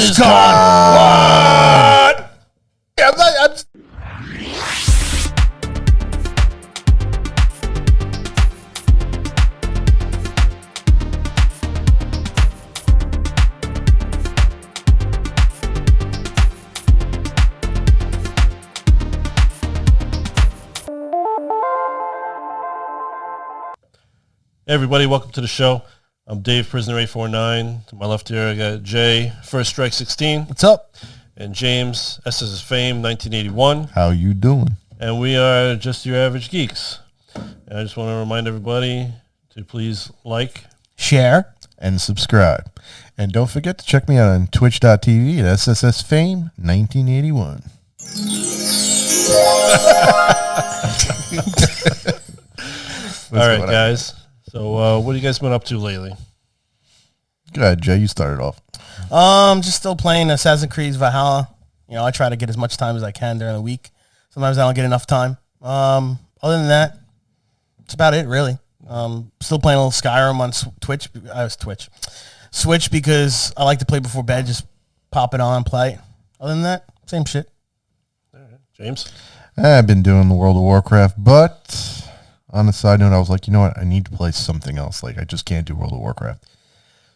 BlizzCon. What? Yeah, I'm Hey everybody, welcome to the show. I'm Dave, Prisoner 849. To my left here, I got Jay, First Strike 16. What's up? And James, SS Fame 1981. How you doing? And we are just your average geeks. And I just want to remind everybody to please like, Share, and subscribe. And don't forget to check me out on twitch.tv at SSS Fame 1981. All right, guys. So what have you guys been up to lately? Go ahead, Jay. You started off. just still playing Assassin's Creed Valhalla. You know, I try to get as much time as I can during the week. Sometimes I don't get enough time. Other than that, that's about it, really. Still playing a little Skyrim on Switch because I like to play before bed. Just pop it on, play. Other than that, same shit. All right. James? I've been doing the World of Warcraft, but on a side note, I was like, you know what? I need to play something else. Like, I just can't do World of Warcraft.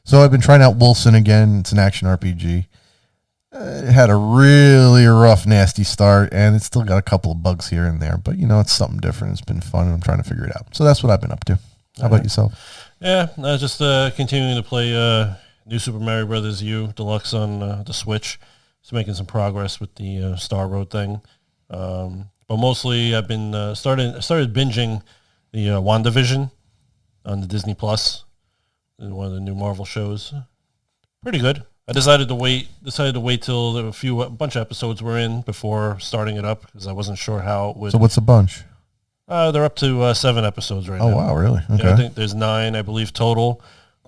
So I've been trying out Wolcen again. It's an action RPG. It had a really rough, nasty start, and it's still got a couple of bugs here and there. But, you know, it's something different. It's been fun, and I'm trying to figure it out. So that's what I've been up to. How about yourself? Yeah, just continuing to play New Super Mario Brothers U Deluxe on the Switch. Just making some progress with the Star Road thing. But mostly I've been started binging the WandaVision on the Disney Plus, one of the new Marvel shows. Pretty good. I decided to wait till a bunch of episodes were in before starting it up because I wasn't sure how it would. So what's a bunch? They're up to 7 episodes right now. Oh, wow, really? Okay. Yeah, I think there's 9, I believe, total.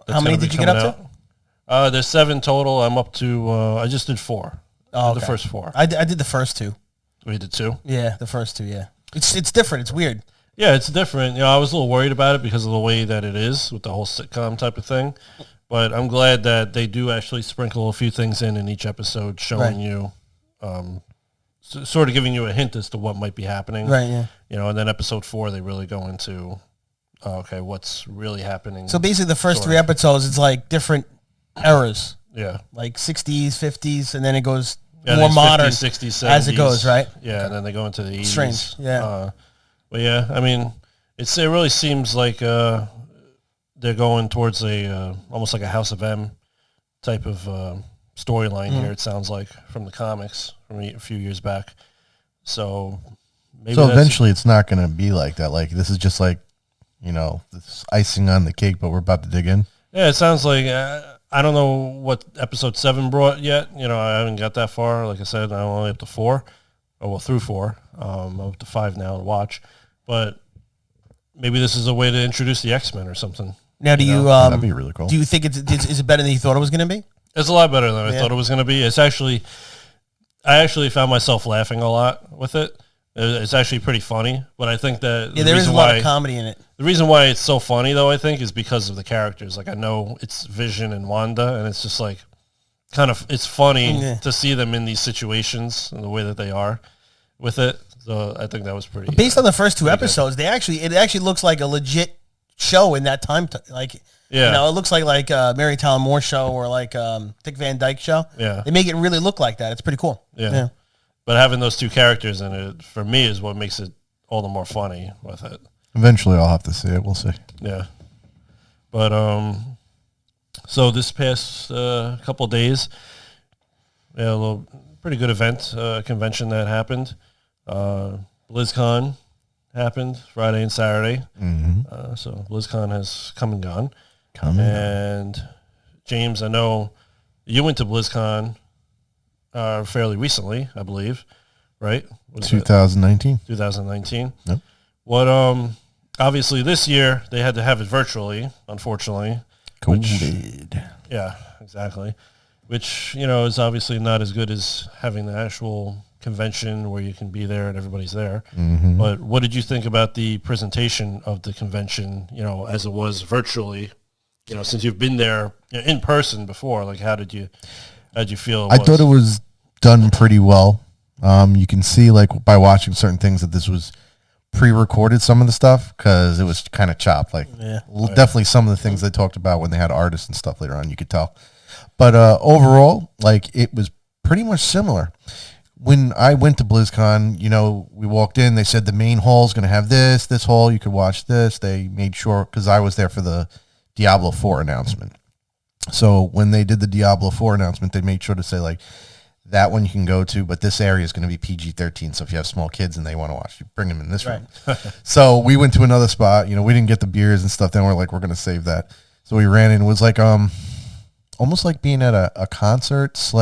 How many did you get up to? There's 7 total. I'm up to, I just did 4. Oh, okay. The first 4. I did the first 2. We did 2? Yeah, the first 2, yeah. It's different. It's weird. Yeah, it's different. You know, I was a little worried about it because of the way that it is with the whole sitcom type of thing. But I'm glad that they do actually sprinkle a few things in each episode showing you, sort of giving you a hint as to what might be happening. Right, yeah. You know, and then episode 4, they really go into, okay, what's really happening. So basically the first 3 episodes, it's like different eras. Yeah. Like 60s, 50s, and then it goes Yeah, more 50s, modern 60s, 70s, as it goes, right? Yeah, and then they go into the 80s. Strange, yeah. But yeah, I mean, it really seems like they're going towards almost like a House of M type of storyline here, it sounds like, from the comics from a few years back. So maybe eventually it's not going to be like that. Like, this is just like, you know, this icing on the cake, but we're about to dig in. Yeah, it sounds like... I don't know what episode 7 brought yet. You know, I haven't got that far. Like I said, I'm only up to 4. Oh, well, through 4. I'm up to 5 now to watch. But maybe this is a way to introduce the X-Men or something. Now, do you that'd be really cool. Do you think is it better than you thought it was going to be? It's a lot better than I thought it was going to be. I actually found myself laughing a lot with it. It's actually pretty funny, but I think that there is a lot of comedy in it. The reason why it's so funny, though, I think, is because of the characters. Like, I know it's Vision and Wanda, and it's just like it's funny to see them in these situations and the way that they are with it. So I think that was pretty. Based on the first 2 episodes, it actually looks like a legit show in that time. You know, it looks like Mary Tyler Moore show or like Dick Van Dyke show. Yeah, they make it really look like that. It's pretty cool. Yeah. But having those 2 characters in it, for me, is what makes it all the more funny with it. Eventually, I'll have to see it. We'll see. Yeah. But, so this past couple of days, a little pretty good event, convention that happened. BlizzCon happened Friday and Saturday. Mm-hmm. So BlizzCon has come and gone. And James, I know you went to BlizzCon fairly recently, I believe, right? 2019. 2019. Yep. What obviously this year they had to have it virtually, unfortunately. COVID. Yeah, exactly. Which, you know, is obviously not as good as having the actual convention where you can be there and everybody's there. Mm-hmm. But what did you think about the presentation of the convention, you know, as it was virtually, you know, since you've been there in person before? Like, how did you How'd you feel? I thought it was done pretty well. You can see, like, by watching certain things that this was pre-recorded, some of the stuff, because it was kind of chopped. Like, definitely some of the things they talked about when they had artists and stuff later on, you could tell. But overall, like, it was pretty much similar. When I went to BlizzCon, you know, we walked in, they said the main hall is going to have this hall, you could watch this. They made sure, because I was there for the Diablo 4 announcement. So when they did the Diablo 4 announcement, they made sure to say, like, that one you can go to, but this area is going to be PG-13. So if you have small kids and they want to watch, you bring them in this room. So we went to another spot. You know, we didn't get the beers and stuff. Then we're like, we're going to save that. So we ran in. It was like almost like being at a concert /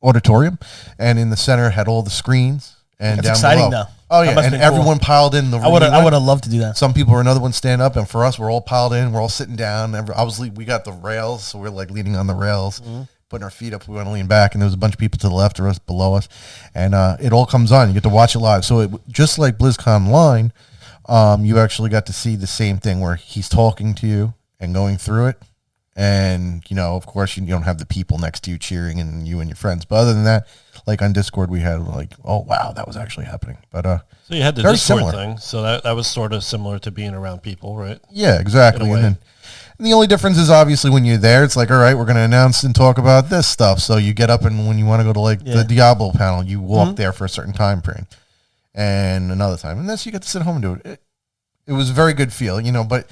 auditorium, and in the center had all the screens. And That's down exciting, below. though. Oh yeah, That must've and been cool. everyone piled in the room. I would have loved to do that. Some people were another one stand up, and for us, we're all piled in. We're all sitting down. Obviously, we got the rails, so we're like leaning on the rails, putting our feet up. We want to lean back, and there was a bunch of people to the left of us, below us, and it all comes on. You get to watch it live. So it, just like BlizzCon Line, you actually got to see the same thing where he's talking to you and going through it. And, you know, of course, you don't have the people next to you cheering and you and your friends. But other than that, like on Discord, we had like, oh, wow, that was actually happening. But so you had the very Discord similar thing. So that was sort of similar to being around people, right? Yeah, exactly. And the only difference is obviously when you're there, it's like, all right, we're going to announce and talk about this stuff. So you get up, and when you want to go to like the Diablo panel, you walk there for a certain time frame and another time. And this, you get to sit home and do it. It was a very good feel, you know, but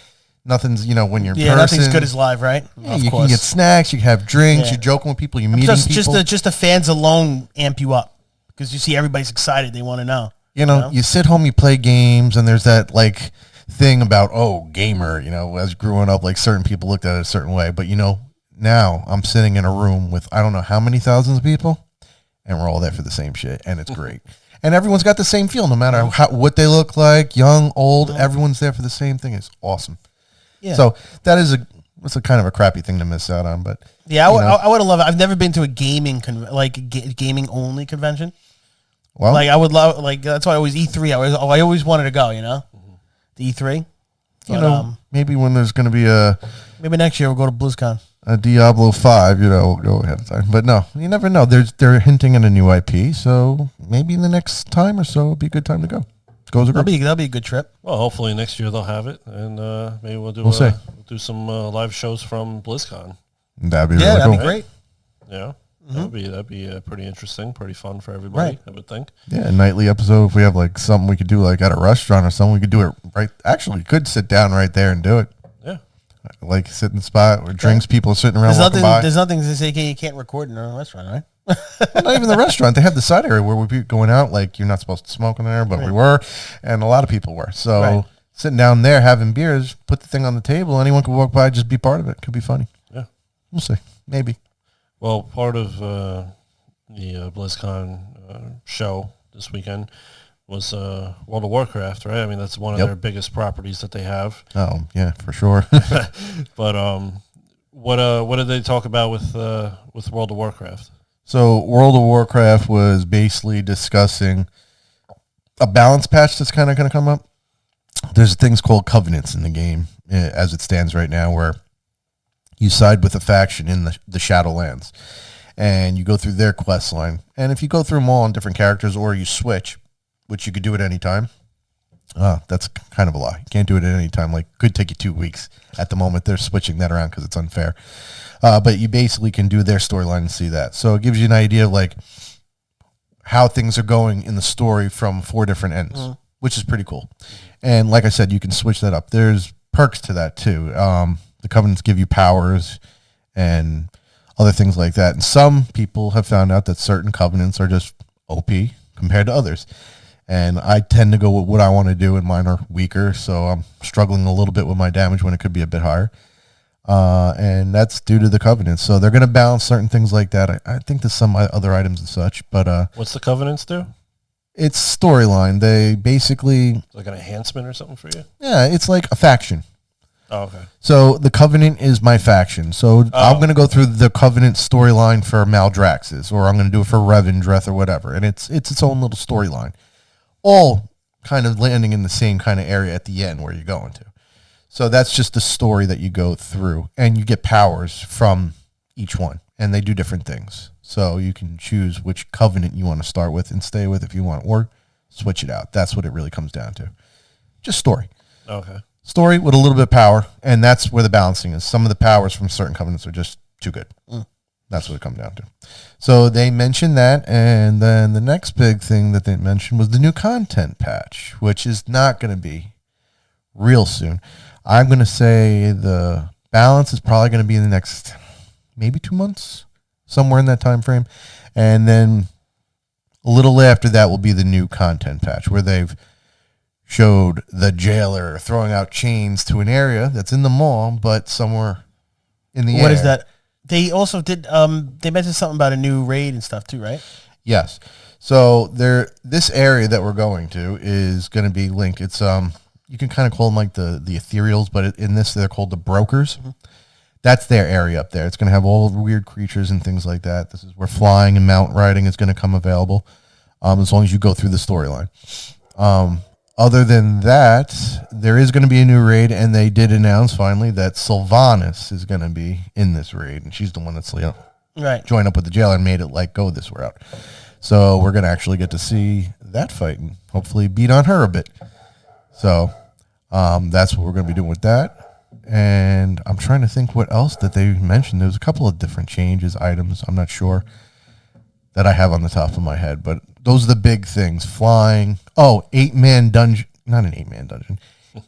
nothing's, you know, when you're nothing's good as live, right? Yeah, you can get snacks, you can have drinks, you're joking with people, you're meeting people. Just the fans alone amp you up because you see everybody's excited. They want to know. You know, you sit home, you play games, and there's that like thing about, oh, gamer, you know, as growing up, like certain people looked at it a certain way. But, you know, now I'm sitting in a room with I don't know how many thousands of people, and we're all there for the same shit, and it's great. And everyone's got the same feel, no matter what they look like, young, old, everyone's there for the same thing. It's awesome. Yeah. So that is it's a kind of a crappy thing to miss out on, but yeah, I would have loved it. I've never been to a gaming gaming only convention. Well, like I would love, like that's why I always E3. I always wanted to go, you know, the E3. You know, maybe when there's going to be maybe next year we'll go to BlizzCon. A Diablo 5, you know, we'll go ahead of time. But no, you never know. They're hinting at a new IP, so maybe in the next time or so it'll be a good time to go. That'll be a good trip. Well, hopefully next year they'll have it, and maybe we'll do some live shows from BlizzCon. That'd be really that'd be great. Yeah, that'd be pretty interesting, pretty fun for everybody. I would think. Yeah, a nightly episode. If we have like something we could do like at a restaurant or something, we could do it right. Actually, we could sit down right there and do it. Yeah, like sit in the spot where drinks, people are sitting around. There's nothing to say you can't record in a restaurant, right? Well, not even the restaurant. They have the side area where we'd be going out. Like you're not supposed to smoke in there, but we were, and a lot of people were. So sitting down there having beers, put the thing on the table. Anyone could walk by, just be part of it. Could be funny. Yeah, we'll see. Maybe. Well, part of the BlizzCon show this weekend was World of Warcraft, right? I mean, that's one of their biggest properties that they have. Oh yeah, for sure. But what did they talk about with World of Warcraft? So World of Warcraft was basically discussing a balance patch that's kind of going to come up. There's things called covenants in the game as it stands right now, where you side with a faction in the Shadowlands, and you go through their quest line. And if you go through them all on different characters, or you switch, which you could do at any time, that's kind of a lie. You can't do it at any time. Like, could take you 2 weeks. At the moment, they're switching that around because it's unfair. But you basically can do their storyline and see that. So it gives you an idea of like how things are going in the story from 4 different ends, which is pretty cool. And like I said, you can switch that up. There's perks to that too. The covenants give you powers and other things like that. And some people have found out that certain covenants are just OP compared to others. And I tend to go with what I want to do, and mine are weaker. So I'm struggling a little bit with my damage when it could be a bit higher. And that's due to the covenants. So they're going to balance certain things like that. I think there's some other items and such, but what's the covenants do? It's storyline. They basically like an enhancement or something for you. Yeah, it's like a faction. Oh, okay. So the covenant is my faction. So I'm going to go through the covenant storyline for Maldraxxus, or I'm going to do it for Revendreth or whatever, and it's its own little storyline, all kind of landing in the same kind of area at the end where you're going to. So that's just the story that you go through, and you get powers from each one, and they do different things. So you can choose which covenant you want to start with and stay with if you want, or switch it out. That's what it really comes down to. Just story. Okay. Story with a little bit of power, and that's where the balancing is. Some of the powers from certain covenants are just too good. That's what it comes down to. So they mentioned that, and then the next big thing that they mentioned was the new content patch, which is not going to be real soon. I'm going to say the balance is probably going to be in the next maybe 2 months, somewhere in that time frame. And then a little after that will be the new content patch, where they've showed the jailer throwing out chains to an area that's in the mall, but somewhere in the air. What is that? They also did, they mentioned something about a new raid and stuff too, right? Yes. So this area that we're going to is going to be linked. It's, you can kind of call them like the ethereals, but in this, they're called the brokers. Mm-hmm. That's their area up there. It's going to have all the weird creatures and things like that. This is where flying and mount riding is going to come available, as long as you go through the storyline. Other than that, there is going to be a new raid, and they did announce finally that Sylvanas is going to be in this raid, and she's the one that's joined up with the jailer and made it go this route. So we're going to actually get to see that fight and hopefully beat on her a bit. So that's what we're going to be doing with that. And I'm trying to think what else that they mentioned. There's a couple of different changes, items, I'm not sure, that I have on the top of my head, but those are the big things. Flying. 8-man dungeon. Not an 8-man dungeon.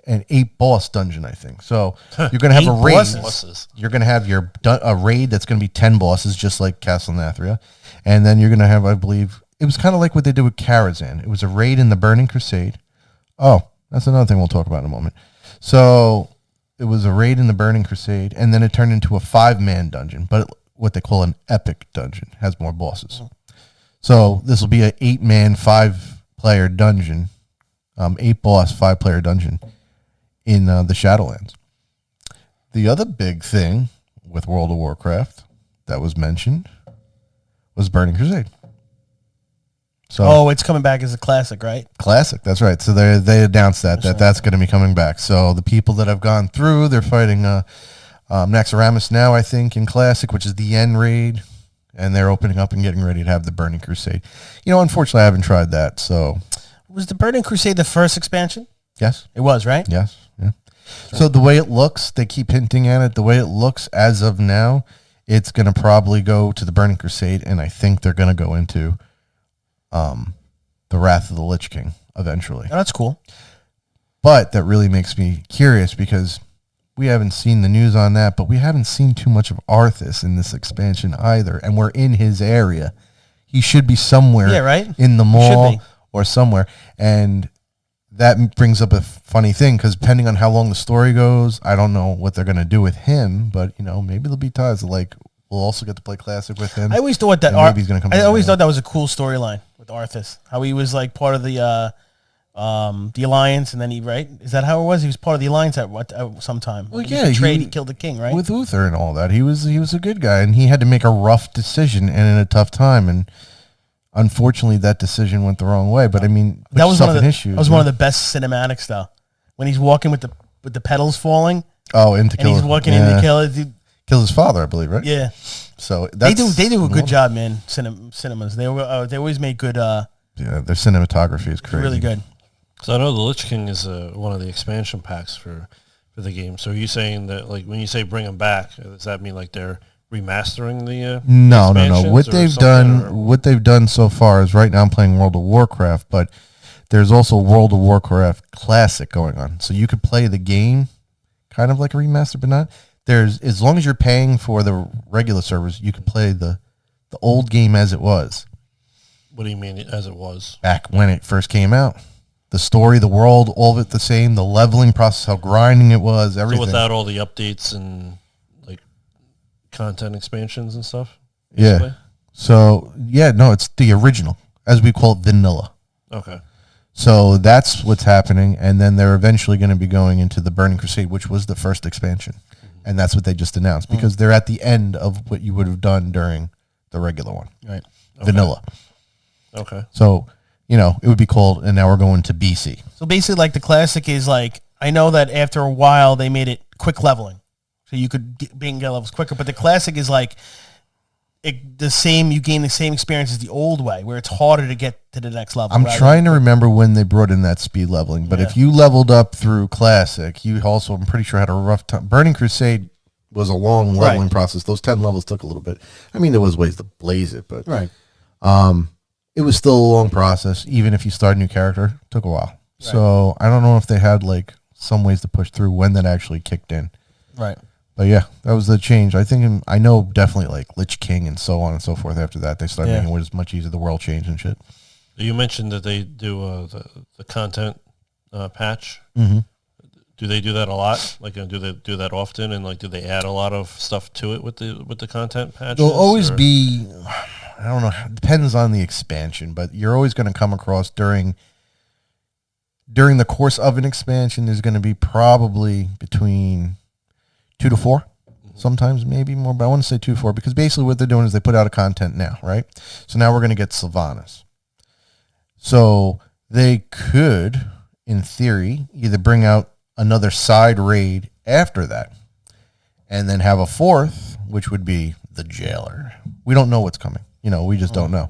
An 8-boss dungeon, I think. So you're going to have a raid. Bosses. You're going to have a raid that's going to be 10 bosses, just like Castle Nathria. And then you're going to have, I believe, it was kind of like what they did with Karazhan. It was a raid in the Burning Crusade. Oh, that's another thing we'll talk about in a moment. So it was a raid in the Burning Crusade, and then it turned into a 5-man dungeon, but what they call an epic dungeon. Has more bosses. So this will be an 8-man, 5-player dungeon, 8-boss, 5-player dungeon in the Shadowlands. The other big thing with World of Warcraft that was mentioned was Burning Crusade. So it's coming back as a classic, right? Classic, that's right. So they announced that's going to be coming back. So the people that have gone through, they're fighting Naxxramas now, I think, in Classic, which is the end raid. And they're opening up and getting ready to have the Burning Crusade. Unfortunately, I haven't tried that. So, was the Burning Crusade the first expansion? Yes, it was, right? Yes, yeah. So the way it looks, they keep hinting at it. The way it looks as of now, it's going to probably go to the Burning Crusade, and I think they're going to go into the Wrath of the Lich King eventually. Oh, that's cool. But that really makes me curious because we haven't seen the news on that, but we haven't seen too much of Arthas in this expansion either, and we're in his area. He should be somewhere in the mall or somewhere, and that brings up a funny thing, because depending on how long the story goes, I don't know what they're going to do with him, but, maybe there'll be ties we'll also get to play Classic with him. I always thought that I always thought that was a cool storyline with Arthas, how he was part of the Alliance, and then is that how it was? He was part of the Alliance at some time. Well, he betrayed, he killed the king, right? With Uther and all that. He was a good guy, and he had to make a rough decision and in a tough time, and unfortunately that decision went the wrong way. But I mean, that was one of the best cinematics though. When he's walking with the petals falling. Oh, and he's walking in to kill it. Kill his father, I believe, right? Yeah. So they do a good job, man. Cinemas. They always make good. Their cinematography is crazy. Really good. So I know the Lich King is one of the expansion packs for the game. So are you saying that, when you say bring them back, does that mean they're remastering the? No. What they've done so far is right now I'm playing World of Warcraft, but there's also World of Warcraft Classic going on. So you could play the game, kind of like a remaster, but not. As long as you're paying for the regular servers, you can play the old game as it was. What do you mean as it was? Back when it first came out. The story, the world, all of it the same. The leveling process, how grinding it was, everything. So without all the updates and content expansions and stuff? Basically? Yeah. So, it's the original, as we call it, vanilla. Okay. So that's what's happening, and then they're eventually going to be going into the Burning Crusade, which was the first expansion. And that's what they just announced, because they're at the end of what you would have done during the regular one. Right. Vanilla. Okay. So, it would be called, and now we're going to BC. So basically, the Classic is I know that after a while they made it quick leveling. so you could gain levels quicker. But the classic is like the same. You gain the same experience as the old way, where it's harder to get to the next level. I'm trying to remember when they brought in that speed leveling, but if you leveled up through classic, you also, I'm pretty sure, had a rough time. Burning Crusade was a long leveling process. Those 10 levels took a little bit. I mean, there was ways to blaze it, but it was still a long process. Even if you start a new character, it took a while. Right. So I don't know if they had like some ways to push through when that actually kicked in. Right. But yeah, that was the change. I know definitely like Lich King and so on and so forth. After that, they started making it was much easier. The world change and shit. You mentioned that they do the content patch. Mm-hmm. Do they do that a lot? Like, do they do that often? And like, do they add a lot of stuff to it with the content patches? There'll always be, I don't know, it depends on the expansion, but you're always going to come across during the course of an expansion, there's going to be probably between 2 to 4, sometimes maybe more, but I want to say 2 to 4 because basically what they're doing is they put out a content now, right? So now we're going to get Sylvanas. So they could, in theory, either bring out another side raid after that and then have a fourth, which would be the Jailer. We don't know what's coming. We just don't know.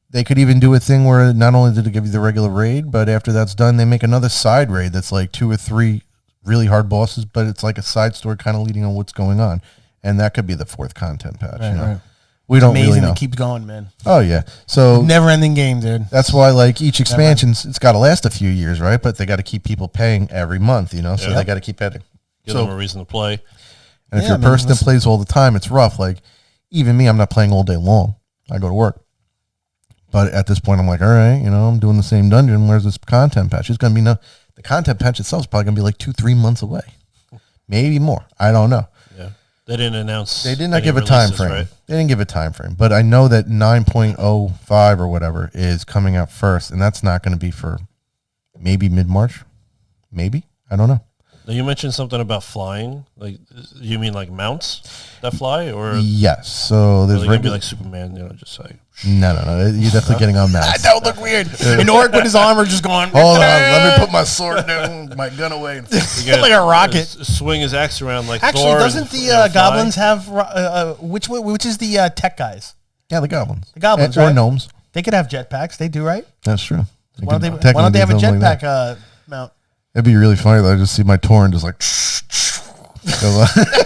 They could even do a thing where not only did it give you the regular raid, but after that's done, they make another side raid that's like 2 or 3 really hard bosses, but it's like a side story kind of leading on what's going on. And that could be the 4th content patch. Right. We don't really know. It keeps going, man. Oh, yeah. So never-ending game, dude. That's why, like, each expansion, it's got to last a few years, right? But they got to keep people paying every month, so they got to keep adding. Give them a reason to play. And if you're a person that plays all the time, it's rough. Like, even me, I'm not playing all day long. I go to work. But at this point, I'm like, all right, I'm doing the same dungeon. Where's this content patch? It's going to be the content patch itself is probably going to be like 2-3 months away. Maybe more. I don't know. Yeah. They didn't announce. They did not give a time frame. Right? They didn't give a time frame. But I know that 9.05 or whatever is coming out first. And that's not going to be for maybe mid-March. Maybe. I don't know. Now you mentioned something about flying. Like, you mean like mounts that fly, or yes? So there's going to be like Superman, just like no. You're definitely getting on mounts. That would look weird. An orc with his armor just going. Hold on, let me put my sword down, my gun away, and like a rocket. Swing his axe around like. Actually, Thor doesn't the goblins have which is the tech guys? Yeah, the goblins. The goblins, or gnomes. They could have jetpacks. They do, right? That's true. Why don't they have a jetpack mount? It'd be really funny though. I just see my Tauren just like.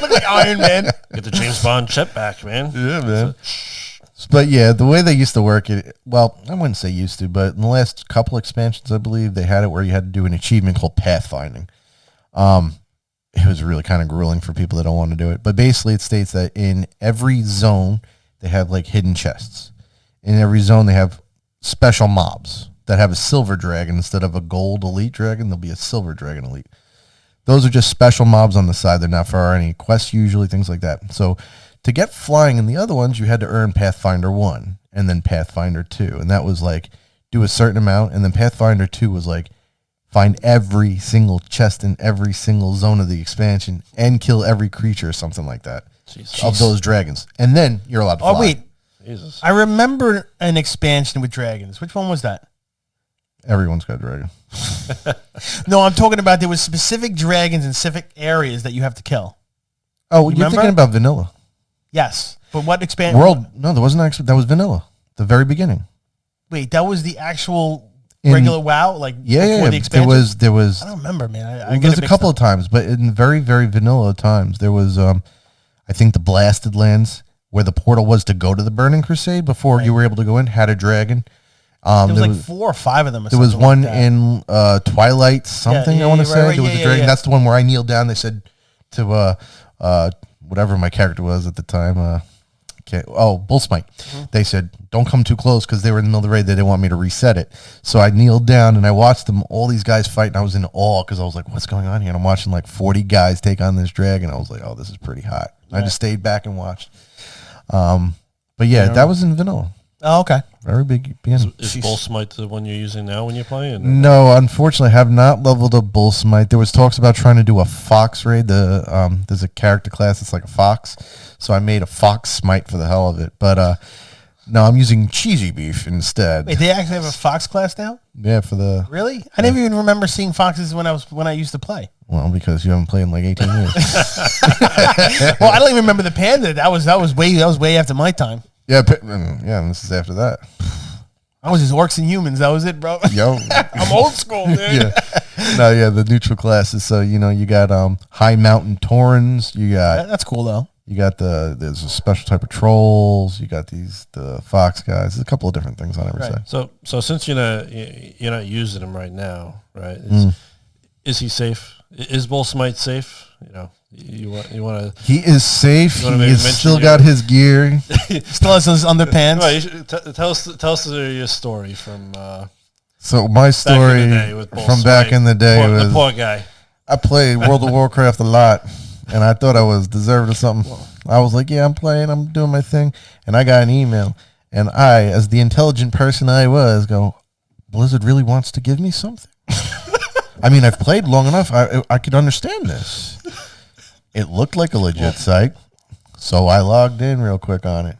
Look like Iron Man. Get the James Bond jetpack, man. Yeah, man. But yeah, the way they used to work it, well, I wouldn't say used to, but in the last couple expansions, I believe they had it where you had to do an achievement called pathfinding. It was really kind of grueling for people that don't want to do it. But basically, it states that in every zone they have like hidden chests. In every zone they have special mobs that have a silver dragon instead of a gold elite dragon. There'll be a silver dragon elite. Those are just special mobs on the side. They're not for any quests usually, things like that. So to get flying in the other ones, you had to earn Pathfinder 1 and then Pathfinder 2. And that was like do a certain amount. And then Pathfinder 2 was like find every single chest in every single zone of the expansion and kill every creature or something like that. Of those dragons. And then you're allowed to fly. Oh, wait. Jesus. I remember an expansion with dragons. Which one was that? Everyone's got a dragon. No, I'm talking about there was specific dragons in specific areas that you have to kill. Oh, you're thinking about vanilla. Yes. But what expansion? No, there wasn't actually. That was vanilla. The very beginning. Wait, that was the actual regular WoW? Like before the expansion? There was. I don't remember, man. There's a couple of times, but in very, very vanilla times, there was, I think the Blasted Lands, where the portal was to go to the Burning Crusade before you were able to go in, had a dragon. There was like 4 or 5 of them. There was one in Twilight something, I want to say. There was a dragon. Yeah. That's the one where I kneeled down. They said to whatever my character was at the time. Bullsmite. Mm-hmm. They said, don't come too close because they were in the middle of the raid. They didn't want me to reset it. So I kneeled down and I watched all these guys fight. And I was in awe because I was like, what's going on here? And I'm watching like 40 guys take on this dragon. I was like, oh, this is pretty hot. Right. I just stayed back and watched. But yeah, that was in vanilla. Oh, okay. Very big beginning. Is Bullsmite the one you're using now when you're playing? No, unfortunately, I have not leveled up Bullsmite. There was talks about trying to do a fox raid. There's a character class that's like a fox. So I made a fox smite for the hell of it. But no, I'm using cheesy beef instead. Wait, they actually have a fox class now? Yeah, for the... Really? I didn't even remember seeing foxes when I used to play. Well, because you haven't played in like 18 years. Well, I don't even remember the Panda. That was way after my time. Yeah, and this is after that. I was just orcs and humans. That was it, bro. Yo, I'm old school, dude. The neutral classes. So you got high mountain taurens. You got That's cool though. You got there's a special type of trolls. You got the fox guys. There's a couple of different things on every side. So since you're not using him right now, right? Is he safe? Is Bullsmite safe? You want to. He is safe. He's still got his gear. Still has his underpants. Right, tell us your story from. So my story from back in the day was the poor guy. I played World of Warcraft a lot, and I thought I was deserving of something. I was like, yeah, I'm playing, I'm doing my thing, and I got an email, and I, as the intelligent person I was, go, Blizzard really wants to give me something. I mean, I've played long enough. I could understand this. It looked like a legit site, so I logged in real quick on it.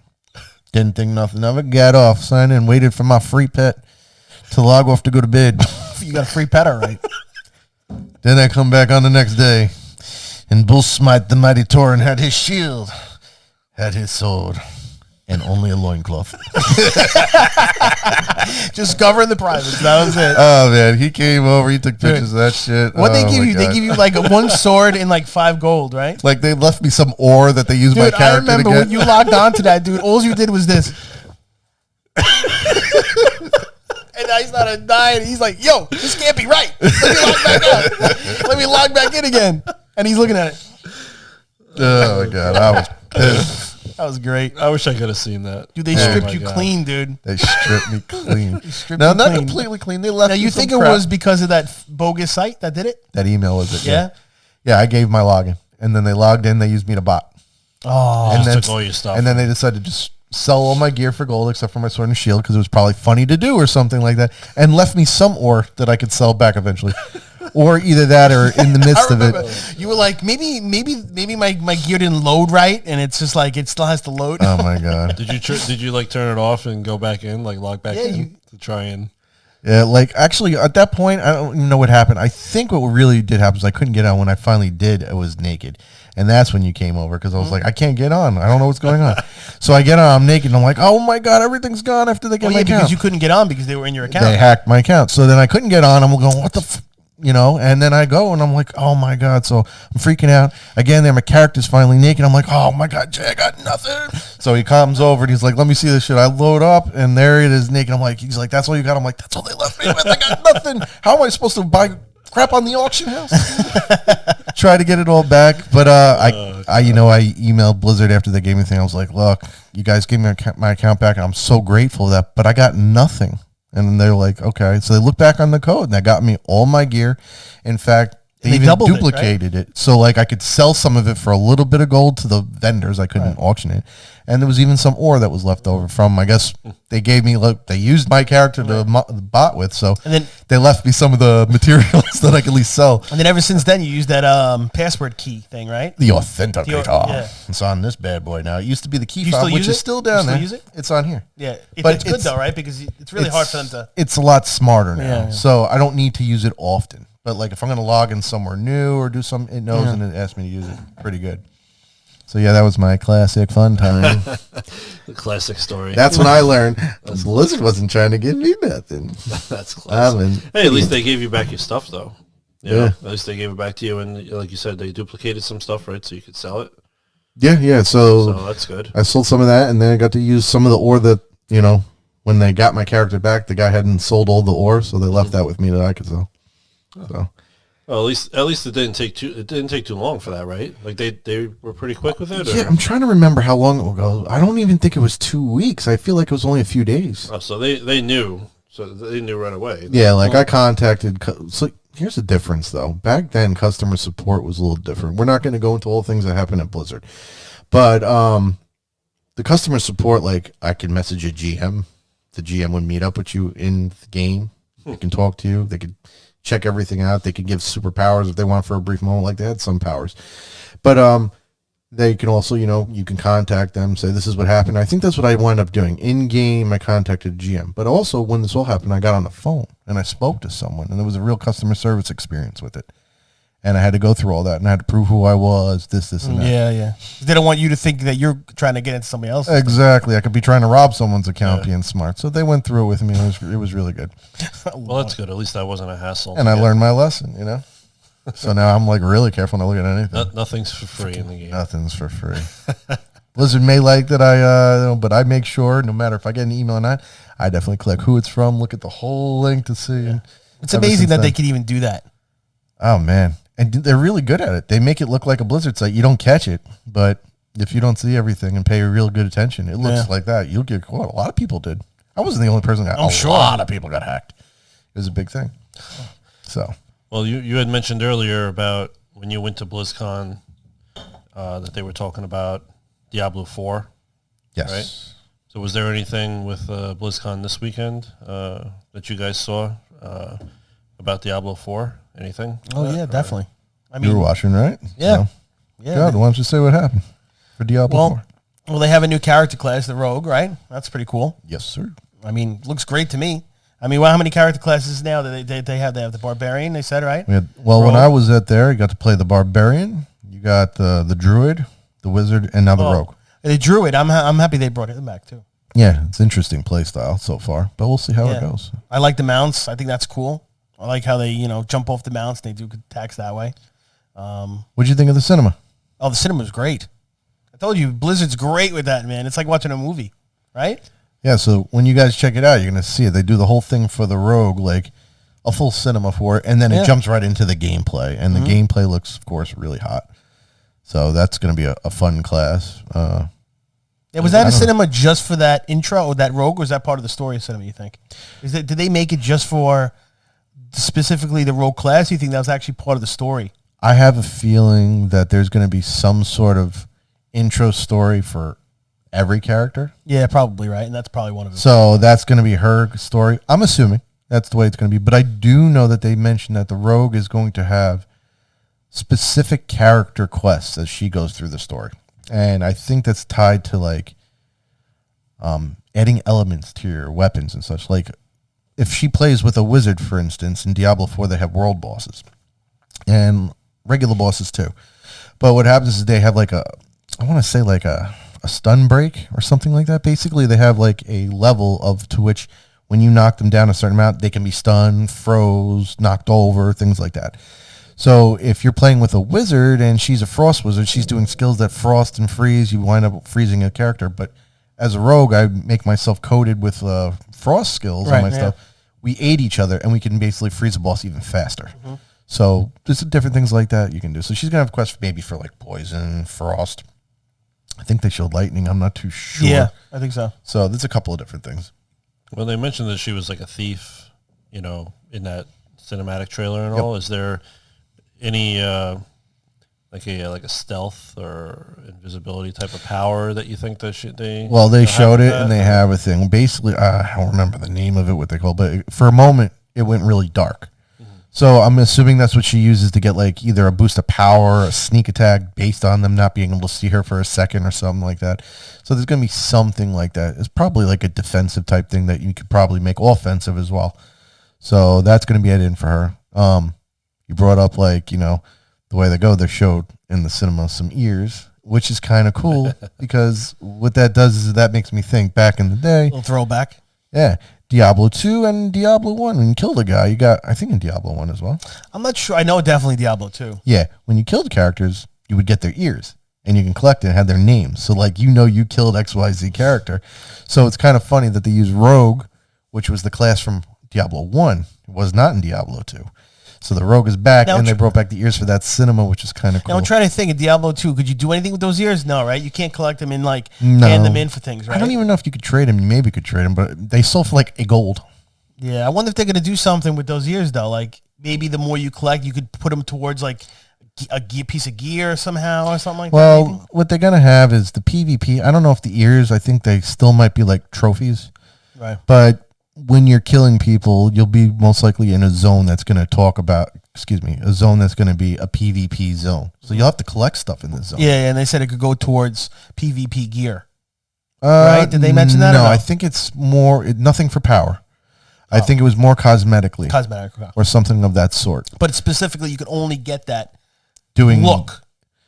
Didn't think nothing of it. Got off, signed in, waited for my free pet to log off to go to bed. You got a free pet, all right. Then I come back on the next day, and Bullsmite the mighty Tauren had his shield, had his sword, and only a loincloth. Just covering the privates. That was it. Oh, man. He came over. He took pictures of that shit. What they give you? They give you like one sword and like 5 gold, right? Like they left me some ore that they used my character I remember to get. when you logged on to that, dude. All you did was this. And I started dying. He's like, yo, this can't be right. Let me log back out. Let me log back in again. And he's looking at it. Oh, my God. I was pissed. That was great. I wish I could have seen that. Dude, they stripped you clean, dude. They stripped me clean. Not completely clean. They left Now, you think it was because of that bogus site that did it? That email was it. Yeah? Yeah, I gave my login. And then they logged in. They used me to bot. Oh. And then took all your stuff. And then they decided to just sell all my gear for gold except for my sword and shield because it was probably funny to do or something like that. And left me some ore that I could sell back eventually. Or either that or in the midst of it. You were like, maybe my gear didn't load right, and it's just like it still has to load. Oh my God! Did you like turn it off and go back in, like log back in to try and? Yeah, like actually at that point, I don't even know what happened. I think what really did happen is I couldn't get on. When I finally did, I was naked. And that's when you came over because I was like, I can't get on. I don't know what's going on. So I get on, I'm naked, and I'm like, oh my God, everything's gone after they get my account. Because you couldn't get on because they were in your account. They hacked my account. So then I couldn't get on. I'm going, what the and then I go and I'm like, oh my God. So I'm freaking out. Again, there my character's finally naked. I'm like, oh my God, Jay, I got nothing. So he comes over and he's like, let me see this shit. I load up and there it is naked. He's like, that's all you got? I'm like, that's all they left me with. I got nothing. How am I supposed to buy crap on the auction house? Try to get it all back. But I emailed Blizzard after they gave me the thing. I was like, look, you guys gave me my account back. And I'm so grateful for that, but I got nothing. And they're like, okay. So they look back on the code, and that got me all my gear. In fact, they even duplicated it. So, like, I could sell some of it for a little bit of gold to the vendors. I couldn't auction it. And there was even some ore that was left over from, I guess, they gave me, they used my character to bot with. So and then they left me some of the materials that I could at least sell. And then ever since then, you used that password key thing, right? The authenticator. Yeah. It's on this bad boy now. It used to be the key fob, which is still down there. Use it? It's on here. Yeah. But it's good, though, right? Because it's really hard for them to... It's a lot smarter now. Yeah. So I don't need to use it often. But like if I'm going to log in somewhere new or do something, it knows and it asks me to use it pretty good. So yeah, that was my classic fun time. The classic story. That's when I learned Blizzard wasn't trying to give me nothing. That's classic. Hey, at least they gave you back your stuff, though. Yeah. At least they gave it back to you, and like you said, they duplicated some stuff, right? So you could sell it. Yeah. So that's good. I sold some of that, and then I got to use some of the ore that when they got my character back, the guy hadn't sold all the ore, so they left that with me that I could sell. So. Well, at least it didn't take too long for that, right? Like they were pretty quick with it. Yeah, I'm trying to remember how long ago. I don't even think it was 2 weeks. I feel like it was only a few days. Oh, so they knew. So they knew right away. Yeah, like I contacted. So here's the difference, though. Back then, customer support was a little different. We're not going to go into all the things that happened at Blizzard, but the customer support, like I could message a GM. The GM would meet up with you in the game. They can talk to you. They could check everything out. They could give superpowers if they want for a brief moment, like they had some powers. But they can also, you can contact them, say this is what happened. I think that's what I wound up doing. In game, I contacted GM. But also, when this all happened, I got on the phone and I spoke to someone, and there was a real customer service experience with it. And I had to go through all that, and I had to prove who I was, this, and that. Yeah. They don't want you to think that you're trying to get into somebody else's. Exactly. I could be trying to rob someone's account being smart. So they went through it with me. It was really good. Well, that's good. At least that wasn't a hassle. And I learned my lesson, you know? So now I'm like really careful not to look at anything. Nothing's for free in the game. Nothing's for free. Blizzard may like that but I make sure no matter if I get an email or not, I definitely click who it's from, look at the whole link to see. Yeah. It's amazing that they can even do that. Oh, man. And they're really good at it. They make it look like a Blizzard site. You don't catch it, but if you don't see everything and pay real good attention, it looks like that. You'll get caught. A lot of people did. I wasn't the only person that got A lot of people got hacked. It was a big thing. So. Well, you had mentioned earlier about when you went to BlizzCon that they were talking about Diablo 4. Yes. Right? So was there anything with BlizzCon this weekend that you guys saw about Diablo 4? Anything? Oh, yeah, definitely. I mean, you were watching, right? Yeah. So, God, why don't you say what happened for Diablo 4? Well, they have a new character class, the Rogue, right? That's pretty cool. Yes, sir. I mean, looks great to me. I mean, how many character classes now that they have? They have the Barbarian, they said, right? When I was there, you got to play the Barbarian. You got the Druid, the Wizard, and now the Rogue. The Druid, I'm happy they brought him back, too. Yeah, it's interesting play style so far, but we'll see how it goes. I like the mounts. I think that's cool. I like how they, jump off the mounts. They do attacks that way. What'd you think of the cinema? Oh, the cinema was great. I told you, Blizzard's great with that, man. It's like watching a movie, right? Yeah, so when you guys check it out, you're going to see it. They do the whole thing for the Rogue, like a full cinema for it, and then it jumps right into the gameplay. And the gameplay looks, of course, really hot. So that's going to be a fun class. Was that a cinema just for that intro or that Rogue, or is that part of the story of cinema, you think? Did they make it just for specifically the Rogue class? You think that was actually part of the story? I have a feeling that there's going to be some sort of intro story for every character. Yeah, probably, right? And that's probably one of them. So that's going to be her story. I'm assuming that's the way it's going to be. But I do know that they mentioned that the Rogue is going to have specific character quests as she goes through the story. And I think that's tied to like adding elements to your weapons and such. Like if she plays with a wizard, for instance, in Diablo 4, they have world bosses and regular bosses too. But what happens is they have like a stun break or something like that. Basically, they have like a level to which when you knock them down a certain amount, they can be stunned, froze, knocked over, things like that. So if you're playing with a wizard and she's a frost wizard, she's doing skills that frost and freeze, you wind up freezing a character. But as a rogue, I make myself coated with frost skills on my stuff. We aid each other, and we can basically freeze a boss even faster. Mm-hmm. So there's different things like that you can do. So she's going to have quests maybe for like poison, frost. I think they showed lightning. I'm not too sure. Yeah, I think so. So there's a couple of different things. Well, they mentioned that she was like a thief, in that cinematic trailer and all. Is there any like a stealth or invisibility type of power that you think that they? Well, they showed it, and they have a thing. Basically, I don't remember the name of it, what they call, but for a moment, it went really dark. So I'm assuming that's what she uses to get like either a boost of power, a sneak attack based on them not being able to see her for a second or something like that. So there's going to be something like that. It's probably like a defensive type thing that you could probably make offensive as well. So that's going to be added in for her. You brought up like, the way they go, they showed in the cinema some ears, which is kind of cool because what that does is that makes me think back in the day. A little throwback. Yeah. Diablo 2 and Diablo 1. When you killed a guy, you got, I think in Diablo 1 as well. I'm not sure. I know definitely Diablo 2. Yeah. When you killed characters, you would get their ears and you can collect it and have their names. So like, you killed XYZ character. So it's kind of funny that they use Rogue, which was the class from Diablo 1. It was not in Diablo 2. So the Rogue is back, and they brought back the ears for that cinema, which is kind of cool. Now I'm trying to think of Diablo 2. Could you do anything with those ears? No, right? You can't collect them and hand them in for things, right? I don't even know if you could trade them. You maybe could trade them, but they sold for like a gold. Yeah, I wonder if they're going to do something with those ears, though. Like maybe the more you collect, you could put them towards like a piece of gear somehow or something like that. Well, what they're going to have is the PvP. I don't know if the ears, I think they still might be like trophies. Right. But when you're killing people, you'll be most likely in a zone that's going to a zone that's going to be a PvP zone. So you'll have to collect stuff in this zone. Yeah, and they said it could go towards PvP gear. Right? Did they mention that? No, I think it's more, nothing for power. I think it was more cosmetically. Cosmetic. Or something of that sort. But specifically, you could only get that doing look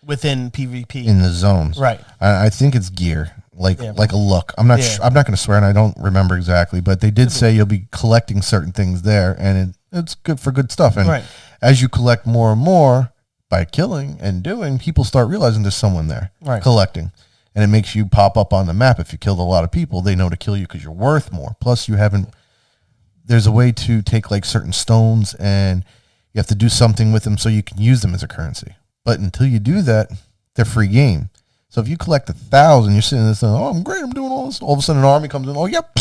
within PvP. In the zones. Right. I think it's gear. Like a look. I'm not I'm not going to swear, and I don't remember exactly, but they did say you'll be collecting certain things there, and it's good for good stuff. And as you collect more and more by killing and doing, people start realizing there's someone there collecting. And it makes you pop up on the map. If you killed a lot of people, they know to kill you because you're worth more. Plus, there's a way to take like certain stones and you have to do something with them so you can use them as a currency. But until you do that, they're free game. So if you collect 1,000, you're sitting there saying, oh, I'm great, I'm doing all this. All of a sudden an army comes in, oh, yep,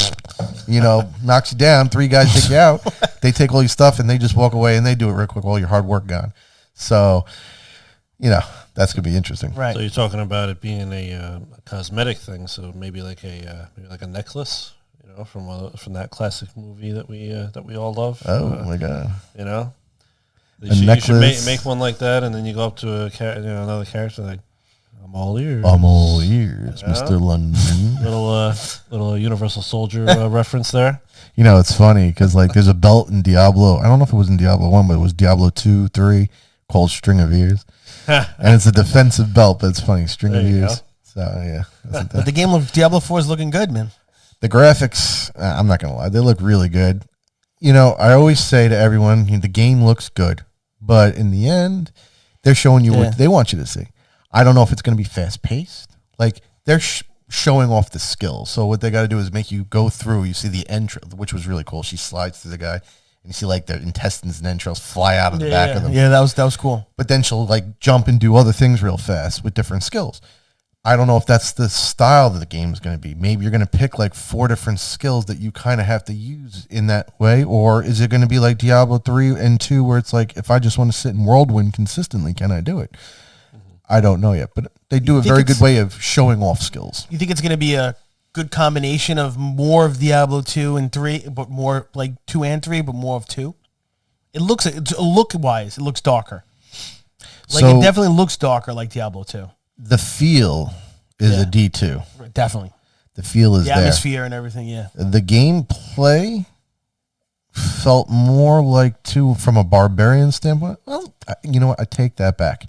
knocks you down. 3 guys take you out. They take all your stuff and they just walk away and they do it real quick, all your hard work gone. So, that's going to be interesting. Right. So you're talking about it being a cosmetic thing. So maybe like a necklace, from that classic movie that we all love. Oh my God. You should make one like that, and then you go up to another character like, I'm all ears. I'm all ears, Mr. London. little Universal Soldier reference there. It's funny because like there's a belt in Diablo. I don't know if it was in Diablo 1, but it was Diablo 2, 3 called String of Ears. And it's a defensive belt, but it's funny, String of Ears. So yeah. But the game of Diablo 4 is looking good, man. The graphics, I'm not going to lie, they look really good. I always say to everyone, the game looks good, but in the end, they're showing you what they want you to see. I don't know if it's going to be fast paced. Like they're showing off the skills. So what they got to do is make you go through. You see the entrails, which was really cool. She slides through the guy, and you see like their intestines and entrails fly out of the back of them. Yeah, that was cool. But then she'll like jump and do other things real fast with different skills. I don't know if that's the style that the game is going to be. Maybe you're going to pick like 4 different skills that you kind of have to use in that way. Or is it going to be like Diablo 3 and 2 where it's like, if I just want to sit in Whirlwind consistently, can I do it? I don't know yet, but they do a very good way of showing off skills. You think it's going to be a good combination of more of Diablo 2 and 3, but more like 2 and 3, but more of 2? It looks, look-wise, it looks darker. Like it definitely looks darker like Diablo 2. The feel is a D2. Definitely. The feel is the there. The atmosphere and everything, yeah. The gameplay felt more like 2 from a barbarian standpoint. Well, you know what? I take that back.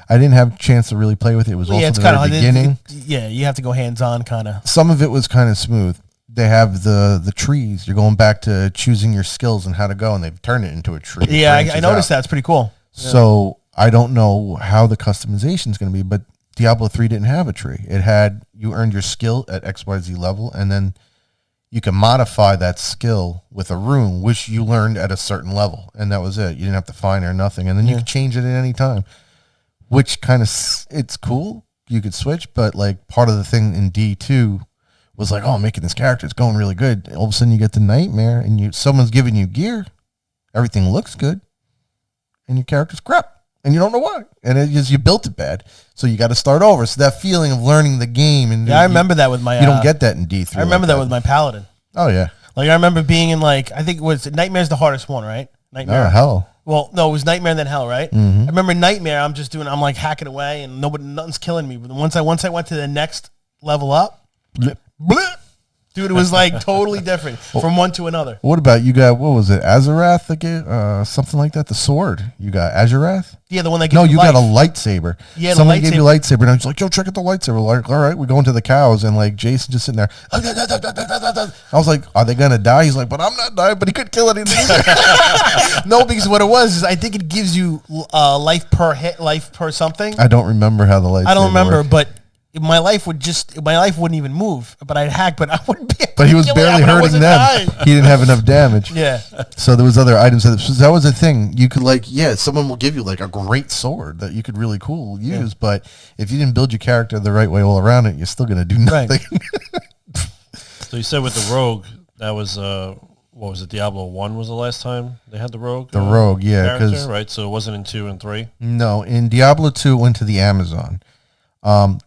I didn't have a chance to really play with it. It was also the very beginning. You have to go hands-on kind of. Some of it was kind of smooth. They have the trees. You're going back to choosing your skills and how to go, and they've turned it into a tree. Yeah, I noticed that. It's pretty cool. So I don't know how the customization is going to be, but Diablo 3 didn't have a tree. It had, you earned your skill at XYZ level, and then you can modify that skill with a rune, which you learned at a certain level, and that was it. You didn't have to find or nothing, and then you could change it at any time, which kind of, it's cool. You could switch, but like part of the thing in D2 was like, oh, I'm making this character, it's going really good. All of a sudden you get the Nightmare, and someone's giving you gear. Everything looks good, and your character's crap. And you don't know why. And it is, you built it bad. So you got to start over. So that feeling of learning the game. And I remember that with my... you don't get that in D3. I remember that with my Paladin. Oh, yeah. Like, I remember being in, like, I think it was... Nightmare's the hardest one, right? Nightmare. Oh, hell. Well, no, it was Nightmare and then Hell, right? Mm-hmm. I remember Nightmare, I'm hacking away, and nothing's killing me. But once I went to the next level up... Blip. Dude, it was like totally different from one to another. What about you got, what was it, Azarath again? Something like that? The sword. You got Azarath? Yeah, the one that gives No, you life. got a lightsaber. Yeah, Someone gave you a lightsaber, and I was like, yo, check out the lightsaber. Like, all right, we're going to the cows, and like Jason just sitting there. I was like, are they going to die? He's like, but I'm not dying, but he couldn't kill anything. No, because what it was is I think it gives you life per hit, life per something. I don't remember how the lightsaber I don't remember, worked. but my life wouldn't even move. But I'd hack, but I wouldn't be able But he was to barely hurting them. dying. He didn't have enough damage. Yeah. So there was other items. That was the thing. You could someone will give you like a great sword that you could really cool use. But if you didn't build your character the right way all around it, you're still going to do nothing. Right. So you said with the rogue, that was, what was it, Diablo 1 was the last time they had the rogue? The rogue, yeah. Right, so it wasn't in 2 and 3? No, in Diablo 2 it went to the Amazon. Right.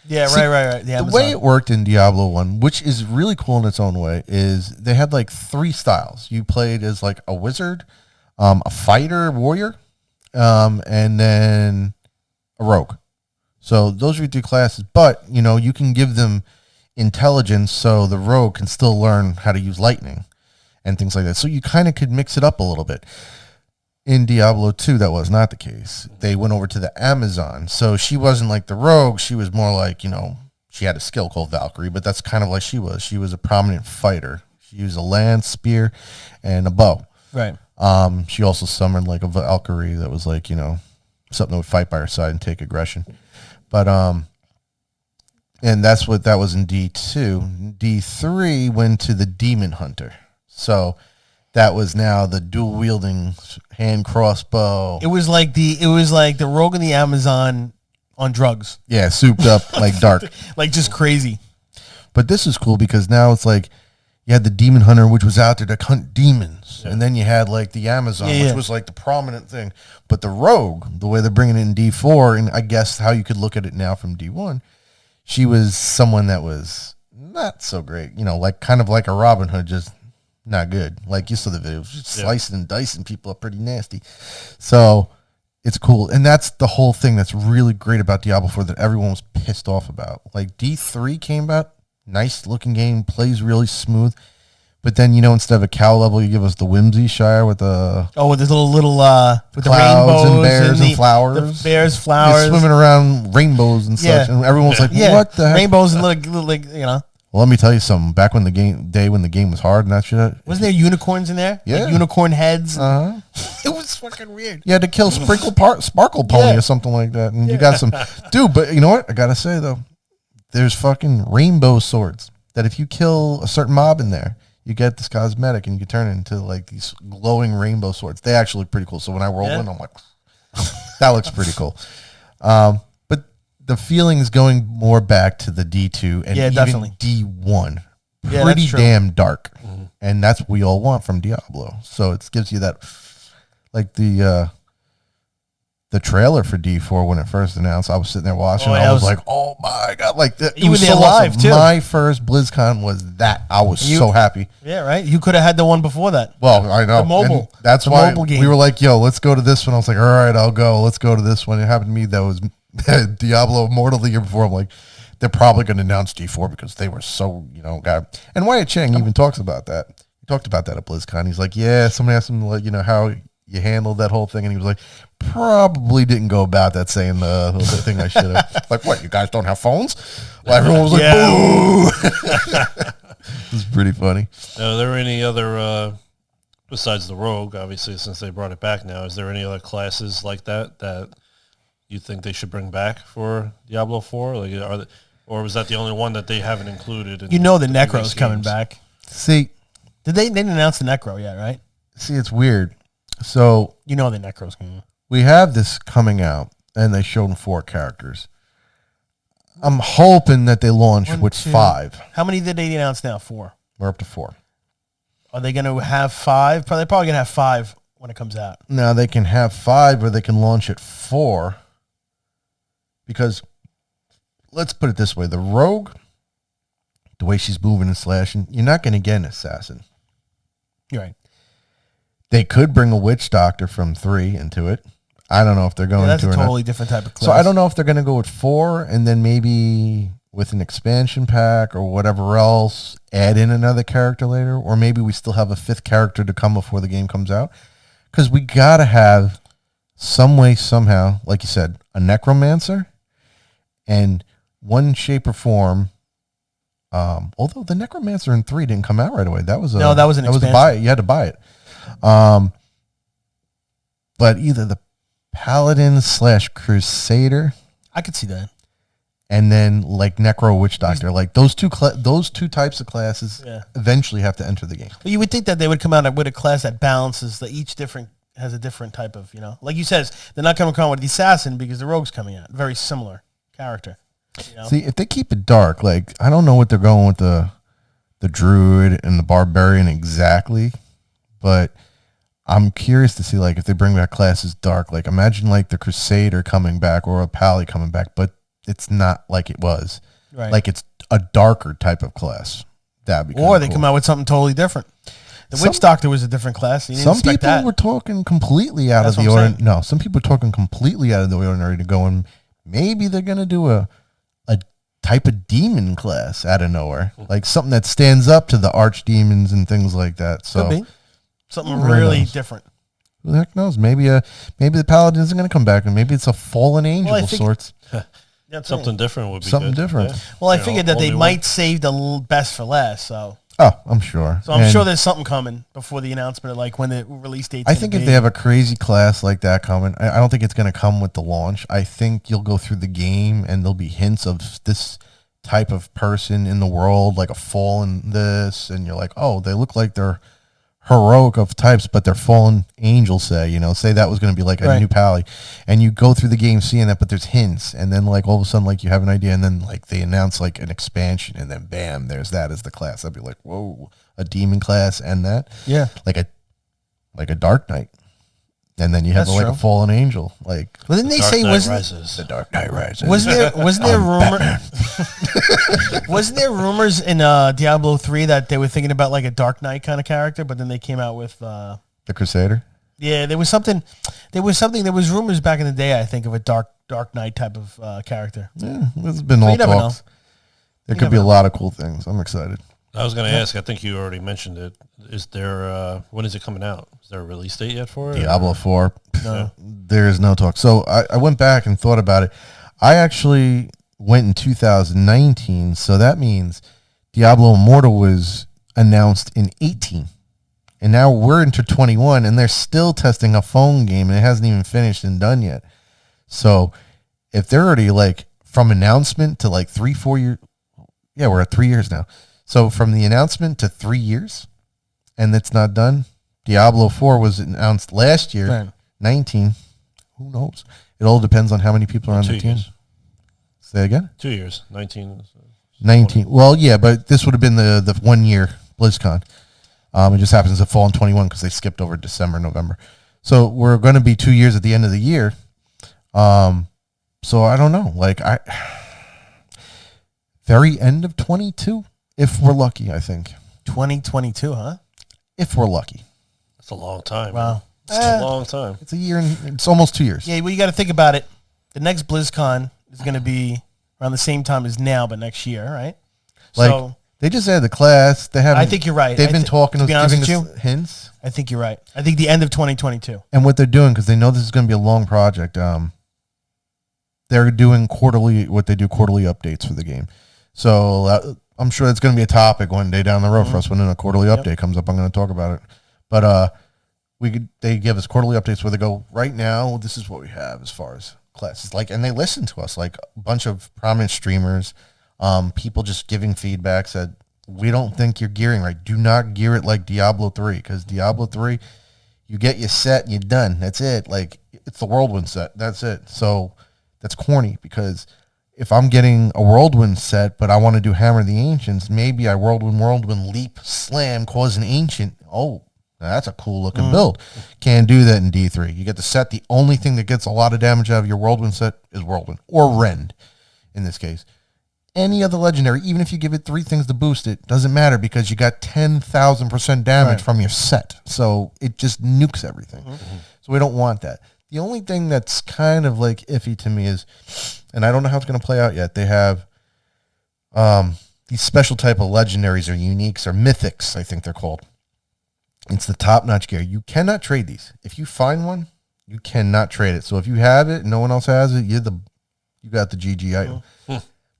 The way it worked in Diablo 1, which is really cool in its own way, is they had like 3 styles. You played as like a wizard, a fighter, warrior, and then a rogue. So those are your 3 classes, but you can give them intelligence so the rogue can still learn how to use lightning. and things like that. So you kind of could mix it up a little bit. In Diablo 2, that was not the case. They went over to the Amazon. So she wasn't like the rogue. She was more like, she had a skill called Valkyrie, but that's kind of like she was. She was a prominent fighter. She used a lance, spear, and a bow. Right. She also summoned like a Valkyrie that was like, something that would fight by her side and take aggression. But, and that's what that was in D2. D3 went to the Demon Hunter. So that was now the dual wielding hand crossbow. It was like the rogue in the Amazon on drugs. Yeah, souped up like dark. Like just crazy. But this is cool because now it's like you had the Demon Hunter, which was out there to hunt demons. Yeah. And then you had like the Amazon, which was like the prominent thing. But the rogue, the way they're bringing it in D4, and I guess how you could look at it now from D1, she was someone that was not so great. Like kind of like a Robin Hood, just not good. Like you saw the video, just slicing and dicing people up pretty nasty. So it's cool. And that's the whole thing that's really great about Diablo 4 that everyone was pissed off about. Like D3 came out, nice looking game, plays really smooth. But then, instead of a cow level, you give us the Whimsy Shire with the... Oh, with this little with clouds the rainbows and bears and flowers. The bears, flowers. You're swimming around rainbows and such. And everyone's like, what the heck? Rainbows and little Well, let me tell you something. Back when the game was hard and that shit. Wasn't there unicorns in there? Yeah. Like unicorn heads. Uh-huh. It was fucking weird. You had to kill Sparkle Pony or something like that. And you got some... Dude, but you know what? I got to say, though. There's fucking rainbow swords that if you kill a certain mob in there, you get this cosmetic and you can turn it into like these glowing rainbow swords. They actually look pretty cool. So when I roll one, I'm like, that looks pretty cool. But the feeling is going more back to the D2 and even definitely. D1. Yeah, pretty damn dark. Mm-hmm. And that's what we all want from Diablo. So it gives you that, like the trailer for D4 when it first announced, I was sitting there watching. I was like, "Oh my god!" Like you were there live too. My first BlizzCon was that. I was so happy. Yeah, right. You could have had the one before that. Well, I know the mobile. And that's why we were like, "Yo, let's go to this one." I was like, "All right, I'll go. Let's go to this one." It happened to me that was Diablo Immortal the year before. I'm like, they're probably going to announce D4 because they were so And Wyatt Chang even talks about that. He talked about that at BlizzCon. He's like, "Yeah." Somebody asked him like, how you handled that whole thing, and he was like, probably didn't go about that saying the thing I should have. Like, what, you guys don't have phones? Well, everyone was like, boo. It was pretty funny. Are there any other, besides the rogue, obviously, since they brought it back now, is there any other classes like that you think they should bring back for Diablo 4? Like, or was that the only one that they haven't included? The Necro's coming back. See, they didn't announce the Necro yet, right? See, it's weird. So the Necro's coming. We have this coming out, and they showed 4 characters. I'm hoping that they launch with 5. How many did they announce now? 4. We're up to 4. Are they going to have 5? They're probably going to have 5 when it comes out. Now, they can have 5 or they can launch at 4. Because, let's put it this way. The rogue, the way she's moving and slashing, you're not going to get an assassin. You're right. They could bring a witch doctor from 3 into it. I don't know if they're going to. That's a totally different type of class. So I don't know if they're going to go with 4 and then maybe with an expansion pack or whatever else, add in another character later. Or maybe we still have a 5th character to come before the game comes out. Because we got to have some way, somehow, like you said, a necromancer and one shape or form. Although the necromancer in 3 didn't come out right away. That was an expansion. Was a buy. You had to buy it. But either the paladin / crusader, I could see that, and then like necro witch doctor, like those two types of classes eventually have to enter the game. Well, you would think that they would come out with a class that balances has a different type of like you said, they're not coming with the assassin because the rogue's coming out, very similar character. See, if they keep it dark, like I don't know what they're going with the druid and the barbarian exactly. But I'm curious to see, like, if they bring back classes dark. Like, imagine, like, the Crusader coming back or a Pally coming back, but it's not like it was. Right. Like, it's a darker type of class. That'd be Or they come out with something totally different. The Witch Doctor was a different class. Some people were talking completely out of the ordinary. No, some people were talking completely out of the ordinary to go and maybe they're going to do a type of demon class out of nowhere, like something that stands up to the archdemons and things like that. So Could be something really different. Who the heck knows? Maybe the paladin isn't going to come back, and maybe it's a fallen angel of sorts. Something different would be something good. different. Yeah. Well, I figured that they might save the best for last. So I'm sure. So I'm sure there's something coming before the announcement, like when the release date. I think if they have a crazy class like that coming, I don't think it's going to come with the launch. I think you'll go through the game and there'll be hints of this type of person in the world, like a fallen this, and you're like, oh, they look like they're heroic of types, but they're fallen angels, say that was going to be like a new pally, and you go through the game seeing that, but there's hints, and then like all of a sudden like you have an idea, and then like they announce like an expansion, and then bam, there's that as the class. I'd be like, whoa, a demon class and that, like a Dark Knight, and then you have like a fallen angel. Like, wasn't they say the Dark Knight Rises? Wasn't there rumor? Wasn't there rumors in Diablo 3 that they were thinking about like a Dark Knight kind of character, but then they came out with the Crusader? Yeah, there was something. There was rumors back in the day, I think, of a Dark Knight type of character. Yeah, there's been all talks. There could be a lot of cool things. I'm excited. I was going to ask, I think you already mentioned it. Is there, when is it coming out? Is there a release date yet for it? Diablo 4. No. There is no talk. So I went back and thought about it. I actually went in 2019, so that means Diablo Immortal was announced in 18. And now we're into 21, and they're still testing a phone game, and it hasn't even finished and done yet. So if they're already like from announcement to like 3-4 years, we're at 3 years now. So from the announcement to 3 years, and it's not done. Diablo 4 was announced last year, 19. Who knows? It all depends on how many people are on the team. Say again? 2 years. 19. 19. Well, yeah, but this would have been the 1 year BlizzCon. It just happens to fall in 21 because they skipped over December, November. So we're going to be 2 years at the end of the year. So I don't know. Like very end of 22. If we're lucky, I think. 2022, huh? If we're lucky. That's a long time. Wow. It's a long time. It's a year and it's almost 2 years. Yeah, well, you got to think about it. The next BlizzCon is going to be around the same time as now, but next year, right? Like, so they just added the class. They haven't. I think you're right. They've been talking, to be honest giving with us hints. I think you're right. I think the end of 2022. And what they're doing, because they know this is going to be a long project, they're doing quarterly updates for the game. So I'm sure it's going to be a topic one day down the road for us when a quarterly update comes up. I'm going to talk about it. But they give us quarterly updates where they go, right now, this is what we have as far as classes. Like, and they listen to us, like a bunch of prominent streamers, people just giving feedback, said, we don't think you're gearing right. Do not gear it like Diablo 3, because Diablo 3, you get your set and you're done. That's it. Like, it's the Whirlwind set. That's it. So that's corny, because if I'm getting a Whirlwind set, but I want to do Hammer of the Ancients, maybe I Whirlwind, Leap, Slam, cause an Ancient. Oh, that's a cool looking build. Can't do that in D3. You get the set. The only thing that gets a lot of damage out of your Whirlwind set is Whirlwind, or Rend in this case. Any other legendary, even if you give it 3 things to boost it, doesn't matter, because you got 10,000% damage from your set. So it just nukes everything. So we don't want that. The only thing that's kind of like iffy to me is, and I don't know how it's going to play out yet, they have these special type of legendaries or uniques or mythics, I think they're called. It's the top-notch gear. You cannot trade these. If you find one, you cannot trade it. So if you have it and no one else has it, you got the GG item.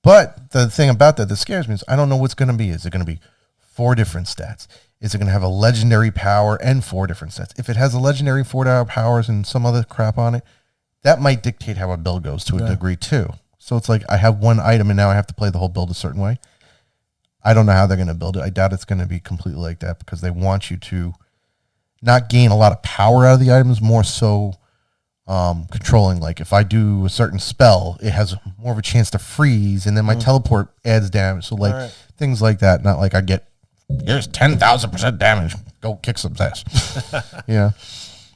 But the thing about that scares me is I don't know what's going to be. Is it going to be 4 different stats? Is it going to have a legendary power and 4 different stats? If it has a legendary 4 powers and some other crap on it, that might dictate how a build goes to a degree too. So it's like I have one item and now I have to play the whole build a certain way. I don't know how they're going to build it. I doubt it's going to be completely like that, because they want you to not gain a lot of power out of the items, more so controlling. Like if I do a certain spell, it has more of a chance to freeze, and then my teleport adds damage. So like things like that. Not like I get, here's 10,000% damage. Go kick some ass. Yeah.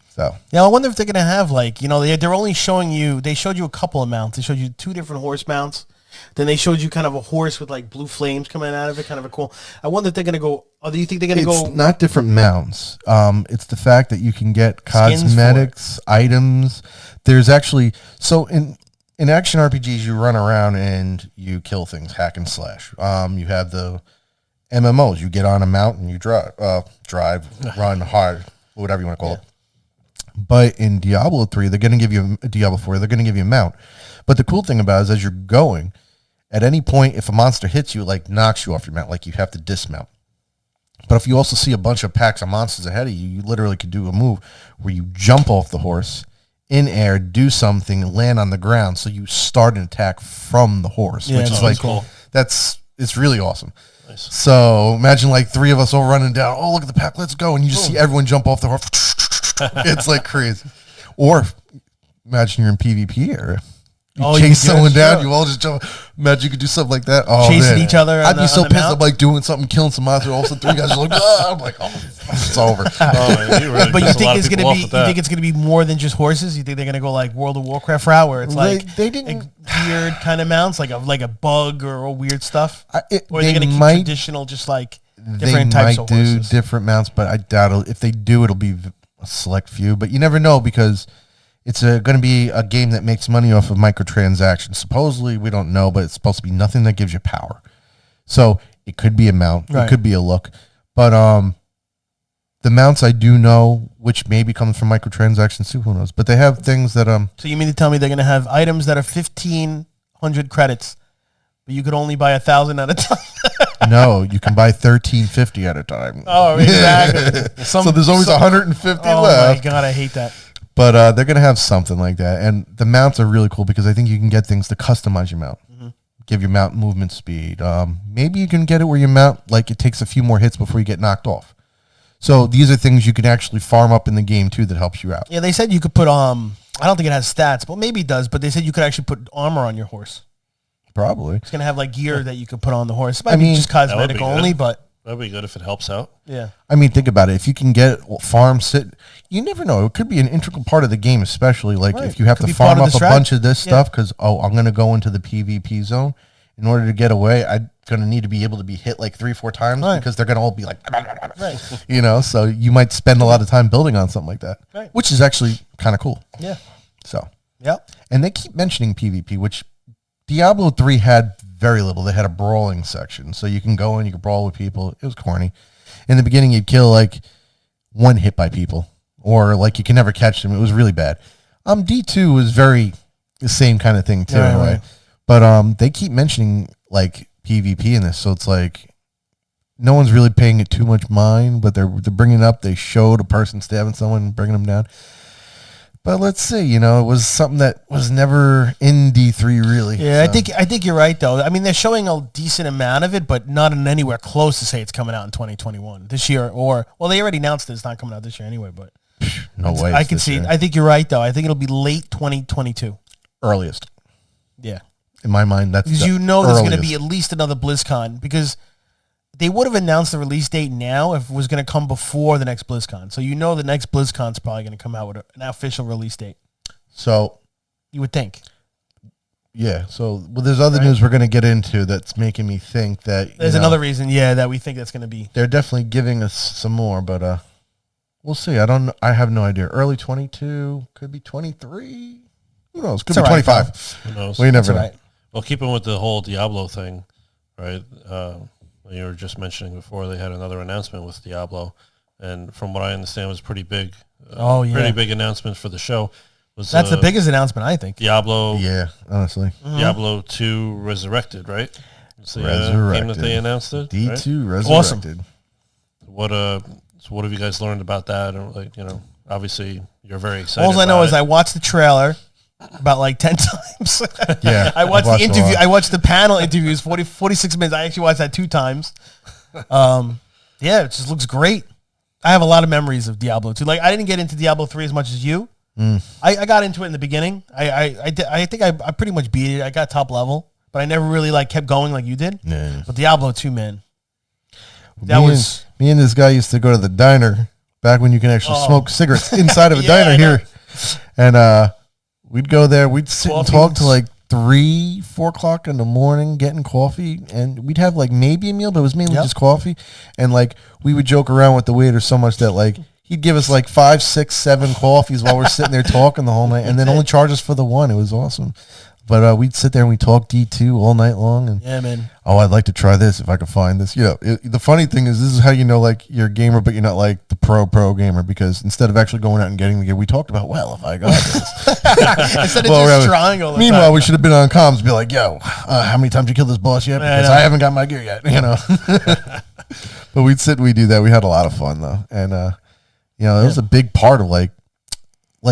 So yeah, I wonder if they're gonna have they're only showing you. They showed you a couple of mounts. They showed you 2 different horse mounts. Then they showed you kind of a horse with like blue flames coming out of it, kind of a cool. I wonder if they're gonna go. Oh, do you think they're gonna go? It's not different mounts. It's the fact that you can get cosmetics, items. There's actually in action RPGs, you run around and you kill things, hack and slash. You have the MMOs. You get on a mountain, you drive, run hard, whatever you want to call it. But in Diablo 3, they're going to give you Diablo 4, they're going to give you a mount. But the cool thing about it is as you're going, at any point, if a monster hits you, it like knocks you off your mount, like you have to dismount. But if you also see a bunch of packs of monsters ahead of you, you literally could do a move where you jump off the horse in air, do something, and land on the ground. So you start an attack from the horse, which is like cool. It's really awesome. Nice. So imagine like three of us all running down. Oh, look at the pack. Let's go. And you just see everyone jump off the horse. It's like crazy. Or imagine you're in PvP area. You chase someone down, you all just jump. Imagine you could do something like that. Oh, chasing each other. I'd be so pissed. I'm like doing something, killing some monster. All of a sudden, three guys are like, oh, I'm like, oh, it's over. Man, but you think it's gonna be? You think it's gonna be more than just horses? You think they're gonna go like World of Warcraft route, where it's like they didn't weird kind of mounts, like a bug or weird stuff? Or are they gonna keep traditional, just like different types of horses? They might do different mounts, but I doubt if they do, it'll be a select few. But you never know because it's going to be a game that makes money off of microtransactions. Supposedly, we don't know, but it's supposed to be nothing that gives you power. So it could be a mount. Right. It could be a look. But the mounts I do know, which maybe comes from microtransactions too, who knows. But they have things that... So you mean to tell me they're going to have items that are 1,500 credits, but you could only buy 1,000 at a time? No, you can buy 1,350 at a time. Oh, exactly. So there's always 150 left. Oh, my God, I hate that. But they're going to have something like that. And the mounts are really cool because I think you can get things to customize your mount. Mm-hmm. Give your mount movement speed. Maybe you can get it where your mount, like it takes a few more hits before you get knocked off. So these are things you can actually farm up in the game too that helps you out. Yeah, they said you could put, I don't think it has stats, but maybe it does. But they said you could actually put armor on your horse. Probably. It's going to have like gear that you could put on the horse. It might be just cosmetic only, but... That'd be good if it helps out. Yeah. I mean, think about it. If you can get farm sit, you never know. It could be an integral part of the game, especially like if you have to farm up a bunch of this stuff because, I'm going to go into the PvP zone. In order to get away, I'm going to need to be able to be hit like 3-4 times because they're going to all be like, so you might spend a lot of time building on something like that, which is actually kind of cool. Yeah. So, and they keep mentioning PvP, which Diablo 3 had very little. They had a brawling section, so you can go in, you can brawl with people. It was corny. In the beginning, you'd kill like one hit by people, or like you can never catch them. It was really bad. D2 was very the same kind of thing too, anyway. But they keep mentioning like PvP in this, so it's like no one's really paying it too much mind. But they're bringing it up. They showed a person stabbing someone, and bringing them down. But let's see, it was something that was never in D3 really. Yeah, so. I think you're right though. I mean, they're showing a decent amount of it, but not in anywhere close to say it's coming out in 2021 this year. Or they already announced it's not coming out this year anyway. But no way. I can see it. I think you're right though. I think it'll be late 2022, earliest. Yeah, in my mind, that's because there's going to be at least another BlizzCon because. They would have announced the release date now if it was going to come before the next BlizzCon. So the next BlizzCon's probably going to come out with an official release date. So you would think. Yeah. So there's other news we're going to get into that's making me think that there's another reason, that we think that's going to be. They're definitely giving us some more, but we'll see. I have no idea. Early 22, could be 23. Who knows? Could be 25. Who knows? We never know. Well, keeping with the whole Diablo thing, right? You were just mentioning before they had another announcement with Diablo, and from what I understand was pretty big. Pretty big announcement for the show. That's the biggest announcement, I think. Diablo. Yeah, honestly. Mm-hmm. Diablo 2 Resurrected, right? It's the game that they announced it. D2 Resurrected. Awesome. What have you guys learned about that? And obviously you're very excited. All I know is I watched the trailer about like 10 times. Yeah. I watched the interview. I watched the panel interviews, 46 minutes. I actually watched that 2 times. It just looks great. I have a lot of memories of Diablo 2. Like I didn't get into Diablo 3 as much as you. I got into it in the beginning. I think I pretty much beat it. I got top level, but I never really like kept going like you did. Yeah. But Diablo 2, man. Me and this guy used to go to the diner back when you can actually smoke cigarettes inside of a diner here. And we'd go there. We'd sit and talk till like 3-4 o'clock in the morning, getting coffee, and we'd have like maybe a meal, but it was mainly just coffee. And like we would joke around with the waiter so much that like he'd give us like 5, 6, 7 coffees while we're sitting there talking the whole night, and then only charge us for the one. It was awesome. But we'd sit there and we talk D2 all night long. And Yeah, man. oh, I'd like to try this if I could find this. The funny thing is, this is how you know, like, you're a gamer, but you're not like the pro gamer, because instead of actually going out and getting the game, we talked about, well, if I got this. Instead of just trying all the Meanwhile, time. we should have been on comms, be like, yo, how many times you killed this boss yet? Because I haven't got my gear yet, you know. But we'd sit and we'd do that. We had a lot of fun, though. And, it was a big part of, like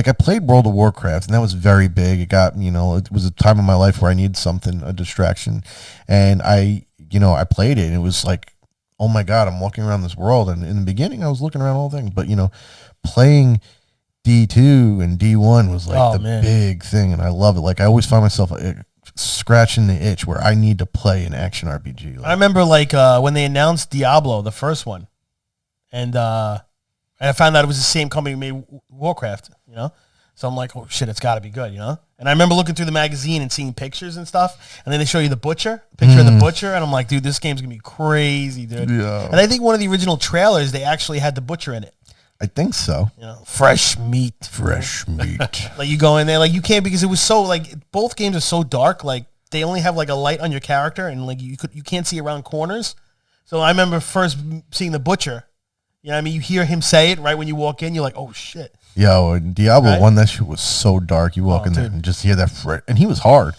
I played World of Warcraft, and that was very big. It got, it was a time in my life where I needed something, a distraction. And I played it, and it was like, oh my God, I'm walking around this world. And in the beginning, I was looking around all things. But, playing D2 and D1 was like big thing, and I love it. Like, I always find myself scratching the itch where I need to play an action RPG. I remember, when they announced Diablo, the first one, and I found out it was the same company who made Warcraft, So I'm like, oh, shit, it's got to be good, And I remember looking through the magazine and seeing pictures and stuff, and then they show you the picture of the butcher, and I'm like, dude, this game's going to be crazy, dude. Yeah. And I think one of the original trailers, they actually had the butcher in it. I think so. Fresh meat. Fresh meat. Like, you go in there, like, you can't, because it was so, like, both games are so dark, like, they only have, like, a light on your character, and, like, you can't see around corners. So I remember first seeing the butcher. You know what I mean? You hear him say it right when you walk in. You're like, oh, shit. Yo, and Diablo 1, that shit was so dark. You walk in there and just hear that. And he was hard.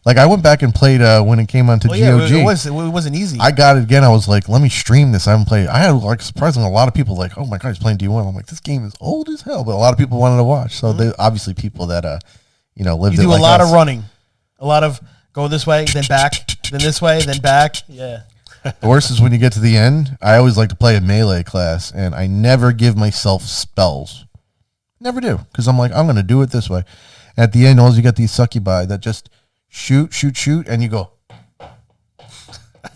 Like, I went back and played when it came onto GOG. It wasn't easy. I got it again. I was like, let me stream this. I haven't played. I had, like, surprisingly, a lot of people like, oh, my God, he's playing D1. I'm like, this game is old as hell. But a lot of people wanted to watch. So, they obviously people that, lived You do like a lot us. of running. A lot of go this way, then back, then this way, then back. Yeah. The worst is when you get to the end. I always like to play a melee class, and I never give myself spells. Never do, because I'm like, I'm going to do it this way. And at the end, all you get these succubi that just shoot, and you go,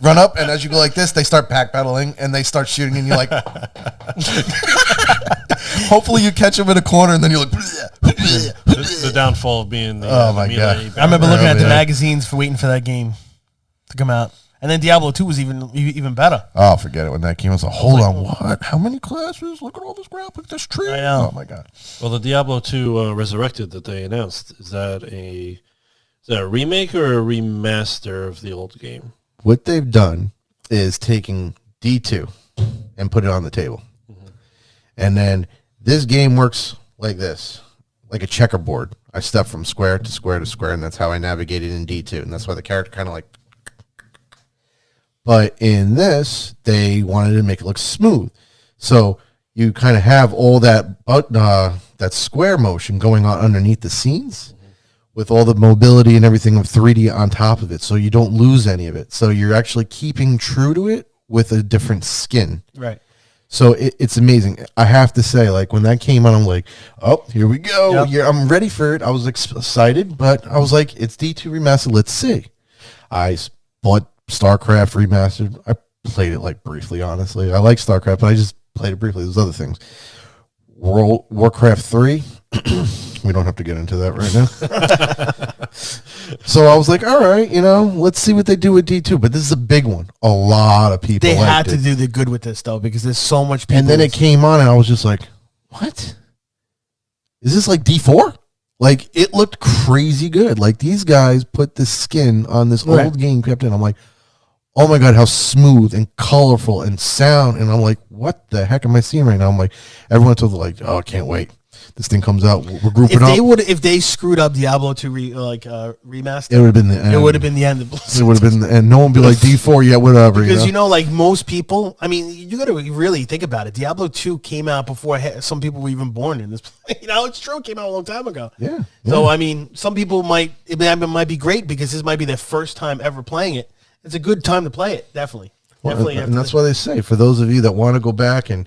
run up, and as you go like this, they start backpedaling, and they start shooting, and you're like, hopefully you catch them in a corner, and then you're like, the downfall of being the my God. I remember looking at the magazines for waiting for that game to come out. And then Diablo 2 was even better. Oh, forget it. When that came, I was like, hold on, what? How many classes? Look at all this crap. Look at this tree. I know. Oh, my God. Well, the Diablo 2 Resurrected that they announced, is that a remake or a remaster of the old game? What they've done is taking D2 and put it on the table. Mm-hmm. And then this game works like this, like a checkerboard. I step from square to square to square, and that's how I navigated in D2. And that's why the character kind of like... But in this, they wanted to make it look smooth. So you kind of have all that that square motion going on underneath the scenes with all the mobility and everything of 3D on top of it. So you don't lose any of it. So you're actually keeping true to it with a different skin. Right. So it's amazing. I have to say, like, when that came out, I'm like, oh, here we go. Yep. Yeah, I'm ready for it. I was excited, but I was like, it's D2 remastered. Let's see. I bought StarCraft remastered. I played it like briefly, honestly. I like StarCraft, but I just played it briefly. There's other things. Warcraft 3. We don't have to get into that right now. So I was like, all right, let's see what they do with D2. But this is a big one. A lot of people. They had to do the good with this, though, because there's so much people. And then it came on, and I was just like, what? Is this like D4? Like, it looked crazy good. Like, these guys put the skin on this old game kept in. I'm like, oh my God, how smooth and colorful and sound. And I'm like, what the heck am I seeing right now? I'm like, everyone's like, oh, I can't wait. This thing comes out. We're grouping up. If they screwed up Diablo 2 remaster, it would have been the end. It would have been the end of Blizzard. It would have been the end. No one would be like, D4, yeah, whatever. Because, like most people, I mean, you got to really think about it. Diablo 2 came out before some people were even born in this. It's true. It came out a long time ago. Yeah. So, I mean, some people might be great because this might be their first time ever playing it. It's a good time to play it, definitely. Well, and that's why they say, for those of you that want to go back and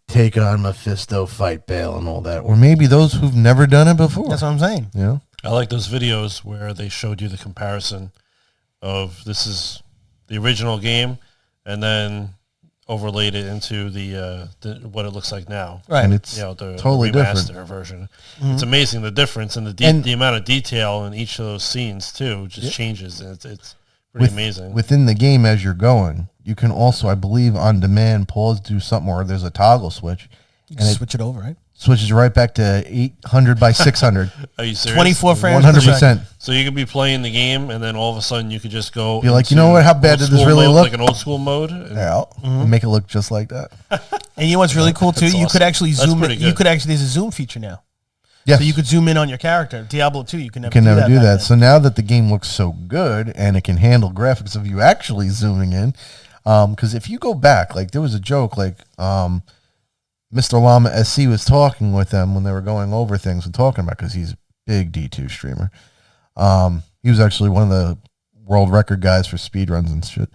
take on Mephisto, fight Baal, and all that, or maybe those who've never done it before. That's what I'm saying. Yeah, I like those videos where they showed you the comparison of this is the original game, and then overlaid it into the what it looks like now. Right, and it's the totally remaster different version. Mm-hmm. It's amazing the difference and the amount of detail in each of those scenes too just changes, and it's pretty amazing. Within the game, as you're going, you can also, I believe, on demand pause, do something, or there's a toggle switch. You can switch it over, right? switches right back to 800 by 600. Are you serious? 24 frames per 100%. So you could be playing the game, and then all of a sudden you could just go. Be like, you know what? How bad did this really look? Like an old school mode. Yeah, and make it look just like that. And you know what's really cool too? You could actually zoom in. pretty You good. could actually, there's a zoom feature now. Yes. So you could zoom in on your character. Diablo 2, you can never do back that. then. So now that the game looks so good and it can handle graphics of you actually zooming in, because if you go back, like there was a joke, like Mr. Llama SC was talking with them when they were going over things and talking about, because he's a big D2 streamer. He was actually one of the world record guys for speedruns and shit.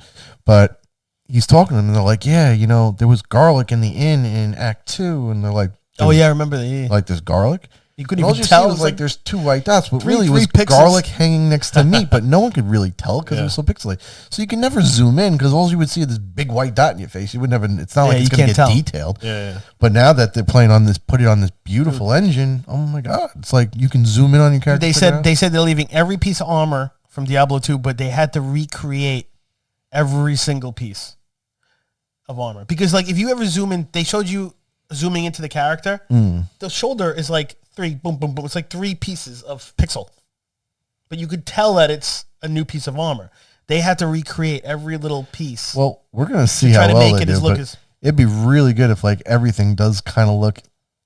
But he's talking to them and they're like, yeah, you know, there was garlic in the inn in Act 2. And they're like, Oh yeah, I remember that. Yeah. like there's garlic? You couldn't All even you tell. see It was like there's two white dots, but three really it was pixels. garlic hanging next to meat, but no one could really tell because it was so pixelated. So you can never zoom in because all you would see is this big white dot in your face. You would never. It's not like it's going to get tell. detailed. Yeah. But now that they're playing on this, put it on this beautiful engine. Oh my god! It's like you can zoom in on your character. They said they're leaving every piece of armor from Diablo 2, but they had to recreate every single piece of armor because, like, if you ever zoom in, they showed you zooming into the character. The shoulder is like three, boom, boom, boom. It's like three pieces of pixel, but you could tell that it's a new piece of armor. They had to recreate every little piece. Well, we're gonna see how well they do, but it'd be really good if like everything does kind of look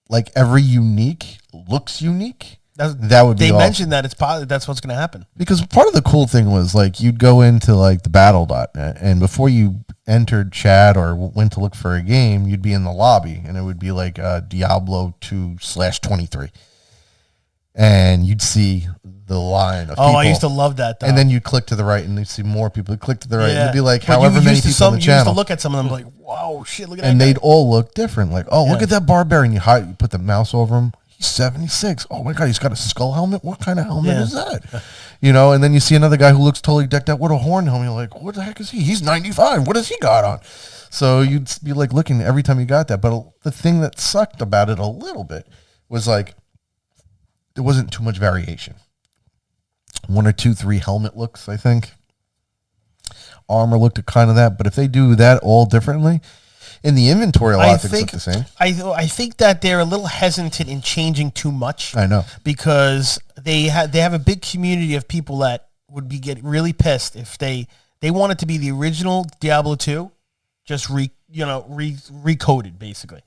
like every unique looks unique. That would be. They awesome. mentioned that it's positive. That's what's going to happen. Because part of the cool thing was like you'd go into like the battle.net and before you entered chat or went to look for a game, you'd be in the lobby and it would be like Diablo 2/23. And you'd see the line of people. Oh, I used to love that though. And then you'd click to the right and you'd see more people. You'd click to the right and it'd be like But however many people on the You used channel. to look at some of them like, wow, shit, look at that. And guy. they'd all look different. Like, oh, look at that barbarian. You put the mouse over him. He's 76. Oh my God, he's got a skull helmet. What kind of helmet is that? You know, and then you see another guy who looks totally decked out with a horn helmet. You're like, what the heck is he? He's 95. What has he got on? So you'd be like looking every time you got that. But the thing that sucked about it a little bit was like, there wasn't too much variation. 1 or 2, 3 helmet looks, I think. Armor looked at kind of that. But if they do that all differently, in the inventory, a lot of things look the same. I think that they're a little hesitant in changing too much. I know. Because they have a big community of people that would get really pissed if they want it to be the original Diablo 2, just recoded basically.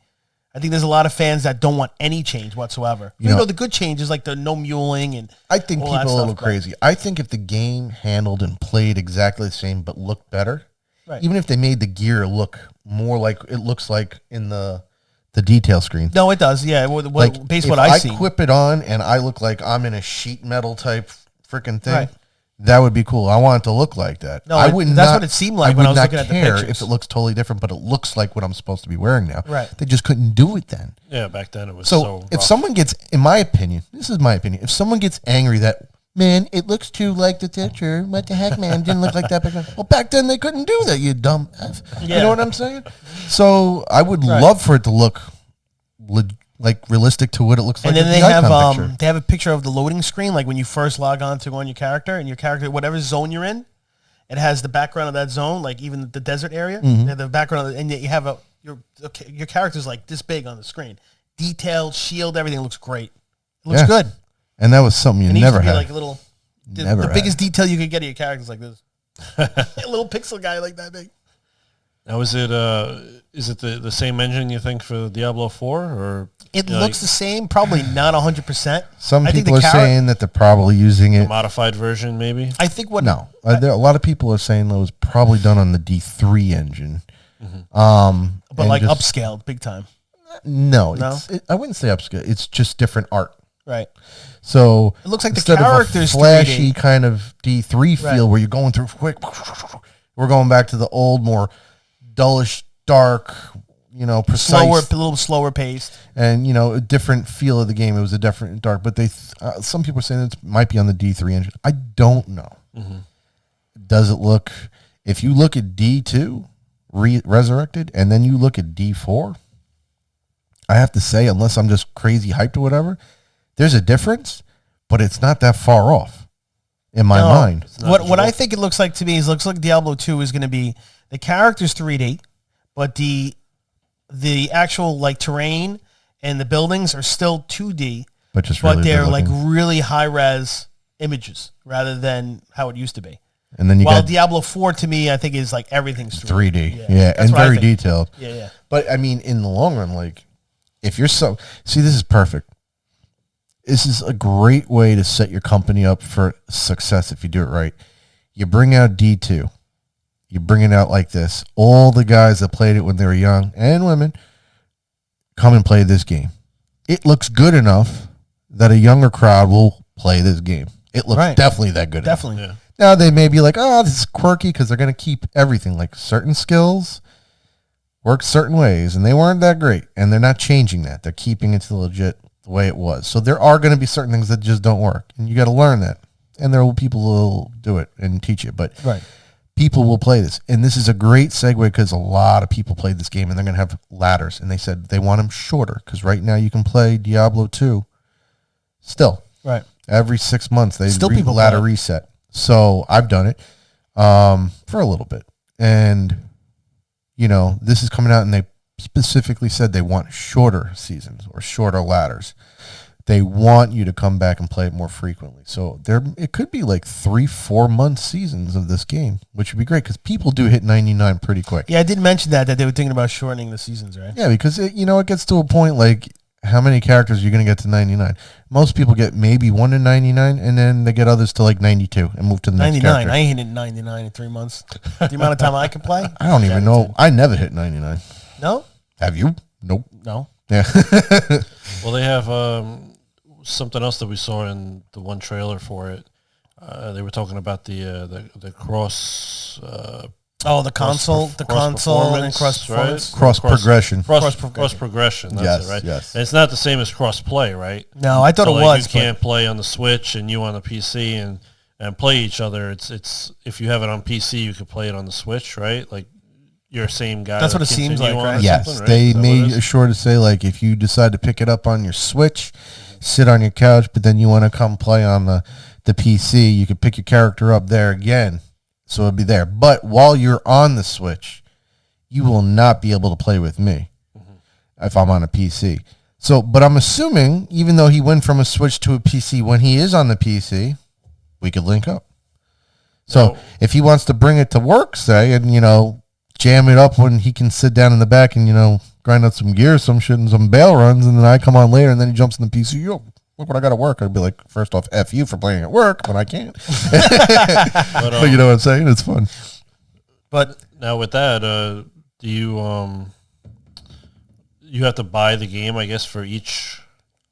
I think there's a lot of fans that don't want any change whatsoever. You know, the good changes like the no muling and I think people are a little crazy. I think if the game handled and played exactly the same but looked better, even if they made the gear look more like it looks like in the detail screen. No, it does. Yeah, like based if what I see. I equip it on and I look like I'm in a sheet metal type freaking thing. That would be cool. I want it to look like that. No, I wouldn't. That's what it seemed like when I was looking at the pictures. If it looks totally different, but it looks like what I'm supposed to be wearing now. Right. They just couldn't do it then. Yeah, back then it was so if rough. someone gets, in my opinion, this is my opinion, if someone gets angry that, man, it looks too like the picture. What the heck, man? Didn't look like that back then. Well, back then they couldn't do that, you dumb F. You know what I'm saying? So I would love for it to look like realistic to what it looks like. And then they have a picture of the loading screen, like when you first log on to go on your character, and your character, whatever zone you're in, it has the background of that zone, like even the desert area, the background, and you have your character's like this big on the screen, detailed shield, everything looks great. It looks good. And that was something you never had. Like a little, the biggest detail you could get of your character is like this. A little pixel guy like that big. Now, is it the same engine you think for Diablo 4 or? It looks the same, probably not 100%. Some people are saying that they're probably using it. A modified version, maybe? I think a lot of people are saying that it was probably done on the D3 engine. But like upscaled big time. No? I wouldn't say upscale. It's just different art. Right. So it looks like the instead characters of a flashy 3D. Kind of D3 feel where you're going through quick, we're going back to the old, more dullish, dark, precise, a little slower paced, and a different feel of the game. It was a different dark, but some people are saying it might be on the D3 engine. I don't know. Does it look? If you look at D2 Resurrected, and then you look at D4, I have to say, unless I'm just crazy hyped or whatever, there's a difference, but it's not that far off in my mind. What I think it looks like to me is looks like Diablo 2 is going to be the characters 3D, but the actual like terrain and the buildings are still 2D, but just but really they're good like looking. really high res images rather than how it used to be. And then you While got Diablo 4 to me, I think is like everything's 3D, Yeah, yeah, that's and what I very think. detailed. Yeah. But I mean, in the long run, like if you're see, this is perfect. This is a great way to set your company up for success if you do it right. You bring out D2. You bring it out like this. All the guys that played it when they were young and women come and play this game. It looks good enough that a younger crowd will play this game. It looks definitely that good. Definitely. Enough. Now they may be like, oh, this is quirky because they're going to keep everything. Like certain skills work certain ways and they weren't that great. And they're not changing that. They're keeping it to the way it was. So there are going to be certain things that just don't work. And you got to learn that. And there will people who will do it and teach it. But people will play this. And this is a great segue because a lot of people played this game and they're going to have ladders. And they said they want them shorter because right now you can play Diablo 2 still. Right. Every 6 months they people ladder reset. So I've done it for a little bit. And, you know, this is coming out and they specifically said they want shorter seasons or shorter ladders. They want you to come back and play it more frequently. So it could be like 3-4 month seasons of this game, which would be great because people do hit 99 pretty quick. Yeah, I did mention that they were thinking about shortening the seasons, right? Yeah, because it gets to a point like how many characters are you going to get to 99? Most people get maybe 1 to 99, and then they get others to like 92 and move to the next 99. character. I ain't hit 99 in 3 months. The amount of time I can play? I don't even know. I never hit 99. No? Have you? Nope. No. Yeah. Well, they have something else that we saw in the one trailer for it. They were talking about the cross. The console and cross performance. Cross progression. Cross progression. That's it, right? Yes. And it's not the same as cross play, right? No, I thought So, it like, was. you can't play on the Switch and you on the PC and play each other. It's if you have it on PC, you could play it on the Switch, right? Like you're the same guy. That's what it seems like, right? Yes, right? they made sure to say like if you decide to pick it up on your Switch, sit on your couch, but then you want to come play on the PC, you could pick your character up there again. So it'll be there. But while you're on the Switch, you will not be able to play with me if I'm on a PC. So, but I'm assuming, even though he went from a Switch to a PC, when he is on the PC, we could link up. So if he wants to bring it to work, say, and, jam it up when he can sit down in the back and, grind out some gear, some shit, and some bail runs, and then I come on later, and then he jumps in the PC, look what I got to work. I'd be like, first off, F you for playing at work, but I can't. But you know what I'm saying? It's fun. But now with that, do you you have to buy the game, I guess, for each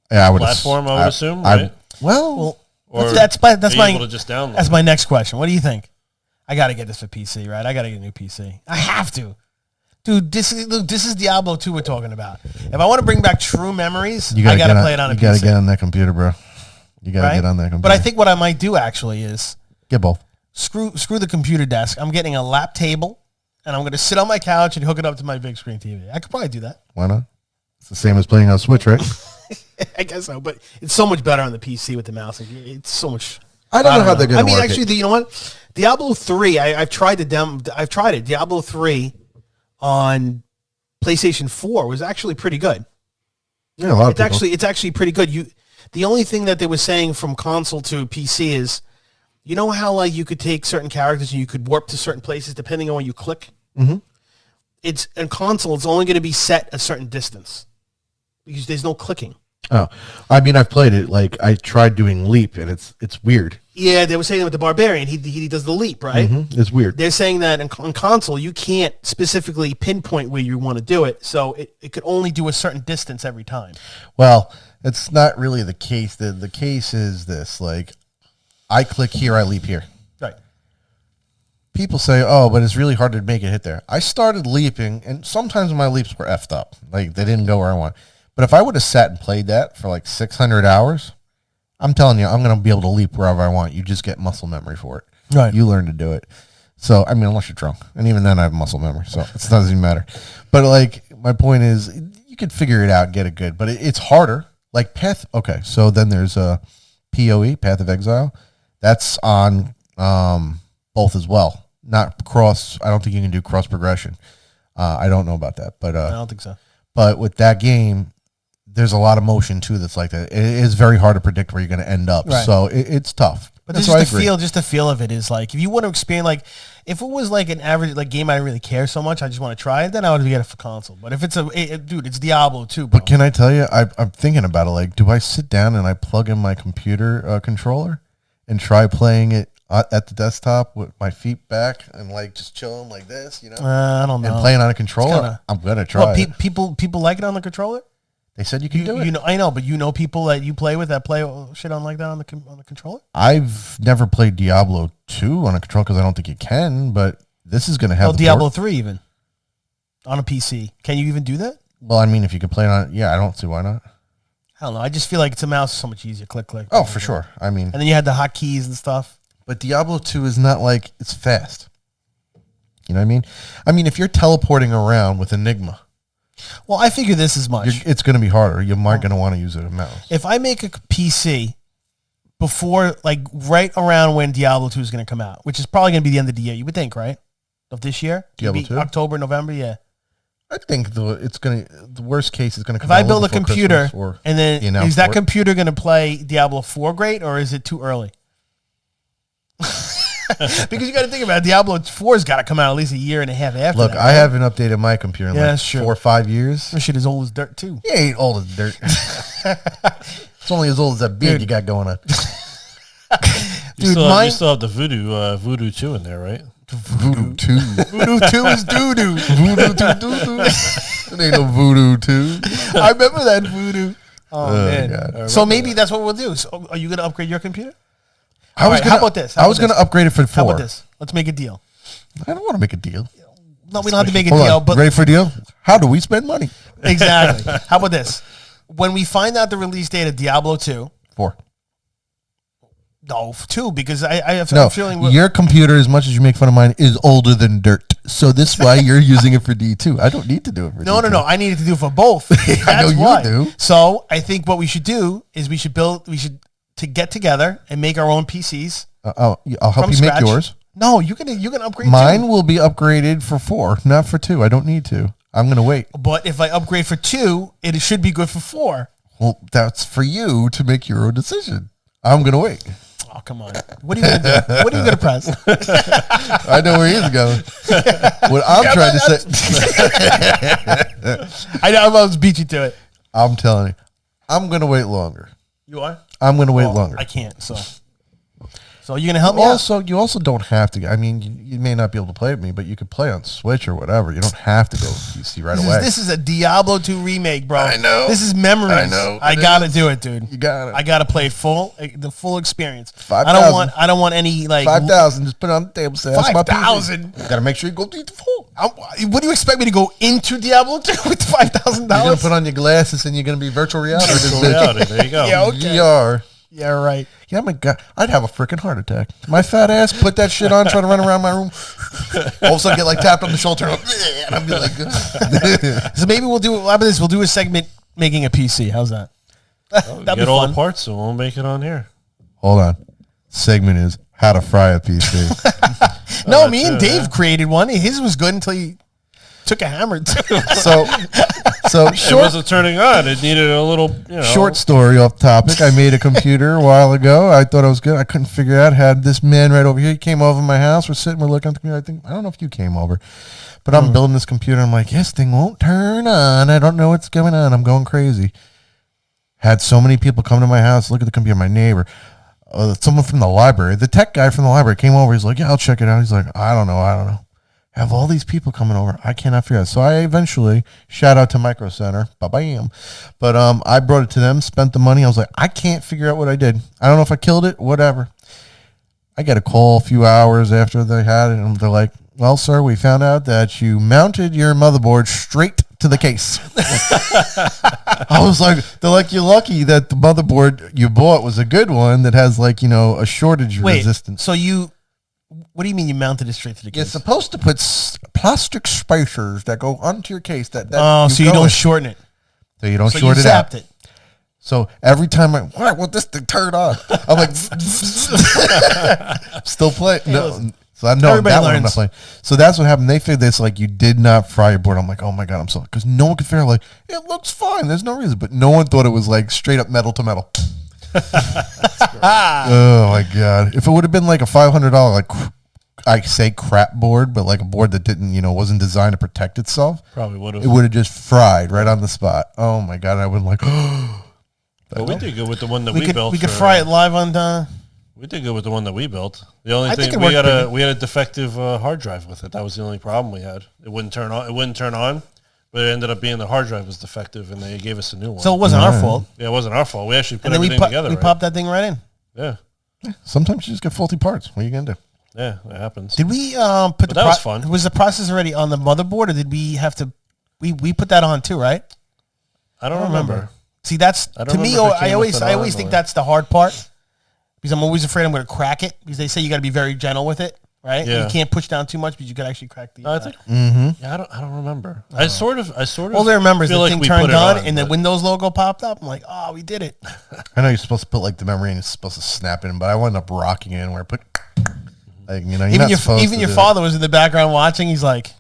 platform? I would assume, right? Well, or that's are you my able to just download. That's my next question. What do you think? I got to get this for PC, right? I got to get a new PC. I have to. Dude, this is Diablo 2 we're talking about. If I want to bring back true memories, I got to play it on a PC. You got to get on that computer, bro. You got to get on that computer. But I think what I might do actually is get both. Screw the computer desk. I'm getting a lap table, and I'm going to sit on my couch and hook it up to my big screen TV. I could probably do that. Why not? It's the same as playing on Switch, right? I guess so, but it's so much better on the PC with the mouse. It's so much. I don't know how they're going to work actually, you know what? Diablo 3, I've tried it. Diablo 3 on PlayStation 4 was actually pretty good. Yeah, a lot of people. It's actually pretty good. The only thing that they were saying from console to PC is, you know how like you could take certain characters and you could warp to certain places depending on when you click? Mm-hmm. It's in console, it's only going to be set a certain distance because there's no clicking. Oh, I mean, I've played it. Like I tried doing Leap, and it's weird. Yeah, they were saying that with the Barbarian, he does the leap, right? Mm-hmm. It's weird. They're saying that on console, you can't specifically pinpoint where you want to do it, so it could only do a certain distance every time. Well, it's not really the case. The case is this, like, I click here, I leap here. Right. People say, oh, but it's really hard to make it hit there. I started leaping, and sometimes my leaps were effed up. Like, they didn't go where I want. But if I would have sat and played that for like 600 hours, I'm telling you, I'm going to be able to leap wherever I want. You just get muscle memory for it. Right. You learn to do it. So, I mean, unless you're drunk. And even then, I have muscle memory, so it doesn't even matter. But, like, my point is, you could figure it out, get it good. But it's harder. Like, Path, okay, so then there's a PoE, Path of Exile. That's on both as well. Not cross, I don't think you can do cross progression. I don't know about that. But I don't think so. But with that game, there's a lot of motion too that's like that. It is very hard to predict where you're going to end up. Right. So it's tough. But just the feel of it is like, if you want to experience, like, if it was like an average like game I didn't really care so much, I just want to try it, then I would get it for console. But if it's dude, it's Diablo 2, bro. But can I tell you, I'm thinking about it. Like, do I sit down and I plug in my computer controller and try playing it at the desktop with my feet back and like just chilling like this, you know? I don't know. And playing on a controller, I'm gonna try. Well, people like it on the controller. They said you can do it. You know, I know, but you know people that you play with that play shit on like that on the controller. I've never played Diablo 2 on a controller because I don't think you can. But this is gonna have Diablo 3 even on a PC. Can you even do that? Well, I mean, if you could play it on, yeah, I don't see why not. I don't know. I just feel like it's a mouse is so much easier. Click, click. Oh, for sure. I mean, and then you had the hotkeys and stuff. But Diablo 2 is not like it's fast. You know what I mean? I mean, if you're teleporting around with Enigma. Well, I figure this is much. It's going to be harder. You might going to want to use a mouse. If I make a PC before, like, right around when Diablo 2 is going to come out, which is probably going to be the end of the year, you would think, right? Of this year? Diablo 2? October, November, yeah. I think the worst case is going to come out. If I build a computer, and then is that computer going to play Diablo 4 great, or is it too early? Because you got to think about it, Diablo 4's got to come out at least a year and a half after. Look, I haven't updated my computer in like 4 or 5 years. This shit is old as dirt too. It ain't old as dirt. It's only as old as that beard you got going on. You still have the Voodoo 2 in there, right? Voodoo 2. Voodoo 2 is doo-doo. Voodoo 2 doo-doo. It ain't no Voodoo 2. I remember that Voodoo. Oh man. God. So maybe that's what we'll do. So are you going to upgrade your computer? How about this? I was going to upgrade it for 4. How about this? Let's make a deal. I don't want to make a deal. No, we don't have to make a deal. But ready for a deal? How do we spend money? Exactly. How about this? When we find out the release date of Diablo 2. 4. No, 2, because I have a feeling... Your computer, as much as you make fun of mine, is older than dirt. So this is why you're using it for D2. I don't need to do it for D2. No. I needed to do it for both. I know you do. So I think what we should do is we should get together and make our own PCs. I'll help you make yours. No, you can upgrade. Mine will be upgraded for 4, not for 2. I don't need to. I'm going to wait. But if I upgrade for 2, it should be good for 4. Well, that's for you to make your own decision. I'm going to wait. Oh, come on. What are you going to do? What are you going to press? I know where he's going. What I'm trying to say. I know I'm about to beat you to it. I'm telling you. I'm going to wait longer. You are? I'm going to wait longer. I can't, So you're going to help me out? You also don't have to. I mean, you may not be able to play with me, but you could play on Switch or whatever. You don't have to go PC right away. This is a Diablo 2 remake, bro. I know. This is memories. I know. I got to do it, dude. You got it. I got to play the full experience. 5,000. I don't want any, like... 5,000. Just put it on the table. 5,000? Got to make sure you go to the full. What do you expect me to go into Diablo 2 with $5,000? You're going to put on your glasses and you're going to be virtual reality. There you go. Yeah, okay. VR. Yeah, right. Yeah, my God, I'd have a freaking heart attack. My fat ass put that shit on, try to run around my room. All of a sudden, get like tapped on the shoulder, and I'd be like, so maybe we'll do a segment making a PC. How's that? That'd get all the parts, and we'll make it on here. Hold on. Segment is how to fry a PC. No, me and Dave created one. His was good until he took a hammer too. So it wasn't turning on. It needed a little, short story off topic. I made a computer a while ago. I thought I was good. I couldn't figure out. Had this man right over here. He came over my house. We're looking at the computer. I don't know if you came over, but I'm building this computer. I'm like, this thing won't turn on. I don't know what's going on. I'm going crazy. Had so many people come to my house, look at the computer. My neighbor, someone from the library, the tech guy from the library came over. He's like, yeah, I'll check it out. He's like, I don't know. Have all these people coming over. I cannot figure out. So I eventually, shout out to Micro Center, ba-bam. But I brought it to them, spent the money. I was like, I can't figure out what I did. I don't know if I killed it, whatever. I get a call a few hours after they had it, and they're like, well, sir, we found out that you mounted your motherboard straight to the case. I was like, they're like, you're lucky that the motherboard you bought was a good one that has like, a shortage resistance. So what do you mean you mounted it straight to the case? You're supposed to put plastic spacers that go onto your case. So you don't shorten it. So you don't short it out. It. So every time this thing turned on, I'm like, still playing. No, So I know Everybody that one I'm not learns. playing. So that's what happened. They figured this like you did not fry your board. I'm like, oh my god, I'm so because no one could figure out like it looks fine. There's no reason, but no one thought it was like straight up metal to metal. Oh my god! If it would have been like a $500 like I say crap board, but like a board that didn't wasn't designed to protect itself, Probably would have. it would have just fried right on the spot. Oh my god! I would like. But we did good with the one that We we could built. we could fry it live on. We did good with the one that we built. The only I thing think it we worked had pretty we had a defective hard drive with it. That was the only problem we had. It wouldn't turn on. It wouldn't turn on, but it ended up being the hard drive was defective, and they gave us a new one. So it wasn't our fault. Yeah, it wasn't our fault. We actually put And then everything together. we right? popped that thing right in. Yeah, Sometimes you just get faulty parts. What are you gonna do? yeah, that happens. Did we put that was fun. Was the process already on the motherboard, or did we have to? We put that on too, right? I don't remember. See, that's I don't to me. remember if it I came always with it I on always or- think that's the hard part because I'm always afraid I'm going to crack it because they say you got to be very gentle with it, right? Yeah. You can't push down too much because you could actually crack the. No, I think. Yeah, I don't remember. I sort of. All I remember is feel the like thing we turned put it on and the but- Windows logo popped up. I'm like, oh, we did it. I know you're supposed to put like the memory and it's supposed to snap in, but I wound up rocking it in where I put like you're Even not your supposed even to your do father was in the background watching. He's like,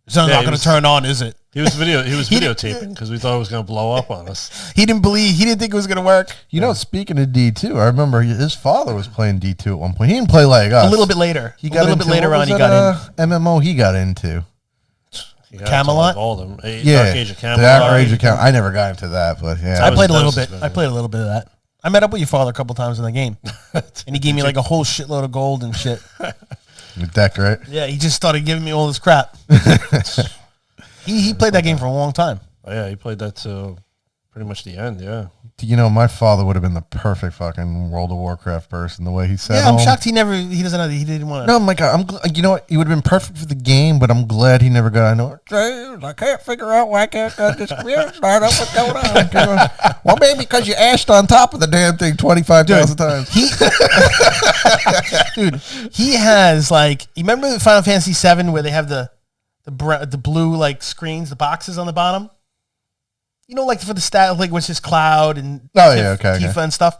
"It's not Yeah, he going to was- turn on, is it?" He was videotaping because we thought it was going to blow up on us. He didn't think it was going to work. it. Speaking of D2, I remember his father was playing D2 at one point. He didn't play like us. A little bit later. He got a little into, bit later what on. was He that, got in. MMO he got into. Yeah, Camelot? all of them. Yeah, Dark Age of Camelot. the Dark Age of Camelot. I never got into that, but yeah. I was- played a that little was bit. his I played a little bit of that. I met up with your father a couple times in the game, and he gave me like a whole shitload of gold and shit. The deck, right? Yeah, he just started giving me all this crap. He played that game for a long time. Oh, yeah, he played that till pretty much the end. Yeah. My father would have been the perfect fucking World of Warcraft person. The way he said, Yeah, I'm shocked he didn't want to. No, my God, you know what? He would have been perfect for the game, but I'm glad he never got. I know. James, I can't figure out why I can't get this computer started up. What's going on? Well, maybe because you ashed on top of the damn thing 25,000 times. He has like, you remember the Final Fantasy VII where they have the blue like screens, the boxes on the bottom? Like for the stat, like which is Cloud and Tifa and stuff.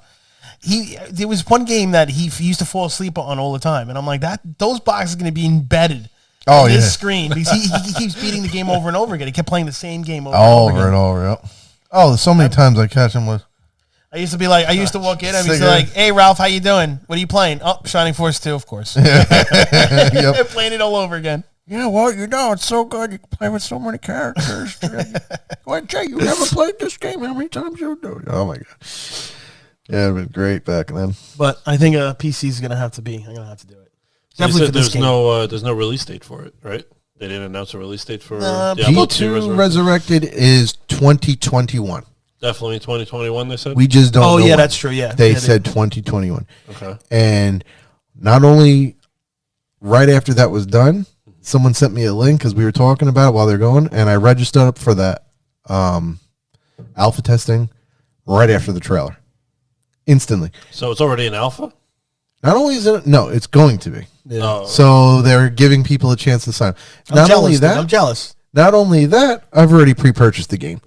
There was one game that he used to fall asleep on all the time, and I'm like, those boxes are going to be embedded in his screen because he keeps beating the game over and over again. He kept playing the same game over and over. Yep. Oh, there's so many times I catch him with. I used to walk in and be like, "Hey, Ralph, how you doing? What are you playing?" Oh, Shining Force 2, of course. Yep. Playing it all over again. Yeah, well, it's so good. You can play with so many characters. Well, Jay, you never played this game. How many times you do? Oh my god. Yeah, it was great back then. But I think a PC is gonna have to be. I'm gonna have to do it. Definitely for this game. There's no release date for it, right? They didn't announce a release date for Diablo 2 G2 Resurrected is 2021. Definitely 2021. They said. We just don't. Oh know yeah, when. that's true. Yeah, They said 2021. Okay. And not only right after that was done, someone sent me a link because we were talking about it while they're going, and I registered up for that alpha testing right after the trailer, instantly. So it's already in alpha. Not only is it it's going to be. Yeah. Oh. So they're giving people a chance to sign. I'm Not jealous, only dude. that, I'm jealous. Not only that, I've already pre-purchased the game.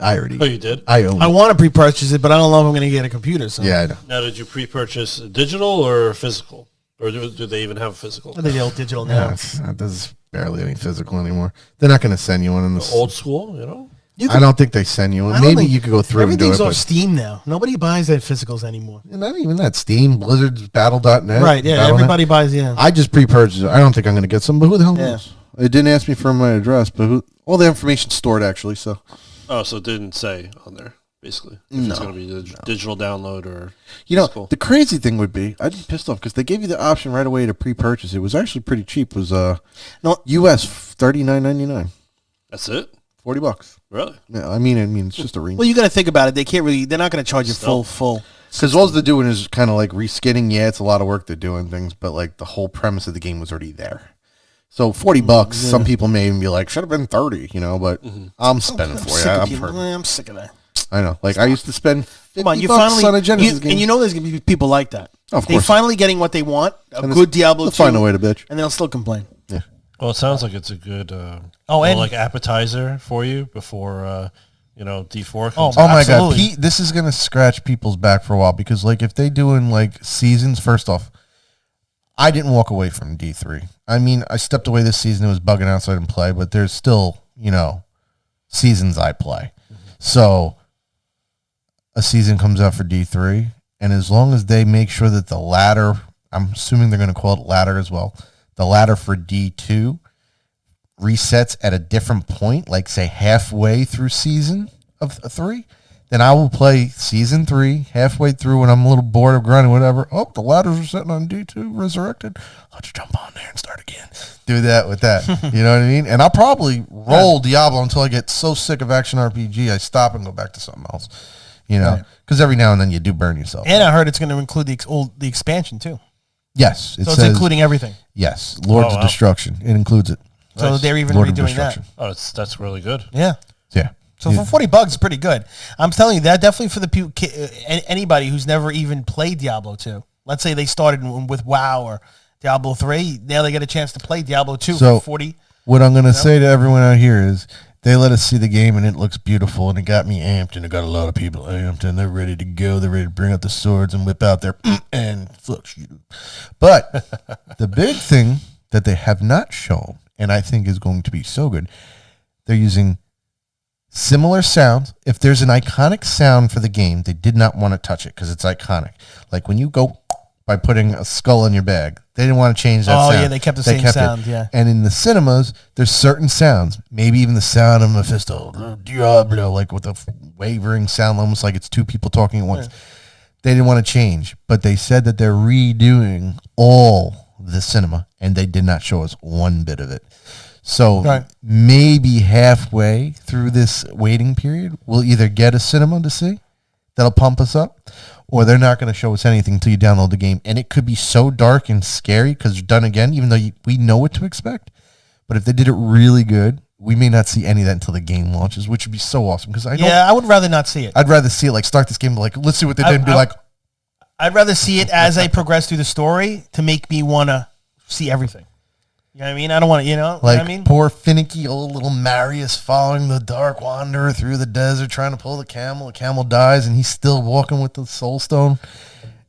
Oh, you did? I own I it. want to pre-purchase it, but I don't know if I'm going to get a computer. So Yeah, I know. Now, did you pre-purchase digital or physical, or do they even have physical? I think the old digital now. There's barely any physical anymore. They're not going to send you one in this. Old school, you know. I don't think they send you one. I don't Maybe think- you could go through and do it. Everything's on But Steam now. Nobody buys their physicals anymore. not even that. Steam, Blizzard's, Battle.net. Right? Yeah. Battle.net. Everybody buys. Yeah. I just pre-purchased it. I don't think I'm going to get some, but who the hell Yeah. knows? It didn't ask me for my address, but all the information's stored actually. So Oh, so it didn't say on there basically if it's going to be a digital download or physical. the crazy thing would be I'd be pissed off because they gave you the option right away to pre-purchase. It was actually pretty cheap. It was US $39.99, That's it. $40. Really? Yeah, I mean it's just a ring. Well, you got to think about it. They can't really. They're not going to charge you full. Because all they're doing is kind of like reskinning. Yeah, it's a lot of work they're doing things, but like the whole premise of the game was already there. So $40, some people may even be like, should have been 30, but I'm spending for you. I'm sick of that. I know. Like I used to spend $50 Come on, you on a finally, Genesis game. and you know there's going to be people like that. Of They're course. finally getting what they want, a And good Diablo they'll 2, find a way to bitch. and they'll still complain. Yeah. Well, it sounds like it's a good and- like appetizer for you before D4 comes Oh out. my Absolutely. God, this is gonna scratch people's back for a while because like if they doing like seasons, first off, I didn't walk away from D3. I mean, I stepped away this season. It was bugging out, so I didn't play. But there's still, seasons I play. So a season comes out for D3, and as long as they make sure that the ladder, I'm assuming they're going to call it ladder as well, the ladder for D2 resets at a different point, like say halfway through season of 3, then I will play season 3 halfway through when I'm a little bored of grinding, whatever. Oh, the ladders are sitting on D2 Resurrected. I'll just jump on there and start again. Do that with that. You know what I mean? And I'll probably roll Diablo until I get so sick of action RPG I stop and go back to something else. Because every now and then you do burn yourself. And I heard it's going to include the expansion too. Yes. So it's including everything. Yes. Lords of Destruction. It includes it. So they're even Lord of redoing that. Oh, that's really good. Yeah. Yeah. So for $40, it's pretty good. I'm telling you, that definitely for the people, anybody who's never even played Diablo 2. Let's say they started with WoW or Diablo 3. Now they get a chance to play Diablo 2 for 40. What I'm going to say to everyone out here is they let us see the game and it looks beautiful and it got me amped and it got a lot of people amped and they're ready to go. They're ready to bring out the swords and whip out their and fuck you. But the big thing that they have not shown, and I think is going to be so good, they're using similar sounds. If there's an iconic sound for the game, they did not want to touch it because it's iconic. Like when you go by putting a skull in your bag, they didn't want to change that sound. Oh, yeah, they kept the same sound, yeah. And in the cinemas, there's certain sounds, maybe even the sound of Mephisto, Diablo, like with a wavering sound, almost like it's two people talking at once. Yeah. They didn't want to change, but they said that they're redoing all the cinema, and they did not show us one bit of it. So maybe halfway through this waiting period, we'll either get a cinema to see that'll pump us up, or they're not going to show us anything until you download the game. And it could be so dark and scary because it's done again, even though we know what to expect. But if they did it really good, we may not see any of that until the game launches, which would be so awesome. Because I would rather not see it. I'd rather see it like start this game like let's see what they did and be like. I'd rather see it as I progress through the story to make me want to see everything. You know what I mean? I don't want to, like what I mean? Poor finicky old little Marius following the Dark Wanderer through the desert trying to pull the camel. The camel dies and he's still walking with the soul stone.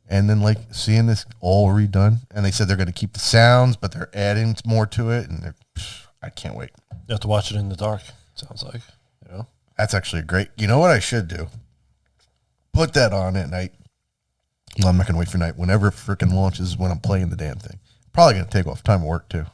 And then like seeing this all redone. And they said they're going to keep the sounds, but they're adding more to it. And I can't wait. You have to watch it in the dark, sounds like. That's actually a great. You know what I should do? Put that on at night. Well, I'm not going to wait for night. Whenever it freaking launches when I'm playing the damn thing. Probably going to take off time of work, too.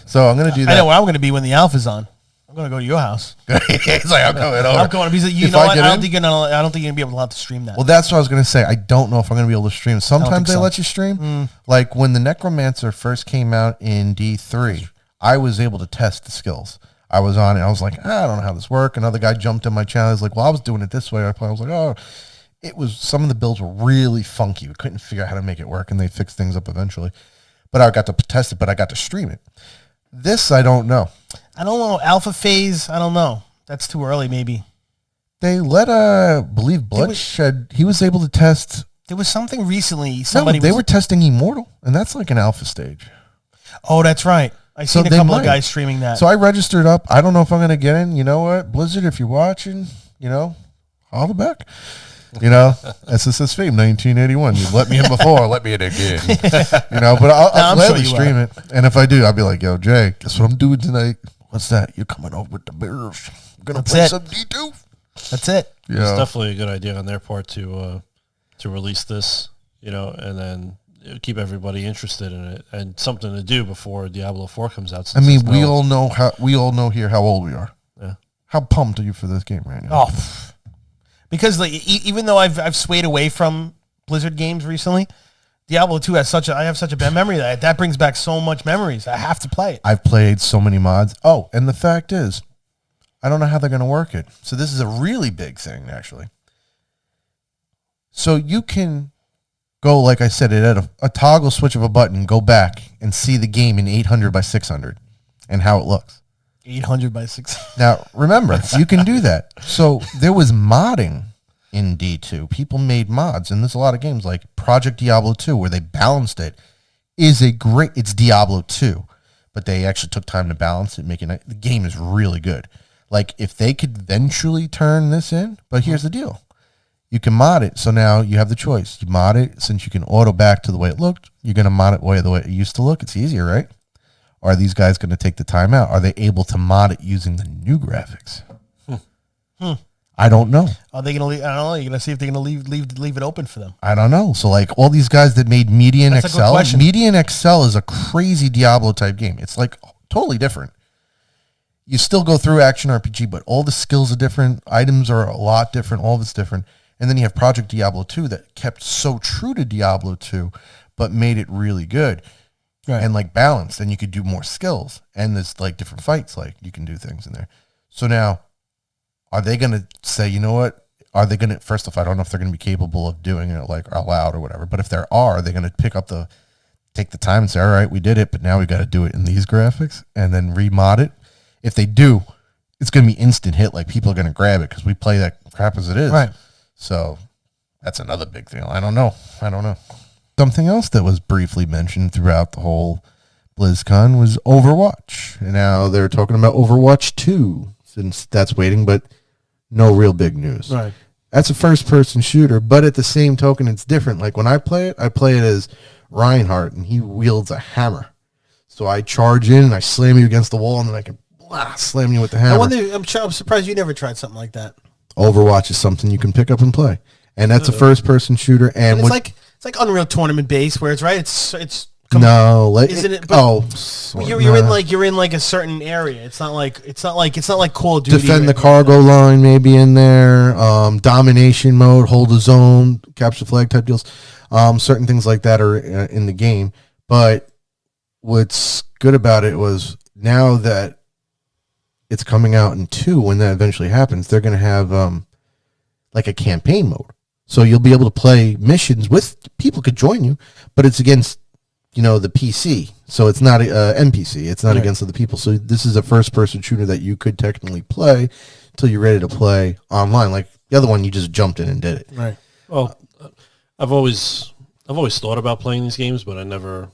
So I'm going to do that. I know where I'm going to be when the alpha's on. I'm going to go to your house. He's like, I'm going over. I'm going because you know what? I don't think you're going to be able to stream that. Well, that's what I was going to say. I don't know if I'm going to be able to stream. Sometimes they let you stream. Like when the Necromancer first came out in D3, I was able to test the skills. I was on it. I was like, I don't know how this works. Another guy jumped in my channel. He's like, well, I was doing it this way. I was like, oh. It was, some of the builds were really funky. We couldn't figure out how to make it work, and they fixed things up eventually. But I got to test it, but I got to stream it. This, I don't know. I don't know. Alpha phase, I don't know. That's too early, maybe. They let, believe Bloodshed, he was able to test. There was something recently. They were testing Immortal, and that's like an alpha stage. Oh, that's right. I seen a couple of guys streaming that. So I registered up. I don't know if I'm going to get in. You know what? Blizzard, if you're watching, holler back. SSS Fame 1981. You've let me in before, let me in again. But I'll gladly stream it. And if I do, I'll be like, yo, Jay, guess what I'm doing tonight? What's that? You're coming over with the bears. I'm going to play some D2. That's it. Yeah. It's definitely a good idea on their part to release this, and then keep everybody interested in it and something to do before Diablo 4 comes out. I mean, we all know here how old we are. Yeah. How pumped are you for this game right now? Oh, because even though I've swayed away from Blizzard games recently, Diablo 2 has I have such a bad memory that brings back so much memories. I have to play it. I've played so many mods. Oh, and the fact is, I don't know how they're going to work it. So this is a really big thing, actually. So you can go, like I said, at a toggle switch of a button, go back and see the game in 800 by 600 and how it looks. 800 by 600. Now, remember, you can do that. So there was modding in D2. People made mods, and there's a lot of games like Project Diablo 2 where they balanced it. It's Diablo 2, but they actually took time to balance it, the game is really good. Like, if they could eventually turn this in, but here's the deal. You can mod it. So now you have the choice. You mod it, since you can auto back to the way it looked. You're going to mod it the way it used to look. It's easier, right? Are these guys going to take the time out? Are they able to mod it using the new graphics? I don't know. Are they going to leave? I don't know. You're going to see if they're going to leave it open for them. I don't know. So like all these guys that made Media and Excel. Media and Excel is a crazy Diablo type game. It's like totally different. You still go through action RPG, but all the skills are different. Items are a lot different. All of it's different. And then you have Project Diablo 2 that kept so true to Diablo 2, but made it really good. Right. And like balanced, and you could do more skills. And there's like different fights, like you can do things in there. So now, are they going to say, you know what? Are they going to, first off, I don't know if they're going to be capable of doing it like aloud or whatever, but if there are they going to take the time and say, all right, we did it, but now we got to do it in these graphics and then remod it? If they do, it's going to be instant hit. Like people are going to grab it because we play that crap as it is. Right. So that's another big thing. I don't know. Something else that was briefly mentioned throughout the whole BlizzCon was Overwatch. And now they're talking about Overwatch 2 since that's waiting, but no real big news. Right. That's a first-person shooter, but at the same token, it's different. Like when I play it as Reinhardt, and he wields a hammer. So I charge in, and I slam you against the wall, and then I can slam you with the hammer. I'm surprised you never tried something like that. Overwatch is something you can pick up and play, and that's a first-person shooter. And it's like Unreal Tournament based, where it's right. It's no, like isn't it? You're in like a certain area. It's not like Call of Duty. Defend the cargo line, maybe in there. Domination mode, hold the zone, capture flag type deals. Certain things like that are in the game. But what's good about it was now that it's coming out in 2, when that eventually happens, they're going to have like a campaign mode. So you'll be able to play missions with people could join you, but it's against, the PC. So it's not NPC. It's not against other people. So this is a first-person shooter that you could technically play until you're ready to play online. Like the other one, you just jumped in and did it. Right. Well, I've always thought about playing these games, but I never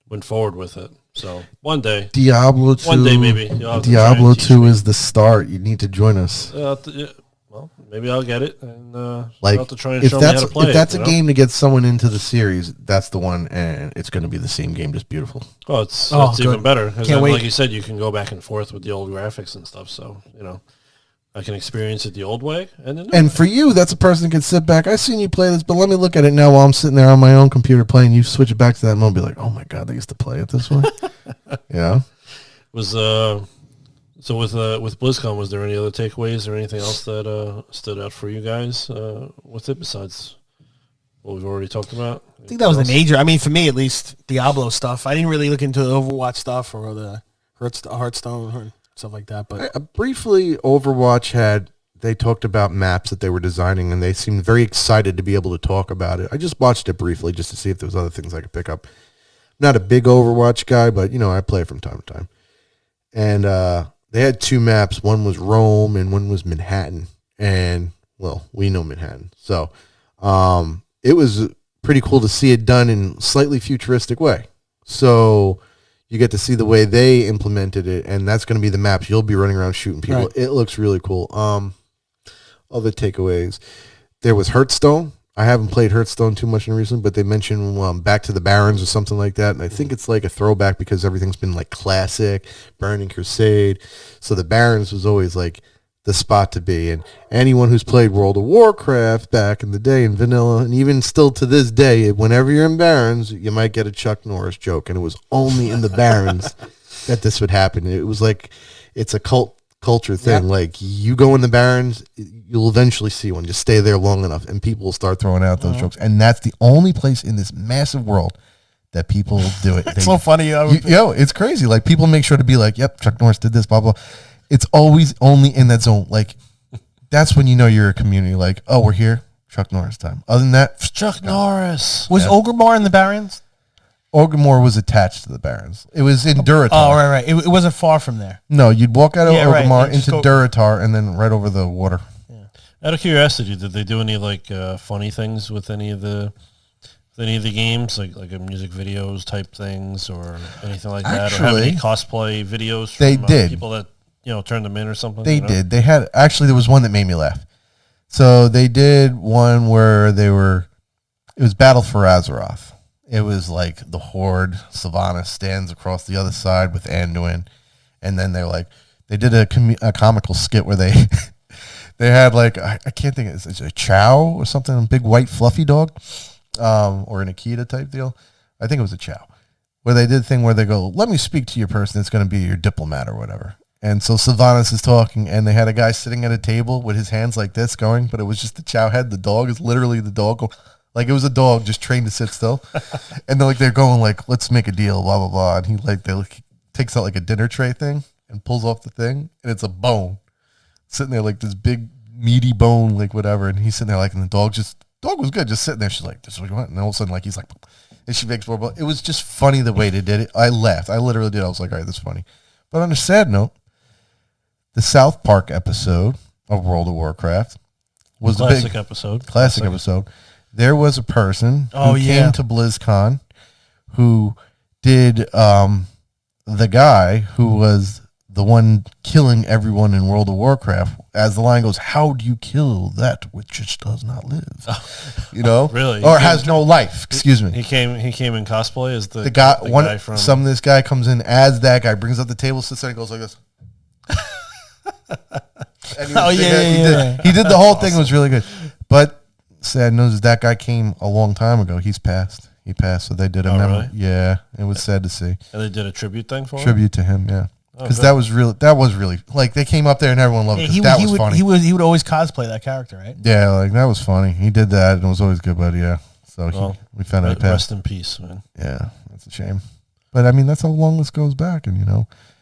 went forward with it. So one day, Diablo 2. One day, maybe. Diablo 2 is the start. You need to join us. Well, maybe I'll get it, and I'll have to try and if show me how to play it. If that's a game to get someone into the series, that's the one, and it's going to be the same game, just beautiful. Oh, it's even better. Can't wait. Like you said, you can go back and forth with the old graphics and stuff, so, I can experience it the old way. And for you, that's a person that can sit back. I've seen you play this, but let me look at it now while I'm sitting there on my own computer playing. You switch it back to that mode and be like, oh, my God, they used to play it this way. Yeah. So with BlizzCon, was there any other takeaways or anything else that stood out for you guys with it besides what we've already talked about? I think that was the major. I mean, for me at least, Diablo stuff. I didn't really look into the Overwatch stuff or the Hearthstone or stuff like that. But briefly, Overwatch they talked about maps that they were designing, and they seemed very excited to be able to talk about it. I just watched it briefly just to see if there was other things I could pick up. Not a big Overwatch guy, but I play from time to time, and they had 2 maps. One was Rome and one was Manhattan. And, well, we know Manhattan. So it was pretty cool to see it done in a slightly futuristic way. So you get to see the way they implemented it, and that's going to be the maps. You'll be running around shooting people. Right. It looks really cool. Other takeaways. There was Hearthstone. I haven't played Hearthstone too much in recent, but they mentioned Back to the Barrens or something like that, and I think it's like a throwback because everything's been like classic, Burning Crusade. So the Barrens was always like the spot to be, and anyone who's played World of Warcraft back in the day in vanilla, and even still to this day, whenever you're in Barrens, you might get a Chuck Norris joke, and it was only in the Barrens that this would happen. It was like it's a culture thing. Yep. Like you go in the Barrens, you'll eventually see one. Just stay there long enough, and people will start throwing out those jokes. And that's the only place in this massive world that people do it. It's so funny. It's crazy. Like people make sure to be like, "Yep, Chuck Norris did this." Blah blah. It's always only in that zone. Like that's when you know you're a community. Like, oh, we're here, Chuck Norris time. Other than that, Chuck Norris was Ogrebar in the Barrens. Orgrimmar was attached to the Barrens. It was in Durotar. Oh, right. It wasn't far from there. No, you'd walk out of Orgrimmar into Durotar and then right over the water. Yeah. Out of curiosity, did they do any like funny things with any of the games, like music videos type things or anything like that? Or have any cosplay videos from they did. People that turned them in or something? They did. They had there was one that made me laugh. So they did one where it was Battle for Azeroth. It was like the Horde, Sylvanas stands across the other side with Anduin. And then they did a comical skit where they had like, I can't think, it's a chow or something, a big white fluffy dog, or an Akita type deal. I think it was a chow. Where they did a thing where they go, let me speak to your person that's going to be your diplomat or whatever. And so Sylvanas is talking, and they had a guy sitting at a table with his hands like this going, but it was just the chow head. The dog is literally the dog. Like, it was a dog just trained to sit still. And they're going like, let's make a deal, blah, blah, blah. And he takes out like a dinner tray thing and pulls off the thing, and it's a bone. Sitting there like this big, meaty bone, like whatever. And he's sitting there like, and the dog was good, just sitting there. She's like, this is what you want? And all of a sudden, like, he's like, and she makes more. It was just funny the way they did it. I laughed. I literally did. I was like, all right, that's funny. But on a sad note, the South Park episode of World of Warcraft was classic episode. Classic episode. There was a person who came to BlizzCon who did the guy who was the one killing everyone in World of Warcraft. As the line goes, how do you kill that which just does not live? You know? Really? Or has no life. Excuse me. He came in cosplay as the guy from... This guy comes in as that guy, brings up the table, sits there and goes like this. He did the whole thing. It was really good. But sad news is that guy came a long time ago. He passed, so they did a memo. Really? Yeah, it was sad to see. And they did a tribute thing for him? Tribute to him, yeah. Because that was really like, they came up there and everyone loved it. That was funny. He would always cosplay that character, right? Yeah, like that was funny. He did that and it was always good, but yeah. So we found out he passed. Rest in peace, man. Yeah, that's a shame. But I mean, that's how long this goes back, and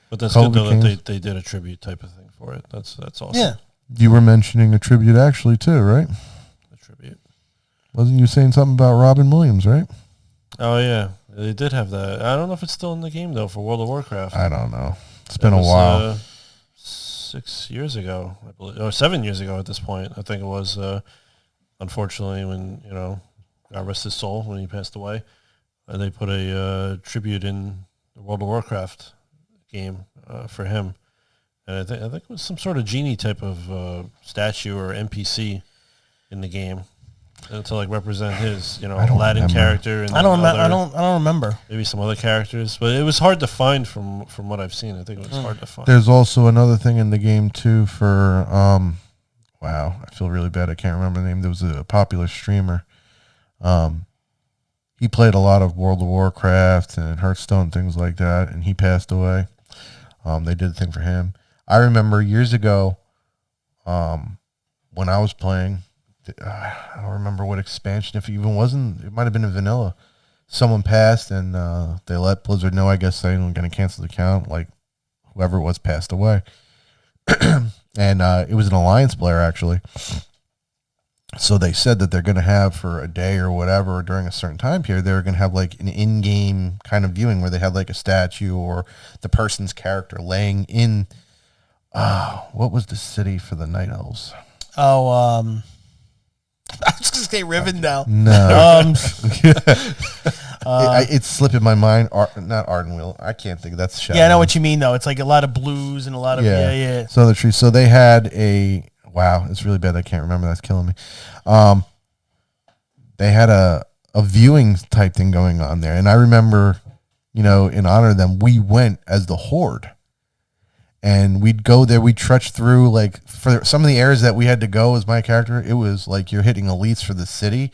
But that's good though that they did a tribute type of thing for it. That's awesome. Yeah. You were mentioning a tribute actually too, right? A tribute. Wasn't you saying something about Robin Williams, right? Oh yeah, they did have that. I don't know if it's still in the game though for World of Warcraft. I don't know. It's been a while. 6 years ago, I believe, or 7 years ago at this point. I think it was. Unfortunately, when God rest his soul, when he passed away, they put a tribute in the World of Warcraft game for him. And I think it was some sort of genie type of statue or NPC in the game to like represent his Aladdin character. And I don't remember. Maybe some other characters, but it was hard to find from what I've seen. I think it was hard to find. There's also another thing in the game too for wow, I feel really bad. I can't remember the name. There was a popular streamer. He played a lot of World of Warcraft and Hearthstone, things like that, and he passed away. They did a thing for him. I remember years ago when I was playing, I don't remember what expansion, if it even wasn't, it might have been a vanilla. Someone passed and they let Blizzard know, I guess, saying we're going to cancel the account, like whoever it was passed away. And it was an Alliance player, actually. So they said that they're going to have for a day or whatever during a certain time period, they're going to have like an in-game kind of viewing where they have like a statue or the person's character laying in, what was the city for the Night Elves? Oh, I was going to say Rivendell. No. It's slipping my mind. Not Ardenweald. I can't think. That's Shadow. Yeah, I know what you mean, though. It's like a lot of blues and a lot of, yeah. So the tree. So they had wow, it's really bad. I can't remember. That's killing me. They had a viewing type thing going on there. And I remember, in honor of them, we went as the Horde. And we'd go there, we'd trudge through, like, for some of the areas that we had to go as my character, it was like you're hitting elites for the city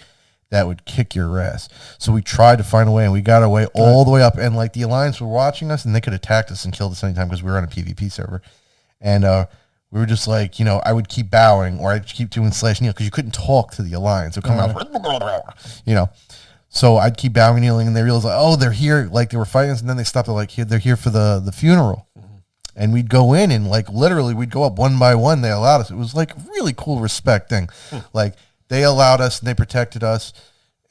that would kick your ass. So we tried to find a way, and we got our way all the way up. And, like, the Alliance were watching us, and they could attack us and kill us anytime because we were on a PvP server. And we were just like, I would keep bowing, or I'd keep doing /kneel because you couldn't talk to the Alliance. It would come out, So I'd keep bowing and kneeling, and they realized, like, oh, they're here. Like, they were fighting us, and then they stopped. They're like, they're here for the funeral. And we'd go in and, like, literally we'd go up one by one. They allowed us. It was, like, a really cool respect thing. Like, they allowed us and they protected us.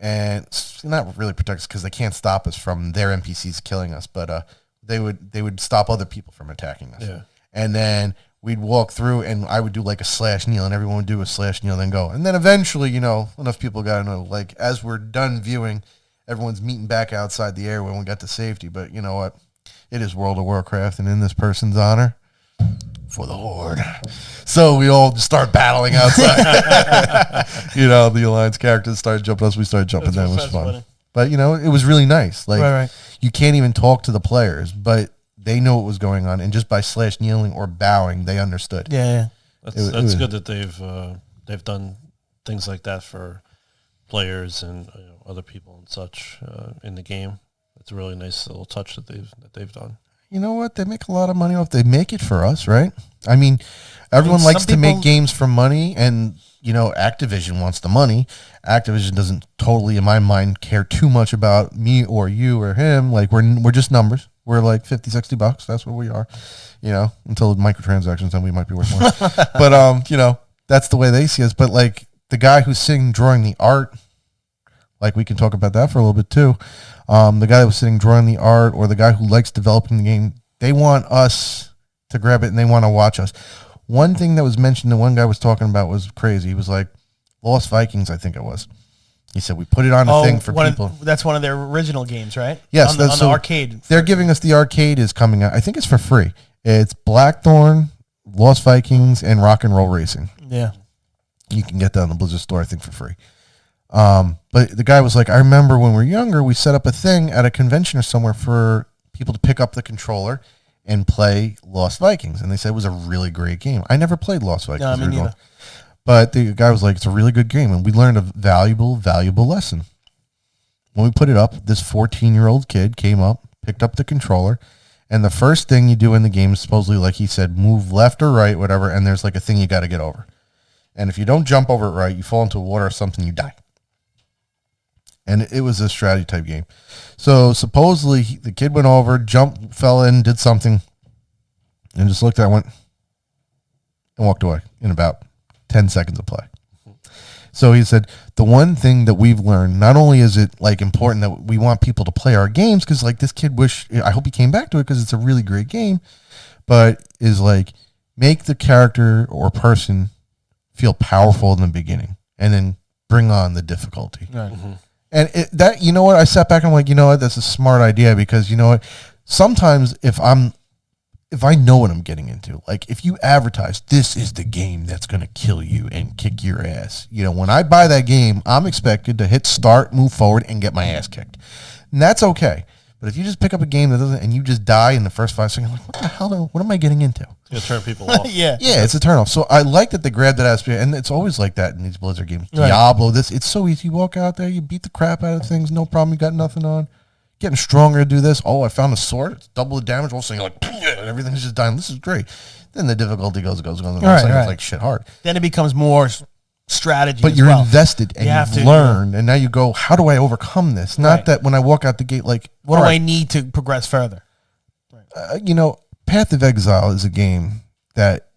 And not really protect us because they can't stop us from their NPCs killing us. But they would stop other people from attacking us. Yeah. And then we'd walk through and I would do, like, a /kneel. And everyone would do a /kneel, then go. And then eventually, enough people got to know, like, as we're done viewing, everyone's meeting back outside the area when we got to safety. But you know what? It is World of Warcraft, and in this person's honor, for the Horde. So we all just start battling outside. The Alliance characters started jumping us. We started jumping them. It was fun. Funny. But, it was really nice. Like, right. You can't even talk to the players, but they know what was going on. And just by / kneeling or bowing, they understood. Yeah. That's good that they've done things like that for players and other people and such in the game. It's a really nice little touch that they've done. You know what? They make a lot of money off. They make it for us, right? I mean, everyone likes to make games for money, and Activision wants the money. Activision doesn't totally, in my mind, care too much about me or you or him. Like we're just numbers. We're like $50-$60. That's what we are. Until microtransactions, then we might be worth more. But that's the way they see us. But like the guy who's sitting drawing the art, like we can talk about that for a little bit too. The guy that was sitting drawing the art, or the guy who likes developing the game, they want us to grab it and they want to watch us. One thing that was mentioned that one guy was talking about was crazy. He was like, Lost Vikings, I think it was. He said, we put it on a thing for people. That's one of their original games, right? Yes. On the arcade. They're giving us the arcade is coming out. I think it's for free. It's Blackthorn, Lost Vikings, and Rock and Roll Racing. Yeah. You can get that on the Blizzard store, I think, for free. But the guy was like, I remember when we were younger, we set up a thing at a convention or somewhere for people to pick up the controller and play Lost Vikings. And they said it was a really great game. I never played Lost Vikings. No, me neither. But the guy was like, it's a really good game. And we learned a valuable lesson. When we put it up, this 14-year-old kid came up, picked up the controller, and the first thing you do in the game is supposedly, like he said, move left or right, whatever, and there's like a thing you got to get over. And if you don't jump over it right, you fall into water or something, you die. And it was a strategy type game. So supposedly the kid went over, jumped, fell in, did something, and just looked at it, went, and walked away in about 10 seconds of play. So he said, the one thing that we've learned, not only is it like important that we want people to play our games, because like this kid I hope he came back to it because it's a really great game, but is like make the character or person feel powerful in the beginning and then bring on the difficulty. Right. Mm-hmm. And that, you know what, I sat back and I'm like, you know what, that's a smart idea, because you know what, sometimes if I know what I'm getting into, like if you advertise, this is the game that's going to kill you and kick your ass, when I buy that game, I'm expected to hit start, move forward, and get my ass kicked. And that's okay. But if you just pick up a game that doesn't, and you just die in the first 5 seconds, like, what the hell, what am I getting into? You turn people off. Yeah, it's a turn off. So I like that they grabbed that aspect, and it's always like that in these Blizzard games. Right. Diablo, it's so easy. You walk out there, you beat the crap out of things, no problem, you got nothing on. Getting stronger to do this. Oh, I found a sword. It's double the damage. All of a sudden, you're like, and everything's just dying. This is great. Then the difficulty goes. And all of a sudden, it's like shit hard. Then it becomes more strategy. But you're invested and you've learned, and now you go, how do I overcome this? Not that when I walk out the gate, like, what do I need to progress further? Right. Path of Exile is a game that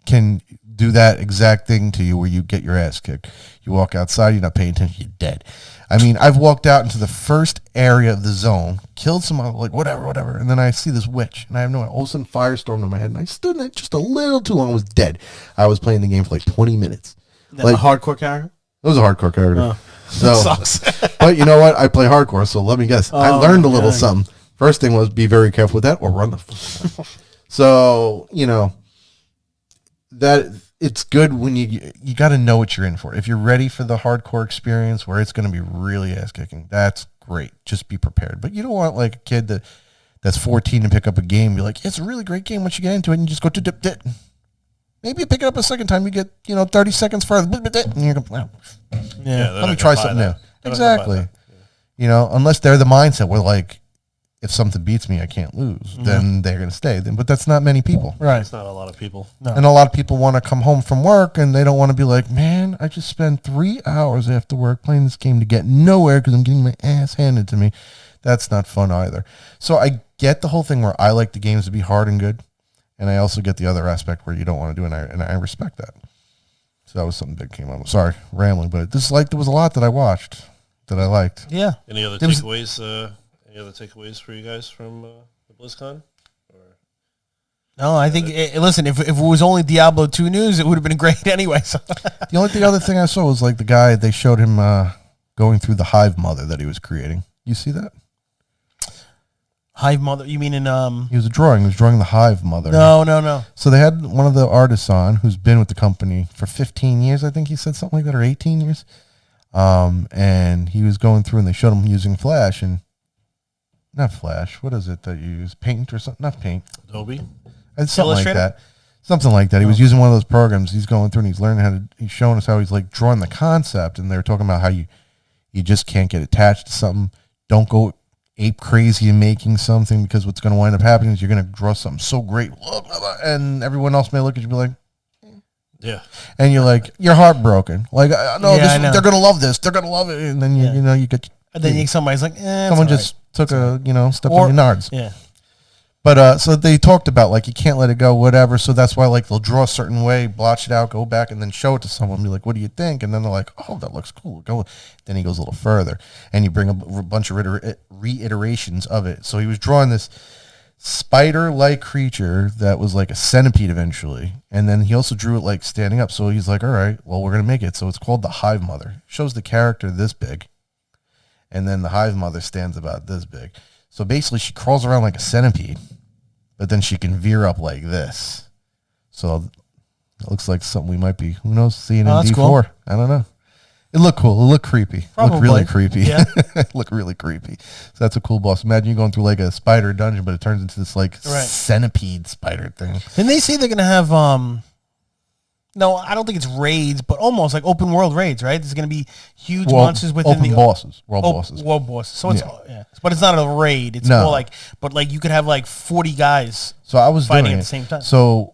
can do that exact thing to you where you get your ass kicked. You walk outside, you're not paying attention, you're dead. I mean, I've walked out into the first area of the zone, killed someone, like whatever, and then I see this witch, and I have no idea. All of a sudden, firestorm in my head, and I stood in it just a little too long. I was dead. I was playing the game for like 20 minutes. Like a hardcore character? It was a hardcore character. Oh, so, sucks. But you know what? I play hardcore, so let me guess. I learned a little something. First thing was be very careful with that, or run the fuck. So, that it's good when you got to know what you're in for. If you're ready for the hardcore experience where it's going to be really ass kicking, that's great. Just be prepared. But you don't want like a kid that's 14 to pick up a game. Be like, it's a really great game. Once you get into it, and you just go to dip. Maybe you pick it up a second time, you get 30 seconds further, and you're going, wow. Let me try something new. Exactly. Unless they're the mindset where like, if something beats me, I can't lose. Then they're going to stay. But that's not many people. Right. It's not a lot of people. No. And a lot of people want to come home from work, and they don't want to be like, man, I just spent 3 hours after work playing this game to get nowhere because I'm getting my ass handed to me. That's not fun either. So I get the whole thing where I like the games to be hard and good, and I also get the other aspect where you don't want to do it, and I respect that. So that was something that came up. Sorry, rambling, but there was a lot that I watched that I liked. Yeah. Any other takeaways? Any other takeaways for you guys from the BlizzCon? No, I think, listen, if it was only Diablo 2 news, it would have been great anyway. So. The other thing I saw was like the guy, they showed him going through the hive mother that he was creating. You see that? Hive Mother. You mean in He was drawing the Hive Mother. No. So they had one of the artists on who's been with the company for 15 years, I think he said something like that, or 18 years. And he was going through and they showed him using Flash and not Flash. What is it that you use? Paint or something? Not Paint. Adobe. It's something like that. Something like that. He was using one of those programs. He's going through and he's learning how to, he's showing us how he's like drawing the concept. And they were talking about how you just can't get attached to something. Don't go ape crazy in making something, because what's going to wind up happening is you're going to draw something so great, and everyone else may look at you and be like, yeah, and you're like, you're heartbroken. Like, I know they're going to love this. They're going to love it. And then you get, and then somebody's like, someone just took a step on your nards. Yeah. But so they talked about like you can't let it go, whatever. So that's why like they'll draw a certain way, blotch it out, go back, and then show it to someone. Be like, "What do you think?" And then they're like, "Oh, that looks cool." Go. Then he goes a little further, and you bring a bunch of reiterations of it. So he was drawing this spider-like creature that was like a centipede eventually, and then he also drew it like standing up. So he's like, "All right, well, we're gonna make it." So it's called the Hive Mother. Shows the character this big, and then the Hive Mother stands about this big. So basically, she crawls around like a centipede, but then she can veer up like this. So it looks like something we might be, who knows, seeing in D4. Cool. I don't know. It looked cool. It looked creepy. Probably. It looked really creepy. Yeah. It looked really creepy. So that's a cool boss. Imagine you going through like a spider dungeon, but it turns into this like centipede spider thing. Didn't they say they're going to have... No, I don't think it's raids, but almost like open world raids, right? There's going to be huge monsters within open the bosses, world bosses. World bosses. So it's but it's not a raid. It's more like, but like you could have like 40 guys. So I was fighting doing at the same time. So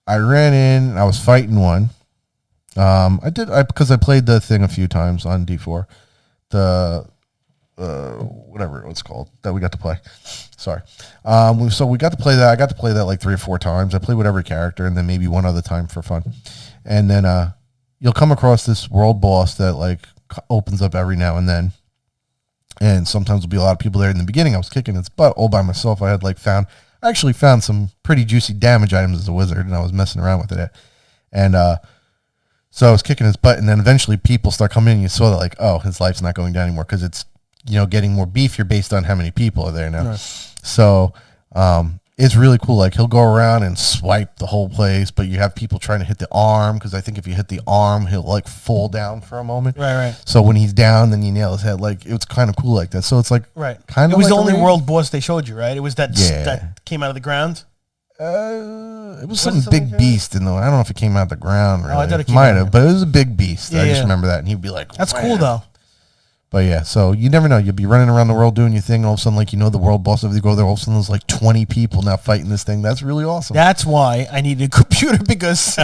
I ran in. I was fighting one. Because I played the thing a few times on D4, the whatever it was called that we got to play. Sorry. So we got to play that. I got to play that like 3 or 4 times. I played with every character and then maybe one other time for fun. And then you'll come across this world boss that like opens up every now and then. And sometimes there'll be a lot of people there. In the beginning, I was kicking its butt all by myself. I actually found some pretty juicy damage items as a wizard, and I was messing around with it. And so I was kicking his butt, and then eventually people start coming in, and you saw that like, oh, his life's not going down anymore because it's getting more beefier based on how many people are there now. Right. So it's really cool. Like he'll go around and swipe the whole place, but you have people trying to hit the arm, because I think if you hit the arm, he'll like fall down for a moment. Right. So when he's down, then you nail his head. Like it was kind of cool like that. So it's like kind of. It was like the only world boss they showed you, right? It was that came out of the ground. It was some big beast in the. I don't know if it came out of the ground. Really. Oh, I thought it might have, but it was a big beast. Yeah, I just remember that, and he'd be like, "That's cool, though." But yeah, so you never know. You'll be running around the world doing your thing, and all of a sudden, like the world boss, if you go there, all of a sudden there's like 20 people now fighting this thing. That's really awesome. That's why I need a computer, because,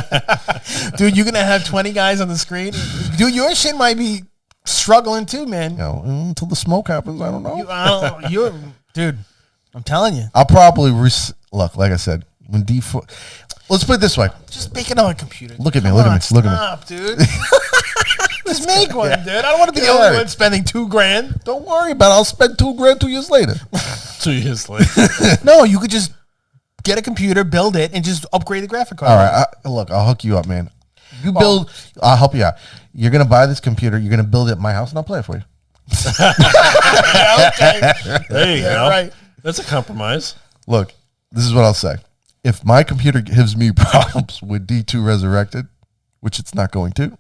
dude, you're gonna have 20 guys on the screen. Dude, your shit might be struggling too, man. Until the smoke happens, I don't know. Dude, I'm telling you. I'll probably look. Like I said, when D4. Let's put it this way. Just make another computer. Look at me. Look at me. Stop, dude. Just make one, dude. I don't want to be the only one spending $2,000. Don't worry about it. I'll spend $2,000 2 years later. 2 years later. No, you could just get a computer, build it, and just upgrade the graphic card. All right. Look, I'll hook you up, man. You build. I'll help you out. You're going to buy this computer. You're going to build it at my house, and I'll play it for you. Okay. There you go. Right. That's a compromise. Look, this is what I'll say. If my computer gives me problems with D2 Resurrected, which it's not going to.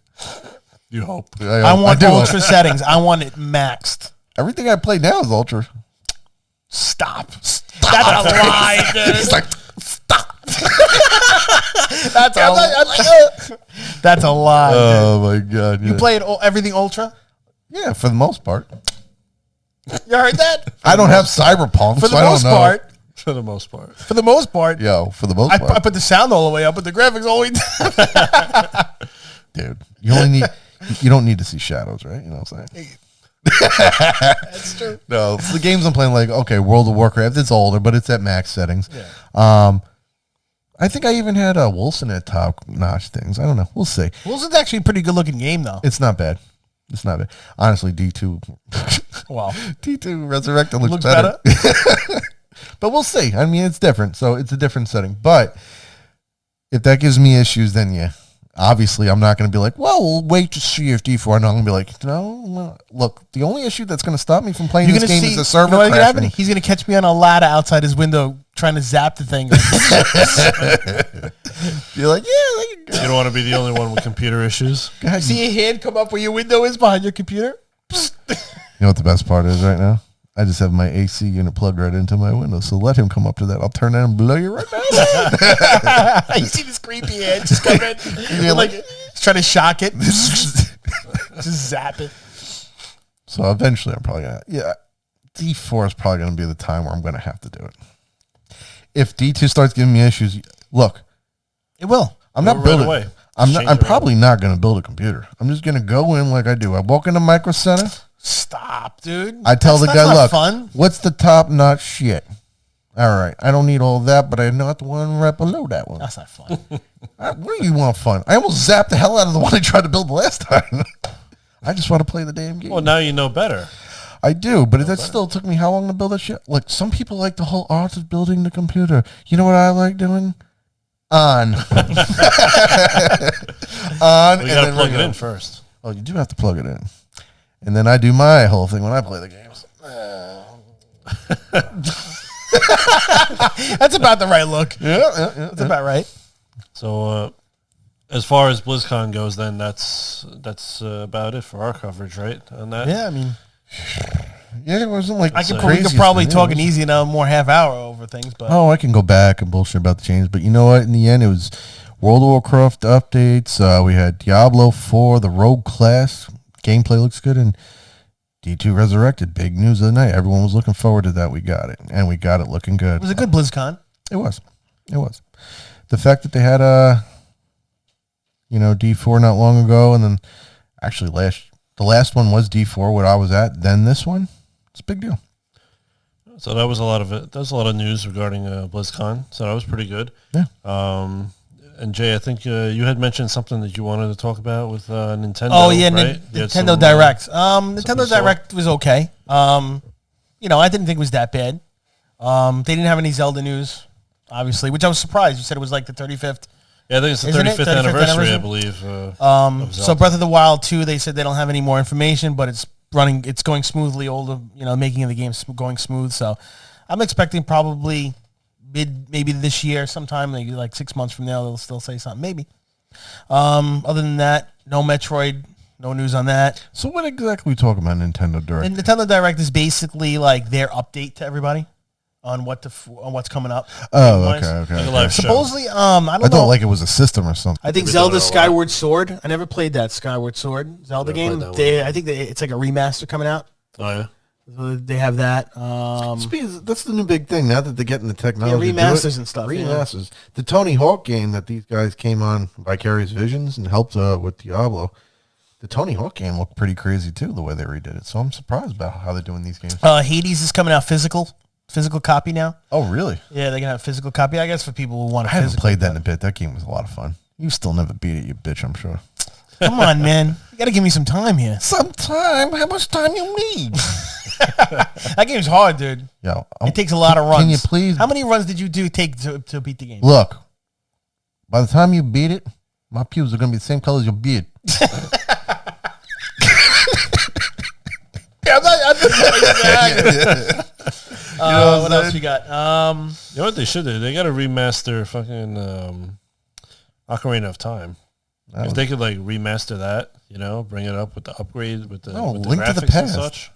You hope. I want ultra settings. I want it maxed. Everything I play now is ultra. Stop. That's a lie, dude. He's like, stop. That's a lie. Oh, my God. You play everything ultra? Yeah, for the most part. You heard that? I don't have Cyberpunk, for the most part. For the most part. For the most part. Yo, for the most part. I put the sound all the way up, but the graphics all the way down. Dude, you don't need to see shadows, right? You know what I'm saying? That's true. No, the games I'm playing, like, okay, World of Warcraft, it's older, but it's at max settings. Yeah. I think I even had Wilson at top-notch things. I don't know. We'll see. Wilson's actually a pretty good-looking game, though. It's not bad. It's not bad. Honestly, D2. Wow. D2 Resurrected looks better. But we'll see. I mean, it's different, so it's a different setting. But if that gives me issues, then yeah, Obviously, I'm not going to be like, well, we'll wait to see if D4. No, I'm going to be like, no, look, the only issue that's going to stop me from playing this game is the server crashing. He's going to catch me on a ladder outside his window trying to zap the thing. You're like, yeah. You don't want to be the only one with computer issues. See a hand come up where your window is behind your computer? You know what the best part is right now? I just have my AC unit plugged right into my window, so let him come up to that. I'll turn that and blow you right now. You see this creepy head just come in, he's trying to shock it, just zap it. So eventually, I'm probably gonna. Yeah, D4 is probably gonna be the time where I'm gonna have to do it. If D2 starts giving me issues, look, it will. I'm not building. Right I'm probably not gonna build a computer. I'm just gonna go in like I do. I walk into Micro Center. Stop, dude. I tell the guy, look, what's the top-notch shit? All right, I don't need all that, but I not the one right below that one. That's not fun. What do you want fun? I almost zapped the hell out of the one I tried to build last time. I just want to play the damn game. Well, now you know better. I do, but that still took me how long to build that shit? Like, some people like the whole art of building the computer. You know what I like doing? On. We got to plug it in first. Oh, you do have to plug it in. And then I do my whole thing when I play the games. That's about the right look. Yeah. That's about right. So, as far as BlizzCon goes, then that's about it for our coverage, right? On that. Yeah, I mean, it wasn't like we could probably talk an easy more half hour over things, but I can go back and bullshit about the change. But you know what? In the end, it was World of Warcraft updates. We had Diablo 4, the Rogue class. Gameplay looks good, and D2 Resurrected, big news of the night. Everyone was looking forward to that. We got it, and we got it looking good. It was a good BlizzCon. It was. The fact that they had D4 not long ago, and then actually the last one was D4, where I was at. Then this one, it's a big deal. So that was a lot of it. That was a lot of news regarding BlizzCon. So that was pretty good. Yeah. And Jay, I think you had mentioned something that you wanted to talk about with Nintendo. Oh yeah, right? Nintendo Direct. Nintendo Direct was okay. I didn't think it was that bad. They didn't have any Zelda news, obviously, which I was surprised. You said it was like the 35th. Yeah, I think it's the 35th anniversary, I believe. So Breath of the Wild 2, they said they don't have any more information, but it's going smoothly. Making of the game going smooth. So I'm expecting probably maybe this year sometime, maybe like 6 months from now, they'll still say something, maybe. Other than that, no Metroid, no news on that. So what exactly are we talking about Nintendo Direct? And Nintendo Direct is basically like their update to everybody on what's coming up. Oh, okay. Like a live show. Supposedly, I don't know. thought like it was a system or something. I think Zelda Skyward Sword. I never played that Skyward Sword Zelda game. I think it's like a remaster coming out. Oh, yeah. So they have that. That's the new big thing now that they're getting the technology. Remasters and stuff. Remasters. Yeah. The Tony Hawk game that these guys came on Vicarious Visions and helped with Diablo. The Tony Hawk game looked pretty crazy too, the way they redid it. So I'm surprised about how they're doing these games. Hades is coming out physical copy now. Oh, really? Yeah, they're gonna have physical copy. I guess for people who want to. I haven't played that in a bit. That game was a lot of fun. You still never beat it, you bitch. I'm sure. Come on, man. You got to give me some time here. Some time? How much time you need? That game's hard, dude. Yo, it takes a lot of runs. Can you please? How many runs did you take to beat the game? Look, by the time you beat it, my pubes are going to be the same color as your beard. Yeah, what else we got? You know what they should do? They got to remaster fucking Ocarina of Time. If they could like remaster that, bring it up with the upgrade with the Link graphics to the Past. and such,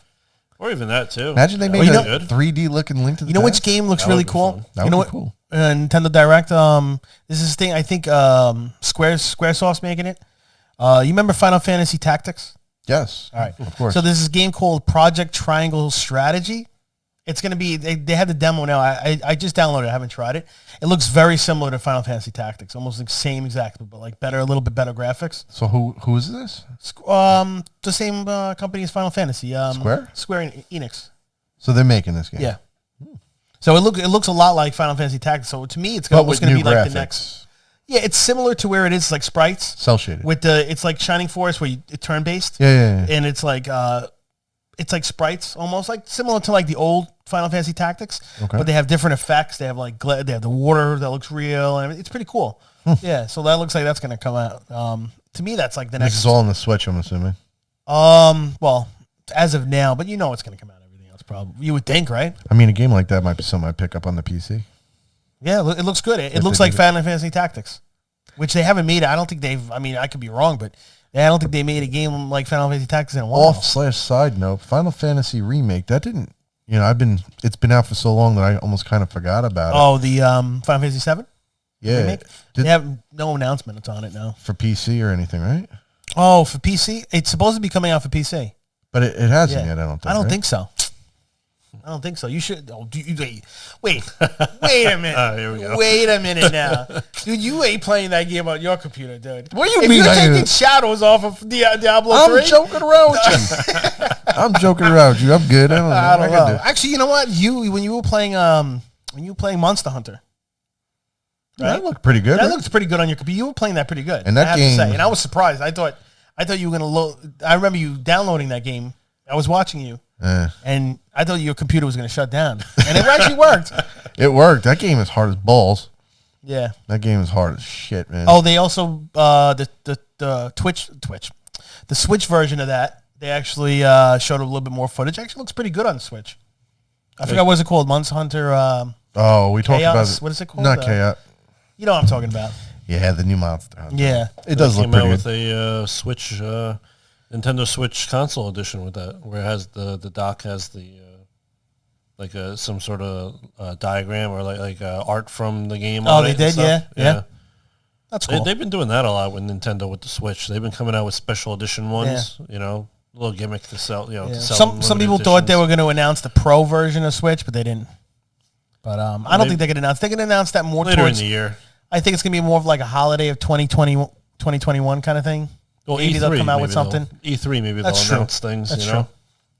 or even that too. Imagine they made a 3D looking Link to the Past. You know which game looks really cool? That would be cool. Nintendo Direct. This is this thing. I think SquareSoft's making it. You remember Final Fantasy Tactics? Yes. All right. Of course. So this is a game called Project Triangle Strategy. It's going to be, they have the demo now. I just downloaded it. I haven't tried it. It looks very similar to Final Fantasy Tactics. Almost the same exact, but like better, a little bit better graphics. So who is this? The same company as Final Fantasy. Square Enix. So they're making this game. Yeah. So it looks a lot like Final Fantasy Tactics. So to me, it's going to be like the next. Yeah, it's similar to where it is like sprites. Cell shaded. It's like Shining Force where it's turn based. Yeah. And it's like sprites almost like similar to like the old Final Fantasy Tactics. Okay. But they have different effects. They have like they have the water that looks real, and it's pretty cool. Yeah, so that looks like that's going to come out. To me, that's like the next. This is all on the Switch, I'm assuming. Well, as of now, but you know it's going to come out. Everything else, probably you would think, right? I mean, a game like that might be something I'd pick up on the PC. Yeah, it looks good. It looks like Final Fantasy Tactics, which they haven't made. I don't think they've. I mean, I could be wrong, but I don't think they made a game like Final Fantasy Tactics in a while. Side note, Final Fantasy Remake, that didn't, it's been out for so long that I almost kind of forgot about it. Oh, the Final Fantasy 7? Yeah. Remake? They have no announcement on it now. For PC or anything, right? Oh, for PC? It's supposed to be coming out for PC. But it hasn't yet, I don't think. I don't right? think so. I don't think so. You should. Oh, wait a minute. Here we go. Wait a minute now, dude. You ain't playing that game on your computer, dude. What do you if mean? You're taking shadows off of Diablo 3. I'm joking around with you. I'm joking around with you. I'm good. I don't know. Actually, you know what? When you were playing Monster Hunter, right? That looked pretty good. That right? looked pretty good on your computer. You were playing that pretty good. And that I have game, to say. And I was surprised. I thought you were gonna load. I remember you downloading that game. I was watching you. And I thought your computer was going to shut down. And it actually worked. It worked. That game is hard as balls. Yeah. That game is hard as shit, man. Oh, they also, the Twitch, the Switch version of that, they actually showed a little bit more footage. Actually looks pretty good on the Switch. I forgot what it's called. Monster Hunter. We talked Chaos? about it. What is it called? Not Chaos. You know what I'm talking about. Yeah, the new Monster Hunter. Yeah. It does look came pretty out good. with a Switch, Nintendo Switch console edition with that, where it has the dock has the some sort of diagram or like art from the game. Oh, on they it did, yeah. That's cool. They've been doing that a lot with Nintendo with the Switch. They've been coming out with special edition ones. A little gimmick to sell. To sell some people thought they were going to announce the Pro version of Switch, but they didn't. But I don't think they could announce. They can announce that more later towards in the year. I think it's going to be more of like a holiday of 2021 kind of thing. Well, maybe E3, they'll come out with something. E3, maybe That's they'll true. announce things. That's you know,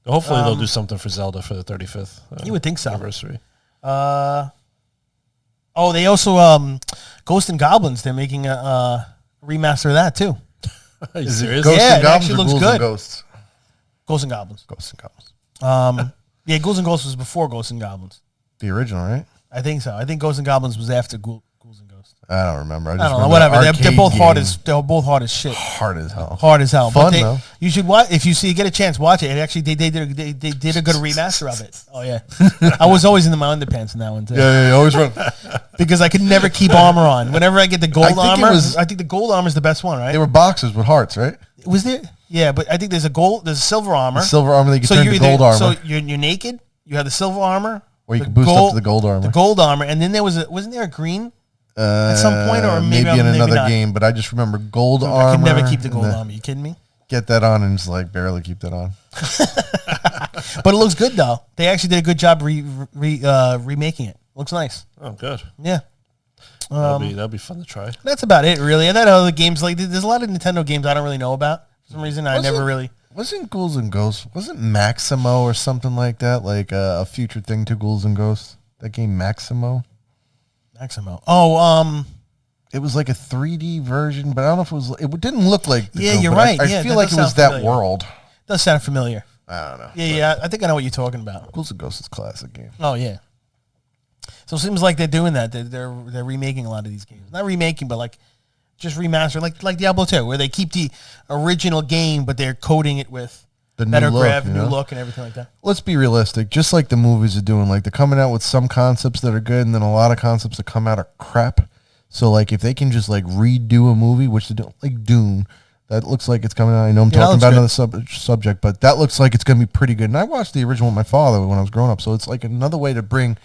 true. Hopefully they'll do something for Zelda for the 35th. You would think so. Anniversary. They also Ghost and Goblins. They're making a remaster of that too. Are you serious? Ghosts Yeah, and it Goblins actually or looks Ghouls good. and Ghosts? Ghosts and Goblins. Ghosts and Goblins. Yeah, Ghouls and Ghosts was before Ghosts and Goblins. The original, right? I think so. I think Ghosts and Goblins was after Ghouls and Ghosts. I don't remember. I don't know. Whatever. They're both hard as shit. Hard as hell. Hard as hell. Fun, But though. you should watch if you get a chance. Watch it. Actually, they did a good remaster of it. Oh yeah, I was always in my underpants in that one too. Yeah, you always run. Because I could never keep armor on. Whenever I get the gold think it armor, was- I think the gold armor is the best one, right? They were boxes with hearts, right? Was there? Yeah, but I think there's a silver armor. The silver armor, they could So turn you're to gold armor. So you're naked. You have the silver armor. Or you the can boost up to the gold armor. The gold armor, and then wasn't there a green? At some point, or maybe in another not. game, but I just remember gold armor. I could never keep the and gold armor. You kidding me? Get that on and just like barely keep that on. But it looks good though. They actually did a good job remaking it. Looks nice. Oh, good. Yeah. That'll be fun to try. That's about it, really. And then other games like there's a lot of Nintendo games I don't really know about. For some reason, I never really. Wasn't Ghouls and Ghosts? Wasn't Maximo or something like that? Like a future thing to Ghouls and Ghosts? That game Maximo? Oh, It was like a 3D version, but I don't know if it was. It didn't look like. Yeah, Goom, you're but right. I Yeah, feel that like does it was sound that familiar. world. does sound familiar. I don't know. Yeah. I think I know what you're talking about. Ghouls and Ghosts is a classic game. Oh yeah. So it seems like they're doing that. They're remaking a lot of these games. Not remaking, but like just remaster, like Diablo 2, where they keep the original game, but they're coding it with The new better look, graph, you new know? look, and everything like that. Let's be realistic. Just like the movies are doing, like they're coming out with some concepts that are good, and then a lot of concepts that come out are crap. So like if they can just like redo a movie, which they don't, like Dune, that looks like it's coming out. I know I'm Yeah, talking that about looks another subject, but that looks like it's going to be pretty good. And I watched the original with my father when I was growing up, so it's like another way to bring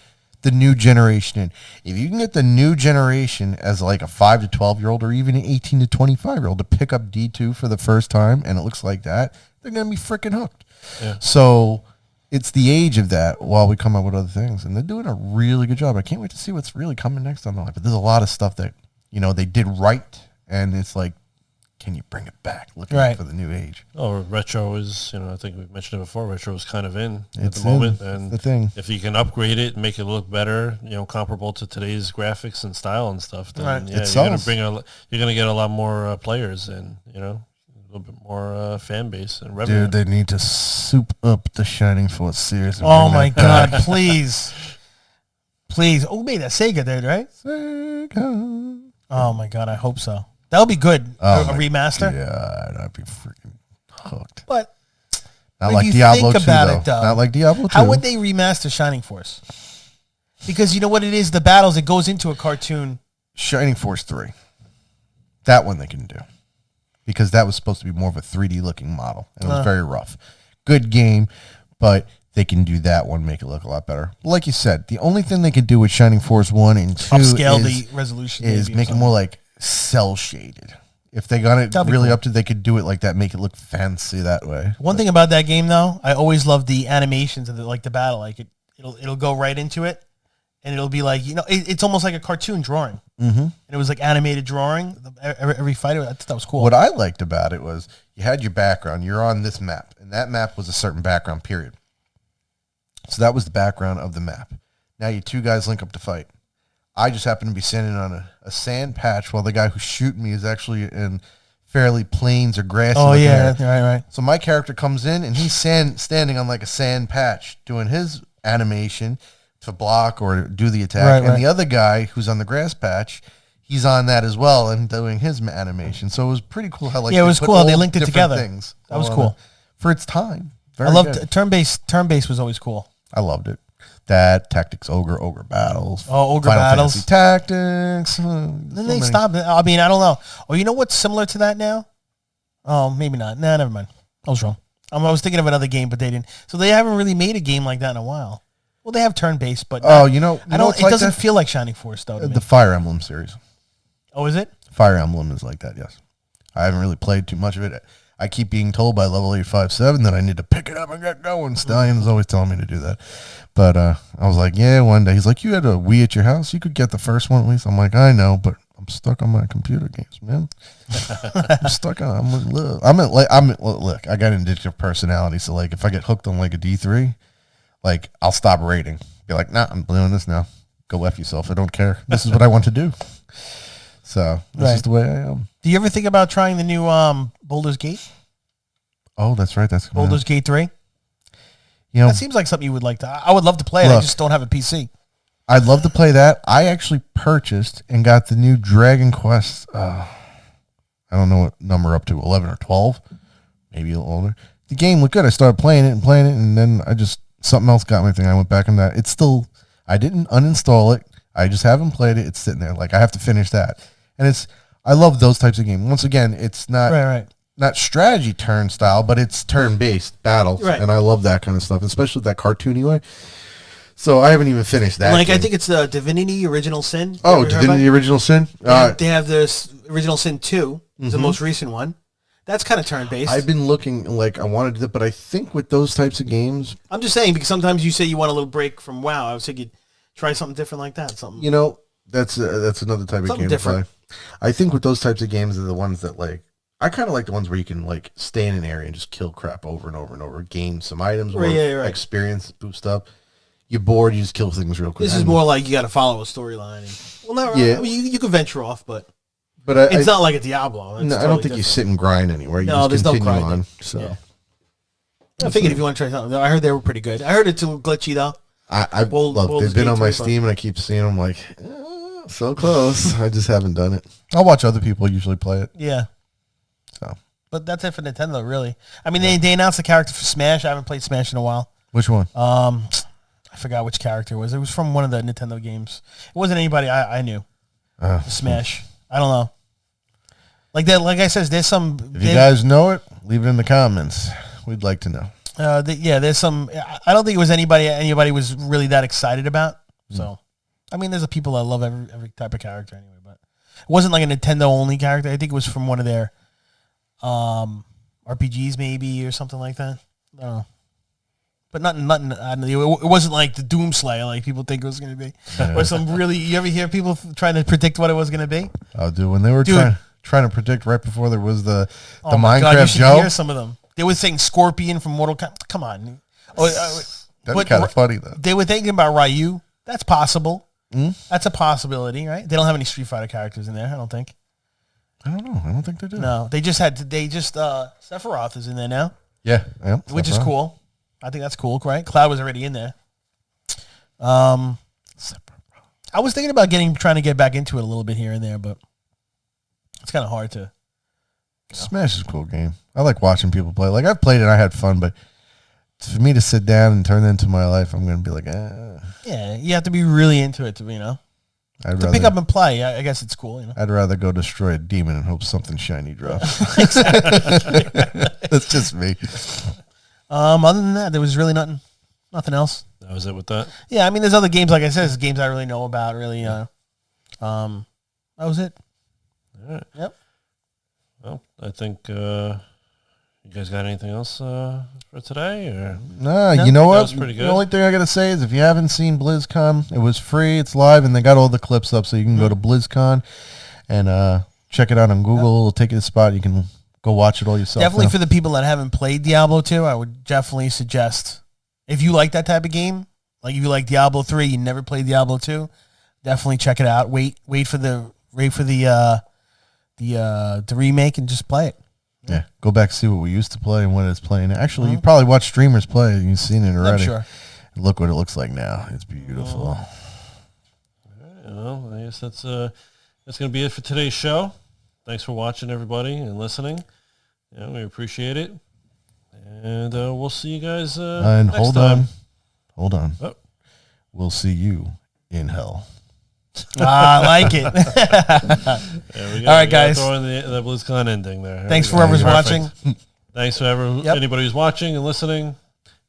the new generation in. If you can get the new generation as like a 5 to 12-year-old or even an 18 to 25-year-old to pick up D2 for the first time, and it looks like that, they're going to be freaking hooked. Yeah. So it's the age of that while we come up with other things. And they're doing a really good job. I can't wait to see what's really coming next on the line. But there's a lot of stuff that, they did right. And it's like, can you bring it back? Looking Right. for the new age. Oh, retro is, I think we've mentioned it before, retro is kind of in at It's the moment. in. And It's the thing. if you can upgrade it and make it look better, comparable to today's graphics and style and stuff, then Right. yeah, It you're going sells. to you're going to get a lot more players and, a little bit more fan base and revenue. Dude, they need to soup up the Shining Force series. and Oh bring my that God! Please. Oh, made that Sega did, right? Sega. Oh my god, I hope so. That would be good. Oh A remaster. Yeah, I'd be freaking hooked. But Not if like you Diablo think 2, about though. it, though, Not like Diablo 2. how would they remaster Shining Force? Because you know what it is, the battles, it goes into a cartoon. Shining Force 3. That one they can do. Because that was supposed to be more of a 3D looking model. And it was very rough. Good game, but they can do that one, make it look a lot better. Like you said, the only thing they could do with Shining Force 1 and 2 Upscale the resolution. is make it more like cell shaded. If they got it really up to, they could do it like that, make it look fancy that way. One thing about that game, though, I always love the animations of the battle. Like it'll go right into it, and it'll be like, it's almost like a cartoon drawing. Mm-hmm. And it was like animated drawing. Every fight, I thought that was cool. What I liked about it was you had your background. You're on this map, and that map was a certain background, period. So that was the background of the map. Now you two guys link up to fight. I just happen to be standing on a sand patch while the guy who's shooting me is actually in fairly plains or grassy. Oh, yeah, right. So my character comes in, and he's standing on like a sand patch doing his animation to block or do the attack. And the other guy who's on the grass patch, he's on that as well and doing his animation. So it was pretty cool how it was cool how they linked it together. Things that was cool. For its time. I loved turn-based. Turn-based was always cool. I loved it. That, Tactics Ogre Battles. Oh, Ogre Final Battles. Fantasy Tactics. Then they stopped. I mean, I don't know. Oh, you know what's similar to that now? Oh, maybe not. Nah, never mind. I was wrong. I was thinking of another game, but they didn't. So they haven't really made a game like that in a while. Well, they have turn-based, but not, It doesn't feel like Shining Force, though. The Fire Emblem series. Oh, is it? Fire Emblem is like that. Yes. I haven't really played too much of it. I keep being told by level 857 that I need to pick it up and get going. Stallion's always telling me to do that. But I was like, yeah, one day. He's like, you had a Wii at your house? You could get the first one at least. I'm like, I know, but I'm stuck on my computer games, man. I'm stuck on. Look, I got an addictive personality. So, like, if I get hooked on, like, a D3, like, I'll stop rating. Be like, nah, I'm doing this now. Go F yourself. I don't care. This is what I want to do. So, this is the way I am. Do you ever think about trying the new Baldur's Gate? Oh, that's right. That's Baldur's Gate 3? That seems like something you would like to. I would love to play it. I just don't have a PC. I'd love to play that. I actually purchased and got the new Dragon Quest. I don't know what number up to, 11 or 12, maybe a little older. The game looked good. I started playing it, and then something else got my thing. I went back on that. It's still, I didn't uninstall it. I just haven't played it. It's sitting there. Like, I have to finish that. And I love those types of games. Once again, it's not not strategy turn style, but it's turn-based battles. Right. And I love that kind of stuff, especially that cartoony way. So I haven't even finished that. Like, game. I think it's Divinity Original Sin. Oh, Divinity Original Sin? They have this Original Sin 2, the most recent one. That's kind of turn-based. I've been looking, like, I wanted to do that, but I think with those types of games... I'm just saying, because sometimes you say you want a little break from WoW. I was thinking, try something different like that. Something. That's another type of game different. To play. I think with those types of games are the ones that, like... I kind of like the ones where you can, like, stay in an area and just kill crap over and over and over. Gain some items or experience boost up. You're bored, you just kill things real quick. This is more like you got to follow a storyline. I mean, you can venture off, but it's not like a Diablo. No, I don't think you sit and grind anywhere. You just continue on. So. Yeah. I figured if you want to try something, I heard they were pretty good. I heard it's a little glitchy, though. I've loved. They've been on my Steam, and I keep seeing them like, so close. I just haven't done it. I'll watch other people usually play it. Yeah. But that's it for Nintendo, really. I mean, they announced a character for Smash. I haven't played Smash in a while. Which one? I forgot which character it was. It was from one of the Nintendo games. It wasn't anybody I knew. Smash. I don't know. Like that. Like I said, there's some. If you guys know it, leave it in the comments. We'd like to know. There's some. I don't think it was anybody was really that excited about. So, I mean, there's a people that love every type of character anyway. But it wasn't like a Nintendo only character. I think it was from one of their RPGs maybe or something like that. I don't know. But nothing. It wasn't like the Doomslayer like people think it was going to be. Or some really. You ever hear people trying to predict what it was going to be? Oh, dude, when they were trying to predict right before there was the Minecraft God, you should Joe. Hear some of them. They were saying Scorpion from Mortal Kombat. Come on. That'd be kind of funny though. They were thinking about Ryu. That's possible. That's a possibility, right? They don't have any Street Fighter characters in there. I don't think. I don't know. I don't think they do. No, they just Sephiroth is in there now. Yeah, which is cool. I think that's cool, right? Cloud was already in there. I was thinking about trying to get back into it a little bit here and there, but It's kind of hard to. Smash is a cool game. I like watching people play. Like, I've played it and I had fun, but for me to sit down and turn it into my life, I'm going to be like, Yeah, you have to be really into it to, to pick up and play. I guess it's cool, I'd rather go destroy a demon and hope something shiny drops. That's just me. Other than that, there was really nothing else. That was it with that? Yeah, I mean, there's other games, like I said, there's games I really know about, really. That was it. All right. Yep. Well, I think you guys got anything else for today? Or? No, you know what? That was pretty good. The only thing I got to say is if you haven't seen BlizzCon, it was free. It's live, and they got all the clips up, so you can go to BlizzCon and check it out on Google. It'll take you to the spot. You can go watch it all yourself. Definitely for the people that haven't played Diablo 2, I would definitely suggest, if you like that type of game, like if you like Diablo 3, you never played Diablo 2, definitely check it out. Wait for the remake and just play it. Yeah, go back see what we used to play and what it's playing. Actually, you probably watched streamers play. You've seen it already. I'm sure. Look what it looks like now. It's beautiful. All right, well, I guess that's going to be it for today's show. Thanks for watching, everybody, and listening. Yeah, we appreciate it. And we'll see you guys and next time. Hold on. Oh. We'll see you in hell. I like it. All right, guys. Throw in the BlizzCon ending there. Thanks for whoever's watching. Thanks for anybody who's watching and listening.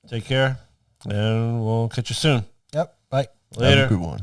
Take care, and we'll catch you soon. Yep. Bye. Later. Have a good one.